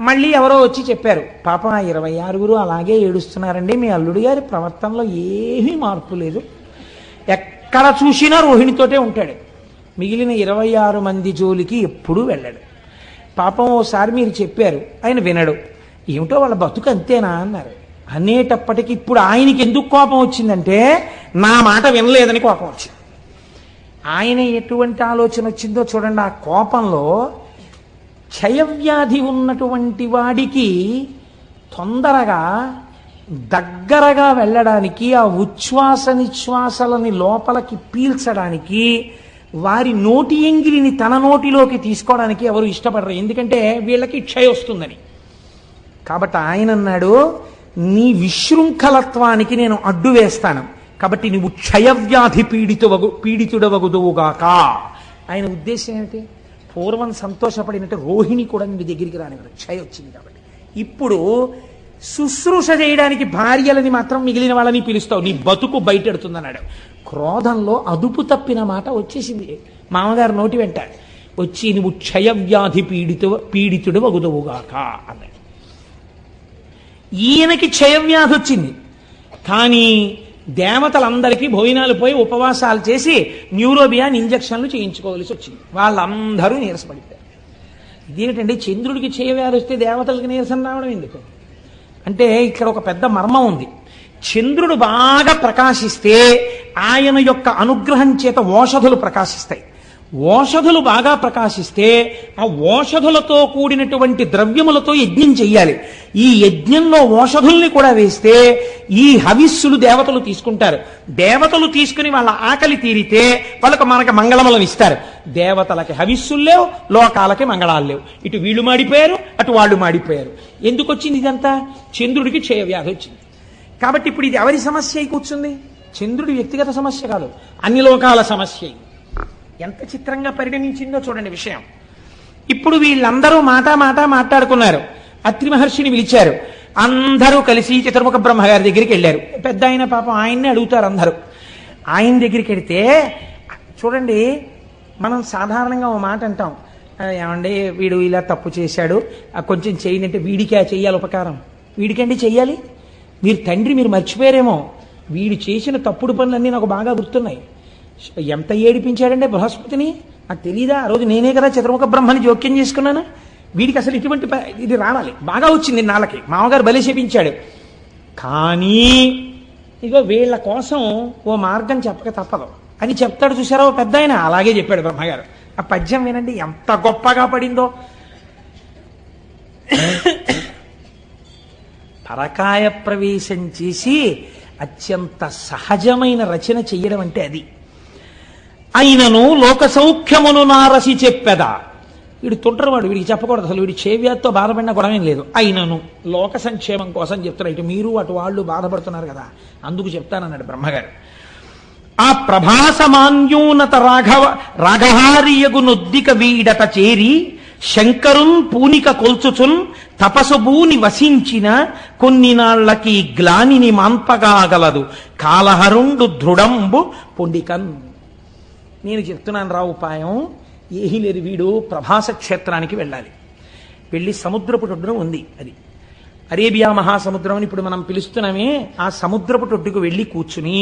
మళ్ళీ ఎవరో వచ్చి చెప్పారు, పాపం ఆ 26 అలాగే ఏడుస్తున్నారండి, మీ అల్లుడి గారి ప్రవర్తనలో ఏమీ మార్పు లేదు, ఎక్కడ చూసినా రోహిణితోటే ఉంటాడు, మిగిలిన 26 మంది జోలికి ఎప్పుడూ వెళ్ళాడు. పాపం ఓసారి మీరు చెప్పారు, ఆయన వినడు, ఏమిటో వాళ్ళ బతుకు అంతేనా అన్నారు. అనేటప్పటికి ఇప్పుడు ఆయనకి ఎందుకు కోపం వచ్చిందంటే నా మాట వినలేదని కోపం వచ్చింది. ఆయన ఎటువంటి ఆలోచన వచ్చిందో చూడండి. ఆ కోపంలో క్షయవ్యాధి ఉన్నటువంటి వాడికి తొందరగా దగ్గరగా వెళ్ళడానికి, ఆ ఉచ్ఛ్వాస నిశ్వాసలని లోపలికి పీల్చడానికి, వారి నోటి ఎంగిలిని తన నోటిలోకి తీసుకోవడానికి ఎవరు ఇష్టపడరు, ఎందుకంటే వీళ్ళకి క్షయ వస్తుందని. కాబట్టి ఆయన అన్నాడు, నీ విశృంఖలత్వానికి నేను అడ్డు వేస్తాను, కాబట్టి నువ్వు క్షయవ్యాధి పీడితుడవగుదువుగాక. ఆయన ఉద్దేశం ఏమిటి? పూర్వం సంతోషపడినట్టు రోహిణి కూడా నీ దగ్గరికి రానివ్వరు, క్షయ వచ్చింది కాబట్టి. ఇప్పుడు శుశ్రూష చేయడానికి భార్యలని మాత్రం మిగిలిన వాళ్ళని పిలుస్తావు, నీ బతుకు బయటెడుతుందన్నాడు. క్రోధంలో అదుపు తప్పిన మాట వచ్చేసింది మామగారు నోటి వెంట. వచ్చి నువ్వు క్షయవ్యాధి పీడితుడు వగుదువుగాక అన్నాడు. ఈయనకి క్షయవ్యాధి వచ్చింది, కానీ దేవతలందరికీ భోజనాలు పోయి ఉపవాసాలు చేసి న్యూరోబియాన్ ఇంజక్షన్లు చేయించుకోవాల్సి వచ్చింది. వాళ్ళందరూ నీరసపడిపోయారు. ఇదేమిటండి, చంద్రుడికి క్షయవ్యాధి వస్తే దేవతలకి నీరసం రావడం ఎందుకు అంటే ఇక్కడ ఒక పెద్ద మర్మం ఉంది. చంద్రుడు బాగా ప్రకాశిస్తే ఆయన యొక్క అనుగ్రహం చేత ఓషధులు ప్రకాశిస్తాయి. ఓషధులు బాగా ప్రకాశిస్తే ఆ ఓషధులతో కూడినటువంటి ద్రవ్యములతో యజ్ఞం చెయ్యాలి. ఈ యజ్ఞంలో ఓషధుల్ని కూడా వేస్తే ఈ హవిస్సులు దేవతలు తీసుకుంటారు. దేవతలు తీసుకుని వాళ్ళ ఆకలి తీరితే వాళ్ళకు మనకు మంగళములను ఇస్తారు. దేవతలకి హవిస్సులు లేవు, లోకాలకి మంగళాలు లేవు. ఇటు వీళ్ళు మాడిపోయారు, అటు వాళ్ళు మాడిపోయారు. ఎందుకు వచ్చింది ఇదంతా? చంద్రుడికి క్షయవ్యాధి వచ్చింది. కాబట్టి ఇప్పుడు ఇది ఎవరి సమస్య అయి కూర్చుంది? చంద్రుడి వ్యక్తిగత సమస్య కాదు, అన్ని లోకాల సమస్య. ఎంత చిత్రంగా పరిణమించిందో చూడండి విషయం. ఇప్పుడు వీళ్ళందరూ మాట మాట్లాడుకున్నారు. అత్రి మహర్షిని పిలిచారు. అందరూ కలిసి చతుర్ముఖ బ్రహ్మగారి దగ్గరికి వెళ్ళారు. పెద్ద ఆయన పాపం ఆయన్ని అడుగుతారు అందరూ. ఆయన దగ్గరికి వెడితే చూడండి, మనం సాధారణంగా ఓ మాట అంటాం, ఏమండి వీడు ఇలా తప్పు చేశాడు, కొంచెం చేయనంటే వీడికి చెయ్యాలి ఉపకారం. వీడికండి చెయ్యాలి? మీరు తండ్రి, మీరు మర్చిపోయారేమో, వీడు చేసిన తప్పుడు పనులన్నీ నాకు బాగా గుర్తున్నాయి. ఎంత ఏడిపించాడంటే బృహస్పతిని, నాకు తెలీదా? ఆ రోజు నేనే కదా చతుర్ముఖ బ్రహ్మని జోక్యం చేసుకున్నాను. వీడికి అసలు ఇటువంటి ఇది రావాలి, బాగా వచ్చింది నాళ్ళకి, మామగారు బలి చేపించాడు. కానీ ఇగో వీళ్ళ కోసం ఓ మార్గం చెప్పక తప్పదు అని చెప్తాడు. చూసారా ఓ పెద్ద ఆయన, అలాగే చెప్పాడు బ్రహ్మగారు. ఆ పద్యం వినండి ఎంత గొప్పగా పడిందో. పరకాయ ప్రవేశం చేసి అత్యంత సహజమైన రచన చెయ్యడం అంటే అది. అయినను లోక సౌఖ్యమును నారసి చెప్పెదా. వీడు తుంటరవాడు, వీడికి చెప్పకూడదు అసలు, వీడి క్షయవ్యాధితో బాధపడినా గొడవేం లేదు. అయినను లోక సంక్షేమం కోసం చెప్తారు. ఇటు మీరు అటు వాళ్ళు బాధపడుతున్నారు కదా, అందుకు చెప్తానన్నాడు బ్రహ్మగారు. ఆ ప్రభాసమాన్యూనత రాఘహారియగు నొద్దిక వీడత చేరి శంకరున్ పూనిక కొల్చుచున్ తపసుభూని వసించిన కొన్ని నాళ్లకి గ్లానిని మాన్పగాగలదు కాలహరుండు దృఢంబు పొండికన్. నేను చెప్తున్నాను రా ఉపాయం. ఏహీ లేదు, వీడు ప్రభాస క్షేత్రానికి వెళ్ళాలి. వెళ్ళి సముద్రపు ఒడ్డున ఉంది, అది అరేబియా మహాసముద్రం అని ఇప్పుడు మనం పిలుస్తున్నామే, ఆ సముద్రపు ఒడ్డుకు వెళ్ళి కూర్చుని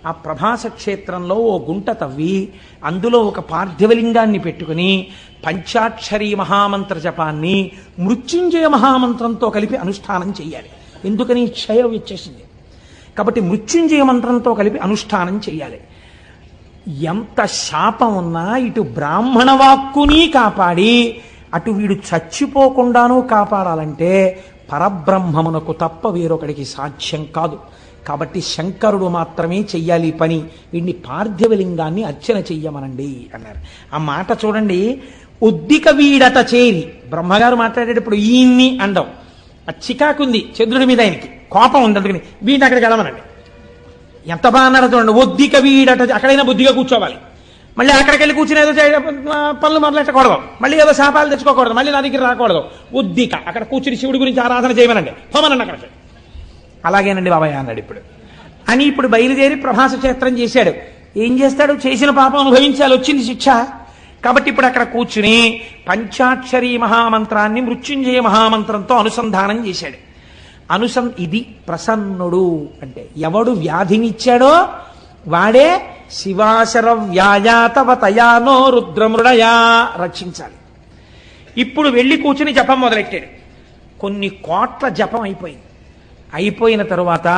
ఆ ప్రభాస క్షేత్రంలో ఓ గుంట తవ్వి అందులో ఒక పార్థివలింగాన్ని పెట్టుకుని పంచాక్షరీ మహామంత్ర జపాన్ని మృత్యుంజయ మహామంత్రంతో కలిపి అనుష్ఠానం చేయాలి. ఎందుకని? క్షయం వచ్చేసింది కాబట్టి మృత్యుంజయ మంత్రంతో కలిపి అనుష్ఠానం చేయాలి. ఎంత శాపం ఉన్నా ఇటు బ్రాహ్మణ వాక్కుని కాపాడి అటు వీడు చచ్చిపోకుండానూ కాపాడాలంటే పరబ్రహ్మమునకు తప్ప వేరొకడికి సాధ్యం కాదు. కాబట్టి శంకరుడు మాత్రమే చెయ్యాలి ఈ పని. వీడిని పార్థివలింగాన్ని అర్చన చెయ్యమనండి అన్నారు. ఆ మాట చూడండి. ఉద్దిక వీడత చేరి బ్రహ్మగారు మాట్లాడేటప్పుడు ఈయన్ని అండం. ఆ చికాకుంది చంద్రుడి మీద, ఆయనకి కోపం ఉంది, అందుకని వీడిని అక్కడికి వెళ్ళమనండి. ఎంత బాగా అన్నారో చూడండి. ఒద్దిక వీడట, అక్కడైనా బుద్ధిగా కూర్చోవాలి. మళ్ళీ అక్కడికి వెళ్ళి కూర్చుని ఏదో పనులు మొదలెట్టకూడదు, మళ్ళీ ఏదో శాపాలు తెచ్చుకోకూడదు, మళ్ళీ నా దగ్గర రాకూడదు. ఉద్దిక అక్కడ కూర్చుని శివుడి గురించి ఆరాధన చేయమనండి, పోమనండి అక్కడికి. అలాగేనండి బాబాయ్ అన్నాడు ఇప్పుడు అని. ఇప్పుడు బయలుదేరి ప్రభాస క్షేత్రం చేశాడు. ఏం చేస్తాడు? చేసిన పాపం అనుభవించాలి, వచ్చింది శిక్ష. కాబట్టి ఇప్పుడు అక్కడ కూర్చుని పంచాక్షరీ మహామంత్రాన్ని మృత్యుంజయ మహామంత్రంతో అనుసంధానం చేశాడు. ఇది ప్రసన్నుడు అంటే ఎవడు వ్యాధినిచ్చాడో వాడే శివాశర వ్యాయాతవతయానో రుద్రమృడయా రక్షించాలి. ఇప్పుడు వెళ్ళి కూర్చుని జపం మొదలెట్టాడు. కొన్ని కోట్ల జపం అయిపోయింది. అయిపోయిన తరువాత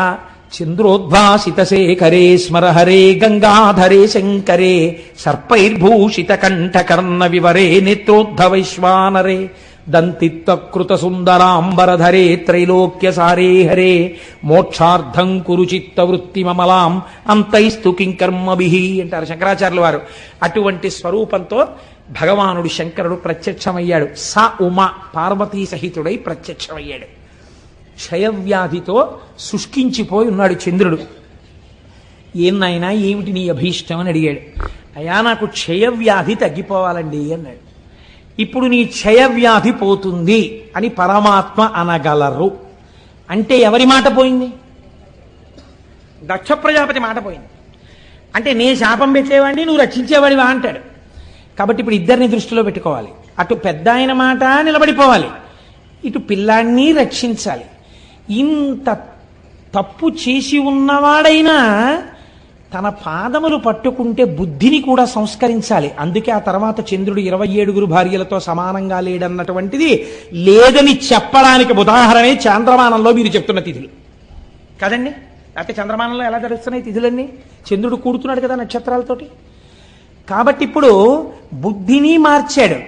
చంద్రోద్భాసిత శేఖరే స్మరహరే గంగాధరే శంకరే సర్పైర్భూషిత కంఠకర్ణ వివరే నేత్రోద్ధవైశ్వానరే దంతిత్వకృత సుందరాంబరధరే త్రైలోక్య సారే హరే మోక్షార్థం కురు చిత్త వృత్తి మమలాం అంతైస్తు కింకర్మభిః అంటారు శంకరాచార్యుల వారు. అటువంటి స్వరూపంతో భగవానుడు శంకరుడు ప్రత్యక్షమయ్యాడు. స ఉమ పార్వతీ సహితుడై ప్రత్యక్షమయ్యాడు. క్షయవ్యాధితో శుష్కించిపోయి ఉన్నాడు చంద్రుడు. ఏం నాయనా ఏమిటి నీ అభీష్టం అని అడిగాడు. అయ్యా నాకు క్షయవ్యాధి తగ్గిపోవాలండి అన్నాడు. ఇప్పుడు నీ క్షయవ్యాధి పోతుంది అని పరమాత్మ అనగలరు అంటే ఎవరి మాట పోయింది? దక్ష ప్రజాపతి మాట పోయింది. అంటే నే శాపం పెట్టేవాడిని, నువ్వు రక్షించేవాడివా అంటాడు. కాబట్టి ఇప్పుడు ఇద్దరిని దృష్టిలో పెట్టుకోవాలి. అటు పెద్ద ఆయన మాట నిలబడిపోవాలి, ఇటు పిల్లాన్ని రక్షించాలి. ఇంత తప్పు చేసి ఉన్నవాడైనా తన పాదములు పట్టుకుంటే బుద్ధిని కూడా సంస్కరించాలి. అందుకే ఆ తర్వాత చంద్రుడు 27 భార్యలతో సమానంగా లేడన్నటువంటిది లేదని చెప్పడానికి ఉదాహరణే చాంద్రమానంలో మీరు చెప్తున్న తిథులు కదండి. లేకపోతే చంద్రమానంలో ఎలా జరుగుతున్నాయి తిథులన్నీ? చంద్రుడు కూడుతున్నాడు కదా నక్షత్రాలతోటి. కాబట్టి ఇప్పుడు బుద్ధిని మార్చాడు.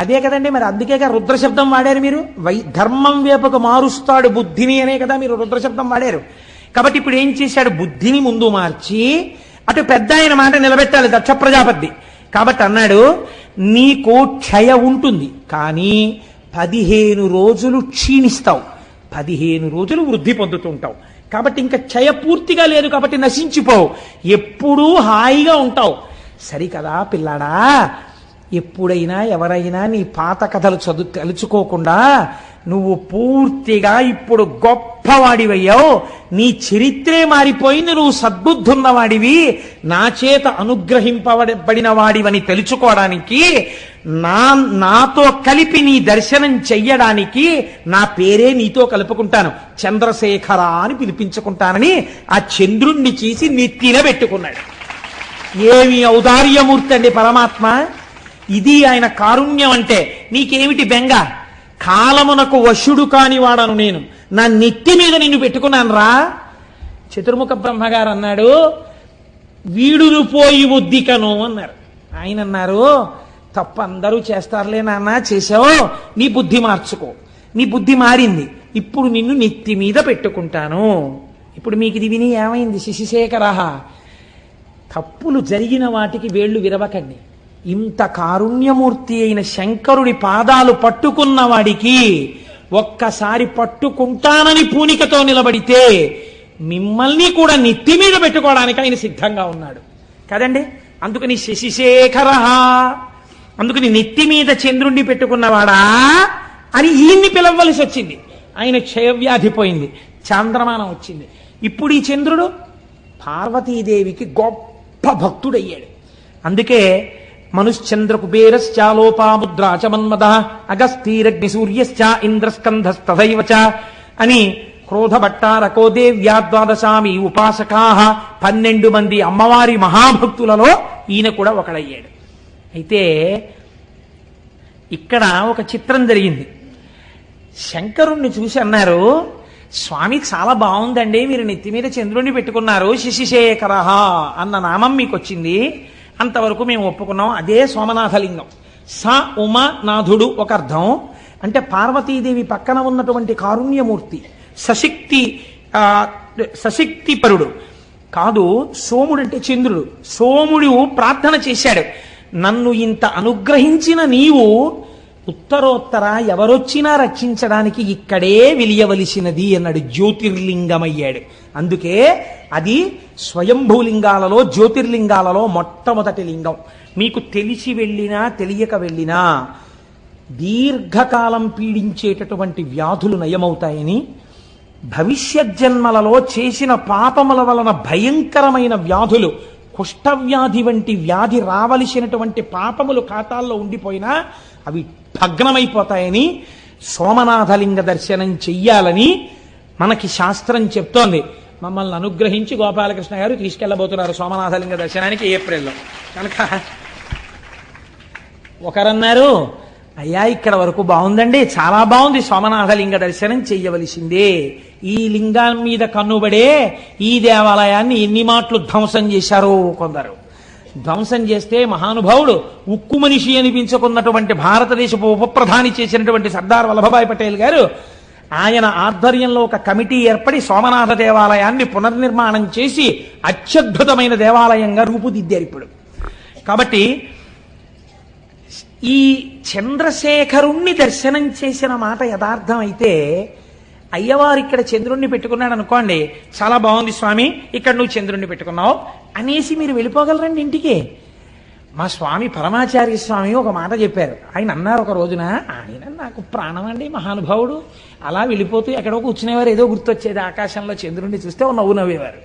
అదే కదండి, మరి అందుకేగా రుద్రశబ్దం వాడారు మీరు. ధర్మం వైపుకు మారుస్తాడు బుద్ధిని అనే కదా మీరు రుద్రశబ్దం వాడారు. కాబట్టి ఇప్పుడు ఏం చేశాడు? బుద్ధిని ముందు మార్చి అటు పెద్ద ఆయన మాట నిలబెట్టాలి దక్ష ప్రజాపతి. కాబట్టి అన్నాడు, నీకు క్షయ ఉంటుంది కానీ 15 రోజులు క్షీణిస్తావు, 15 రోజులు వృద్ధి పొందుతుంటావు. కాబట్టి ఇంకా క్షయ పూర్తిగా లేదు కాబట్టి నశించిపోవు, ఎప్పుడూ హాయిగా ఉంటావు. సరికదా పిల్లాడా, ఎప్పుడైనా ఎవరైనా నీ పాత కథలు తలుచుకోకుండా నువ్వు పూర్తిగా ఇప్పుడు గొప్పవాడివయ్యావు, నీ చరిత్రే మారిపోయింది, నువ్వు సద్బుద్ధున్నవాడివి, నా చేత అనుగ్రహింపబడిన వాడివని తెలుసుకోవడానికి, నాతో కలిపి నీ దర్శనం చెయ్యడానికి నా పేరే నీతో కలుపుకుంటాను, చంద్రశేఖర అని పిలిపించుకుంటానని ఆ చంద్రుణ్ణి చేసి నెత్తిన పెట్టుకున్నాడు. ఏమి ఔదార్యమూర్తి అండి పరమాత్మ. ఇది ఆయన కారుణ్యం అంటే. నీకేమిటి బెంగ? కాలమునకు వశుడు కాని వాడను నేను, నా నెత్తి మీద నిన్ను పెట్టుకున్నాను రా. చతుర్ముఖ బ్రహ్మగారు అన్నాడు, వీడును పోయి ఉద్దికను అన్నారు. ఆయన అన్నారు, తప్ప అందరూ చేస్తారులే నాన్న, చేసావు, నీ బుద్ధి మార్చుకో. నీ బుద్ధి మారింది, ఇప్పుడు నిన్ను నెత్తి మీద పెట్టుకుంటాను. ఇప్పుడు మీకు ఇది విని ఏమైంది? శశిశేఖర, తప్పులు జరిగిన వాటికి వేళ్లు విరవకండి. ఇంత కారుణ్యమూర్తి అయిన శంకరుడి పాదాలు పట్టుకున్న వాడికి ఒక్కసారి పట్టుకుంటానని పూనికతో నిలబడితే మిమ్మల్ని కూడా నెత్తి మీద పెట్టుకోవడానికి ఆయన సిద్ధంగా ఉన్నాడు కదండి. అందుకని శశిశేఖర, అందుకని నెత్తి మీద చంద్రుణ్ణి పెట్టుకున్నవాడా అని ఈయన్ని పిలవలసి వచ్చింది. ఆయన క్షయవ్యాధి పోయింది, చాంద్రమానం వచ్చింది. ఇప్పుడు ఈ చంద్రుడు పార్వతీదేవికి గొప్ప భక్తుడయ్యాడు. అందుకే మనుశ్చంద్ర కుబేరశ్చాలోపాముద్రా చ మన్మద అగస్తీరగ్ని సూర్యశ్చ ఇంద్రస్కంధస్తథైవ చ అని క్రోధభట్టారకో దేవ్యా ద్వాదశామి ఉపాసకా, 12 మంది అమ్మవారి మహాభక్తులలో ఈయన కూడా ఒకడయ్యాడు. అయితే ఇక్కడ ఒక చిత్రం జరిగింది. శంకరుణ్ణి చూసి అన్నారు, స్వామి చాలా బాగుందండి, మీరు నెత్తి మీద చంద్రుణ్ణి పెట్టుకున్నారు, శశిశేఖర అన్న నామం మీకు వచ్చింది, అంతవరకు మేము ఒప్పుకున్నాం. అదే సోమనాథలింగం. స ఉమానాథుడు ఒక అర్థం, అంటే పార్వతీదేవి పక్కన ఉన్నటువంటి కారుణ్యమూర్తి, సశక్తిపరుడు కాదు. సోముడు అంటే చంద్రుడు. సోముడు ప్రార్థన చేశాడు, నన్ను ఇంత అనుగ్రహించిన నీవు ఉత్తరోత్తర ఎవరొచ్చినా రక్షించడానికి ఇక్కడే వెలియవలసినది అన్నాడు. జ్యోతిర్లింగమయ్యాడు. అందుకే అది స్వయంభూలింగాలలో జ్యోతిర్లింగాలలో మొట్టమొదటి లింగం. మీకు తెలిసి వెళ్ళినా తెలియక వెళ్ళినా దీర్ఘకాలం పీడించేటటువంటి వ్యాధులు నయమవుతాయని, భవిష్యత్ జన్మలలో చేసిన పాపముల వలన భయంకరమైన వ్యాధులు, కుష్ఠవ్యాధి వంటి వ్యాధి రావలసినటువంటి పాపములు ఖాతాల్లో ఉండిపోయినా అవి భగ్నమైపోతాయని, సోమనాథలింగ దర్శనం చెయ్యాలని మనకి శాస్త్రం చెప్తోంది. మమ్మల్ని అనుగ్రహించి గోపాలకృష్ణ గారు తీసుకెళ్లబోతున్నారు సోమనాథలింగ దర్శనానికి ఏప్రిల్లో. కనుక ఒకరన్నారు, అయ్యా ఇక్కడ వరకు బాగుందండి, చాలా బాగుంది, సోమనాథలింగ దర్శనం చెయ్యవలసిందే. ఈ లింగం మీద కన్నుబడే ఈ దేవాలయాన్ని ఎన్ని మాటలు ధ్వంసం చేశారో కొందరు. ధ్వంసం చేస్తే మహానుభావుడు, ఉక్కు మనిషి అనిపించుకున్నటువంటి భారతదేశపు ఉప ప్రధాని చేసినటువంటి సర్దార్ వల్లభభాయ్ పటేల్ గారు, ఆయన ఆధ్వర్యంలో ఒక కమిటీ ఏర్పడి సోమనాథ దేవాలయాన్ని పునర్నిర్మాణం చేసి అత్యద్భుతమైన దేవాలయంగా రూపుదిద్దారు ఇప్పుడు. కాబట్టి ఈ చంద్రశేఖరుణ్ణి దర్శనం చేసిన మాట యథార్థం అయితే, అయ్యవారు ఇక్కడ చంద్రుణ్ణి పెట్టుకున్నాడు అనుకోండి, చాలా బాగుంది స్వామి, ఇక్కడ నువ్వు చంద్రుణ్ణి పెట్టుకున్నావు అనేసి మీరు వెళ్ళిపోగలరండి ఇంటికి. మా స్వామి పరమాచార్య స్వామి ఒక మాట చెప్పారు. ఆయన అన్నారు ఒక రోజున, ఆయన నాకు ప్రాణం అండి మహానుభావుడు, అలా వెళ్ళిపోతూ ఎక్కడో కూర్చునేవారు, ఏదో గుర్తొచ్చేది, ఆకాశంలో చంద్రుణ్ణి చూస్తే ఓ నవ్వు నవ్వేవారు.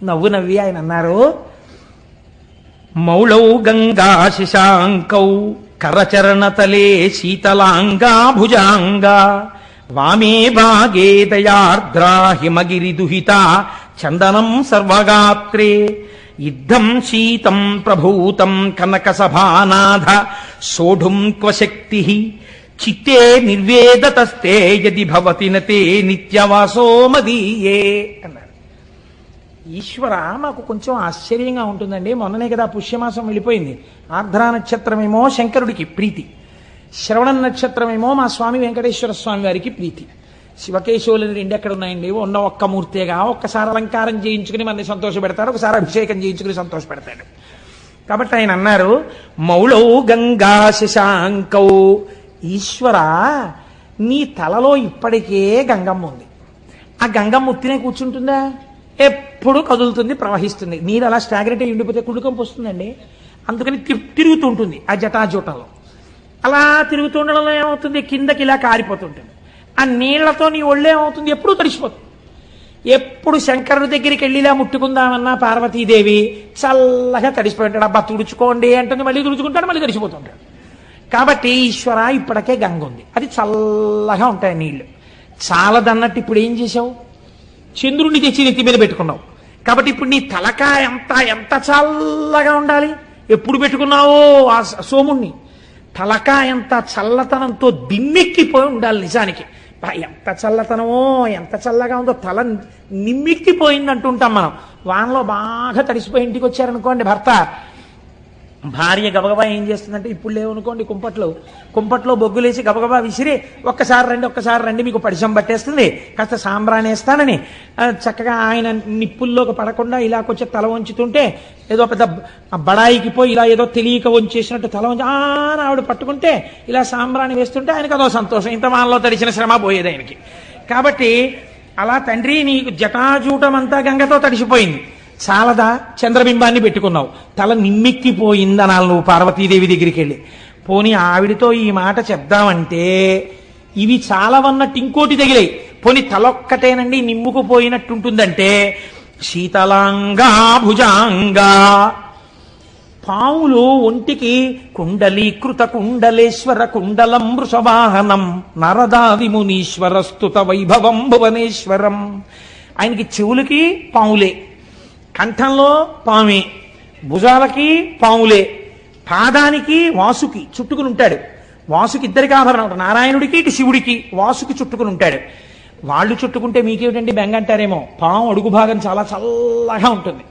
నవ్వు నవ్వి ఆయన అన్నారు, మౌళౌ గంగా శశాంకౌ కరచరణతలే శీతలాంగా భుజాంగా వామే భాగే దయార్ద్రా హిమగిరి దుహిత చందనం సర్వగాత్రే యుద్ధం శీతం ప్రభూతం కనక సభానాథ సోఢుం క్వశక్తి చిత్తే నిర్వేదతస్తే యది భవతి నతే నిత్యవాసో మదీయే అన్నారు. ఈశ్వర, మాకు కొంచెం ఆశ్చర్యంగా ఉంటుందండి, మొన్ననే కదా పుష్యమాసం వెళ్ళిపోయింది. ఆర్ద్రా నక్షత్రమేమో శంకరుడికి ప్రీతి, శ్రవణ నక్షత్రమేమో మా స్వామి వెంకటేశ్వర స్వామి వారికి ప్రీతి. శివకేశవులని రెండు ఎక్కడ ఉన్నాయండి? ఉన్న ఒక్క మూర్తిగా. ఒక్కసారి అలంకారం చేయించుకుని మనని సంతోష పెడతాడు, ఒకసారి అభిషేకం చేయించుకుని సంతోష పెడతాడు. కాబట్టి ఆయన అన్నారు, మౌళౌ గంగా శశాంకౌ, ఈశ్వర నీ తలలో ఇప్పటికే గంగమ్మ ఉంది. ఆ గంగమ్మ ఉత్తినే కూర్చుంటుందా? ఎప్పుడు కదులుతుంది, ప్రవహిస్తుంది. నీరు అలా స్టాగ్నెట్ అయి ఉండిపోతే కుడుకంపు వస్తుందండి. అందుకని తిరుగుతూ ఉంటుంది ఆ జటాజూటంలో. అలా తిరుగుతుండడంలో ఏమవుతుంది, కిందకి ఇలా కారిపోతుంటుంది. ఆ నీళ్లతో నీ ఒళ్ళే ఏమవుతుంది, ఎప్పుడూ తడిసిపోతుంది. ఎప్పుడు శంకరుడి దగ్గరికి వెళ్ళి ఇలా ముట్టుకుందామన్నా పార్వతీదేవి చల్లగా తడిసిపోయి ఉంటాడు. అబ్బా తుడుచుకోండి అంటుంది, మళ్ళీ తుడుచుకుంటాడు, మళ్ళీ తడిసిపోతుంటాడు. కాబట్టి ఈశ్వర ఇప్పటికే గంగ ఉంది, అది చల్లగా ఉంటాయి నీళ్లు. చాలదన్నట్టు ఇప్పుడు ఏం చేసావు, చంద్రుడిని తెచ్చి నెత్తి మీద పెట్టుకున్నావు. కాబట్టి ఇప్పుడు నీ తలకాయ ఎంత చల్లగా ఉండాలి. ఎప్పుడు పెట్టుకున్నావో ఆ సోముణ్ణి, తలకాయ ఎంత చల్లతనంతో దిమ్మెక్కిపోయి ఉండాలి. నిజానికి ఎంత చల్లతనమో, ఎంత చల్లగా ఉందో, తల నిమ్మెక్కిపోయింది అంటుంటాం మనం. వానలో బాగా తడిసిపోయి ఇంటికి వచ్చారనుకోండి భర్త, భార్య గబగబా ఏం చేస్తుందంటే, ఇప్పుడు లేవనుకోండి కుంపట్లో బొగ్గులేసి గబగబా విసిరి ఒక్కసారి రండి మీకు పరిచయం పట్టేస్తుంది, కాస్త సాంబ్రాణి వేస్తానని చక్కగా ఆయన నిప్పుల్లోకి పడకుండా ఇలా కొంచెం తల వంచుతుంటే, ఏదో పెద్ద బడాయికి పోయి ఇలా ఏదో తెలియక వంచేసినట్టు తల వంచి ఆవిడ పట్టుకుంటే ఇలా సాంబ్రాణి వేస్తుంటే ఆయనకు అదో సంతోషం. ఇంత వానలో తడిచిన శ్రమ పోయేది ఆయనకి. కాబట్టి అలా తండ్రి నీకు జటాజూటమంతా గంగతో తడిసిపోయింది, చాలదా చంద్రబింబాన్ని పెట్టుకున్నావు, తల నిమ్మెక్కిపోయిందనాలి నువ్వు పార్వతీదేవి దగ్గరికి వెళ్ళి. పోనీ ఆవిడితో ఈ మాట చెప్దామంటే ఇవి చాలవన్నట్టు ఇంకోటి తగిలాయి. పోనీ తలొక్కటేనండి నిమ్ముకుపోయినట్టుంటుందంటే శీతలాంగా భుజాంగా, పాములు ఒంటికి కుండలీకృత కుండలేశ్వర కుండలం వృషవాహనం నరదాది మునీశ్వర స్తుత వైభవం భువనేశ్వరం. ఆయనకి చెవులకి పాములే, కంఠంలో పామే, భుజాలకి పాములే, పాదానికి వాసుకి చుట్టుకుని ఉంటాడు. వాసుకి ఇద్దరికి ఆభరణం ఉంటుంది, నారాయణుడికి ఇటు శివుడికి వాసుకి చుట్టుకుని ఉంటాడు. వాళ్ళు చుట్టుకుంటే మీకేమిటండి బెంగ అంటారేమో. పాము అడుగు భాగం చాలా చల్లగా ఉంటుంది.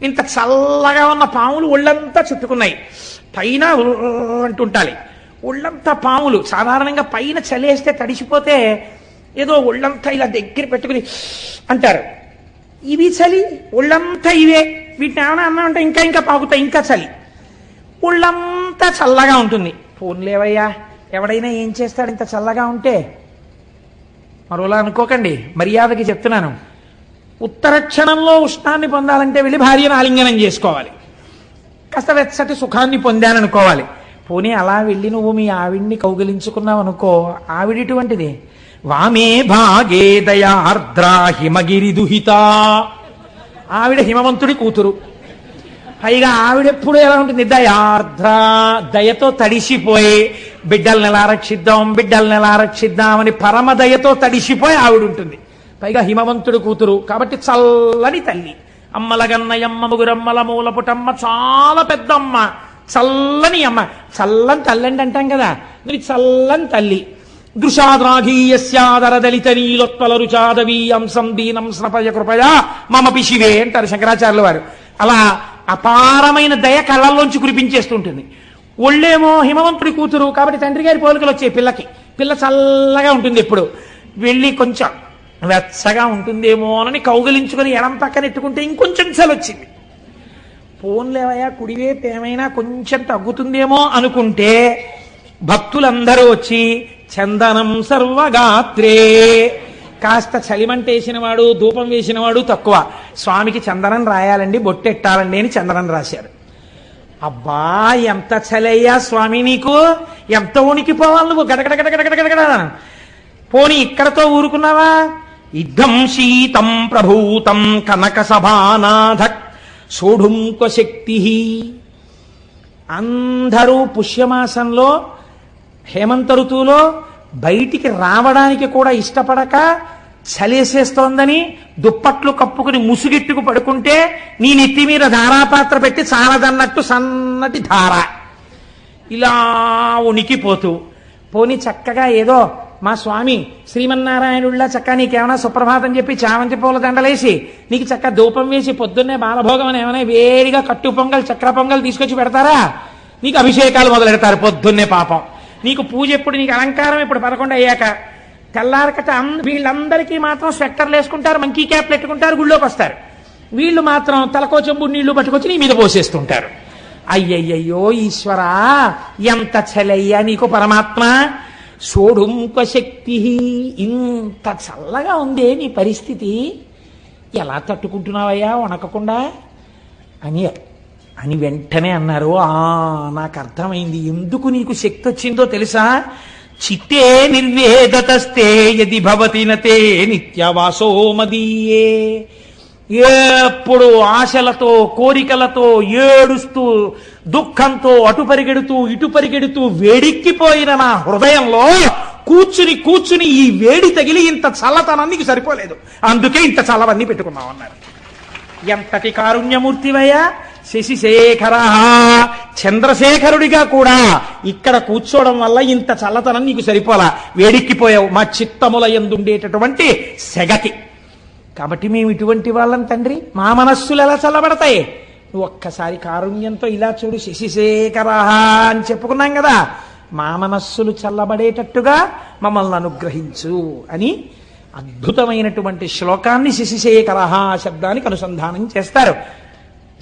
ఇంత చల్లగా ఉన్న పాములు ఒళ్ళంతా చుట్టుకున్నాయి. పైన అంటుంటాలి, ఒళ్ళంతా పాములు. సాధారణంగా పైన చలేస్తే తడిసిపోతే ఏదో ఒళ్ళంతా ఇలా దగ్గర పెట్టుకుని అంటారు. ఇవి చలి, ఒళ్ళంతా ఇవే. వీటిని ఏమైనా అన్నా అంటే ఇంకా ఇంకా పాకుతాయి, ఇంకా చలి. ఒళ్ళంతా చల్లగా ఉంటుంది. పోన్లేవయ్యా, ఎవడైనా ఏం చేస్తాడు ఇంత చల్లగా ఉంటే? మరోలా అనుకోకండి, మర్యాదకి చెప్తున్నాను. ఉత్తర క్షణంలో ఉష్ణాన్ని పొందాలంటే వెళ్ళి భార్యను ఆలింగనం చేసుకోవాలి, కాస్త వెచ్చటి సుఖాన్ని పొందాననుకోవాలి. పోనీ అలా వెళ్ళి నువ్వు మీ ఆవిడ్ని కౌగిలించుకున్నావు అనుకో, ఆవిడిటువంటిది. వామే భాగే దయార్ద్రా హిమగిరి దుహిత. ఆవిడ హిమవంతుడి కూతురు. పైగా ఆవిడెప్పుడు ఎలా ఉంటుంది? దయార్ద్ర, దయతో తడిసిపోయి బిడ్డల్ని ఎలా రక్షిద్దాం బిడ్డల్ని ఎలా రక్షిద్దాం అని పరమ దయతో తడిసిపోయి ఆవిడ ఉంటుంది. పైగా హిమవంతుడు కూతురు కాబట్టి చల్లని తల్లి. అమ్మలగన్నయమ్మ ముగురమ్మల మూలపుటమ్మ, చాలా పెద్ద అమ్మ, చల్లని అమ్మ. చల్లని తల్లి అండి అంటాం కదా, మరి చల్లని తల్లి. దృశాద్రాఘీయస్యాదర దళిత నీలోత్పల రుచాదవీయం సందీనం స్నపయ కృపయా మమ పిశివే అంటారు శంకరాచార్యుల వారు. అలా అపారమైన దయ కళ్ళల్లోంచి కురిపించేస్తుంటుంది. ఒళ్ళేమో హిమవంతుడి కూతురు కాబట్టి తండ్రి గారి పోలికలు వచ్చాయి పిల్లకి. పిల్ల చల్లగా ఉంటుంది ఎప్పుడు. వెళ్ళి కొంచెం వెచ్చగా ఉంటుందేమో అని కౌగిలించుకొని ఎడం పక్కన ఎట్టుకుంటే ఇంకొంచెం చలొచ్చింది. పోన్లేవయ్యా, కుడివైపు ఏమైనా కొంచెం తగ్గుతుందేమో అనుకుంటే భక్తులందరూ వచ్చి చందనం సర్వగాత్రే, కాస్త చలిమంటేసిన వాడు ధూపం వేసిన వాడు తక్కువ, స్వామికి చందనం రాయాలండి బొట్టెట్టాలండి అని చందనం రాశారు. అబ్బా ఎంత చలయ్యా స్వామి నీకు, ఎంత ఉనికిపోవాలి నువ్వు, గడగడగడగడగడగడ. పోనీ ఇక్కడతో ఊరుకున్నావా? ఇద్దం శీతం ప్రభూతం కనక సభానాథ సోఢుంక శక్తి. అందరూ పుష్యమాసంలో హేమంత ఋతువులో బయటికి రావడానికి కూడా ఇష్టపడక చలేసేస్తోందని దుప్పట్లు కప్పుకుని ముసుగెట్టుకు పడుకుంటే నీ నెత్తి మీద ధారాపాత్ర పెట్టి చాలదన్నట్టు సన్నటి ధార ఇలా ఉనికిపోతూ, పోని చక్కగా ఏదో మా స్వామి శ్రీమన్నారాయణుడిలా చక్కగా నీకేమైనా సుప్రభాతం చెప్పి చామంతి పూల దండలేసి నీకు చక్క ధూపం వేసి పొద్దున్నే బాలభోగం అని ఏమైనా వేడిగా కట్టు పొంగల్ చక్ర పొంగల్ తీసుకొచ్చి పెడతారా? నీకు అభిషేకాలు మొదలెడతారు పొద్దున్నే. పాపం నీకు పూజ ఎప్పుడు, నీకు అలంకారం ఇప్పుడు 11 అయ్యాక. తెల్లారకట వీళ్ళందరికీ మాత్రం స్వెట్టర్లు వేసుకుంటారు, మంకీ క్యాప్లు పెట్టుకుంటారు, గుళ్ళోకి వస్తారు. వీళ్ళు మాత్రం తలకో చెంబు నీళ్లు పట్టుకొచ్చి నీ మీద పోసేస్తుంటారు. అయ్యయ్యో ఈశ్వరా, ఎంత చలయ్యా నీకు పరమాత్మ. సోఢుంక శక్తి, ఇంత చల్లగా ఉందే నీ పరిస్థితి, ఎలా తట్టుకుంటున్నావయ్యా వణకకుండా అని వెంటనే అన్నారు. నాకు అర్థమైంది ఎందుకు నీకు శక్తి వచ్చిందో తెలుసా? చిత్తే నిర్వేదతస్తే యది భవతి నతే నిత్యవాసో మదీయే. ఎప్పుడు ఆశలతో కోరికలతో ఏడుస్తూ దుఃఖంతో అటు పరిగెడుతూ ఇటు పరిగెడుతూ వేడెక్కిపోయిన నా హృదయంలో కూర్చుని కూర్చుని ఈ వేడి తగిలి ఇంత చల్లతనానికి సరిపోలేదు, అందుకే ఇంత చల్లవన్నీ పెట్టుకున్నావు అన్నారు. ఎంతటి కారుణ్యమూర్తివయ్యా శశిశేఖర. చంద్రశేఖరుడిగా కూడా ఇక్కడ కూర్చోవడం వల్ల ఇంత చల్లతనం నీకు సరిపోలా, వేడెక్కిపోయావు మా చిత్తముల యందుండేటటువంటి సెగకి. కాబట్టి మేము ఇటువంటి వాళ్ళం తండ్రి, మా మనస్సులు ఎలా చల్లబడతాయి? నువ్వు ఒక్కసారి కారుణ్యంతో ఇలా చూడు, శశిశేఖర అని చెప్పుకున్నాం కదా, మా మనస్సులు చల్లబడేటట్టుగా మమ్మల్ని అనుగ్రహించు అని అద్భుతమైనటువంటి శ్లోకాన్ని శశిశేఖర శబ్దానికి అనుసంధానం చేస్తారు.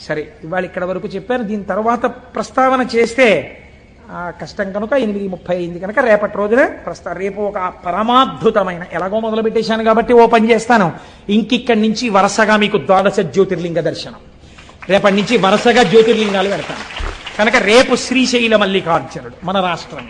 సరే, ఇవాళ ఇక్కడ వరకు చెప్పాను. దీని తర్వాత ప్రస్తావన చేస్తే కష్టం కనుక 8:30 అయింది కనుక రేపటి రోజున రేపు ఒక పరమాద్భుతమైన, ఎలాగో మొదలు పెట్టేశాను కాబట్టి ఓ పని చేస్తాను, ఇంకిక్కడి నుంచి వరుసగా మీకు 12 జ్యోతిర్లింగ దర్శనం, రేపటి నుంచి వరుసగా జ్యోతిర్లింగాలు పెడతాను. కనుక రేపు శ్రీశైల మల్లికార్జునుడు మన రాష్ట్రం.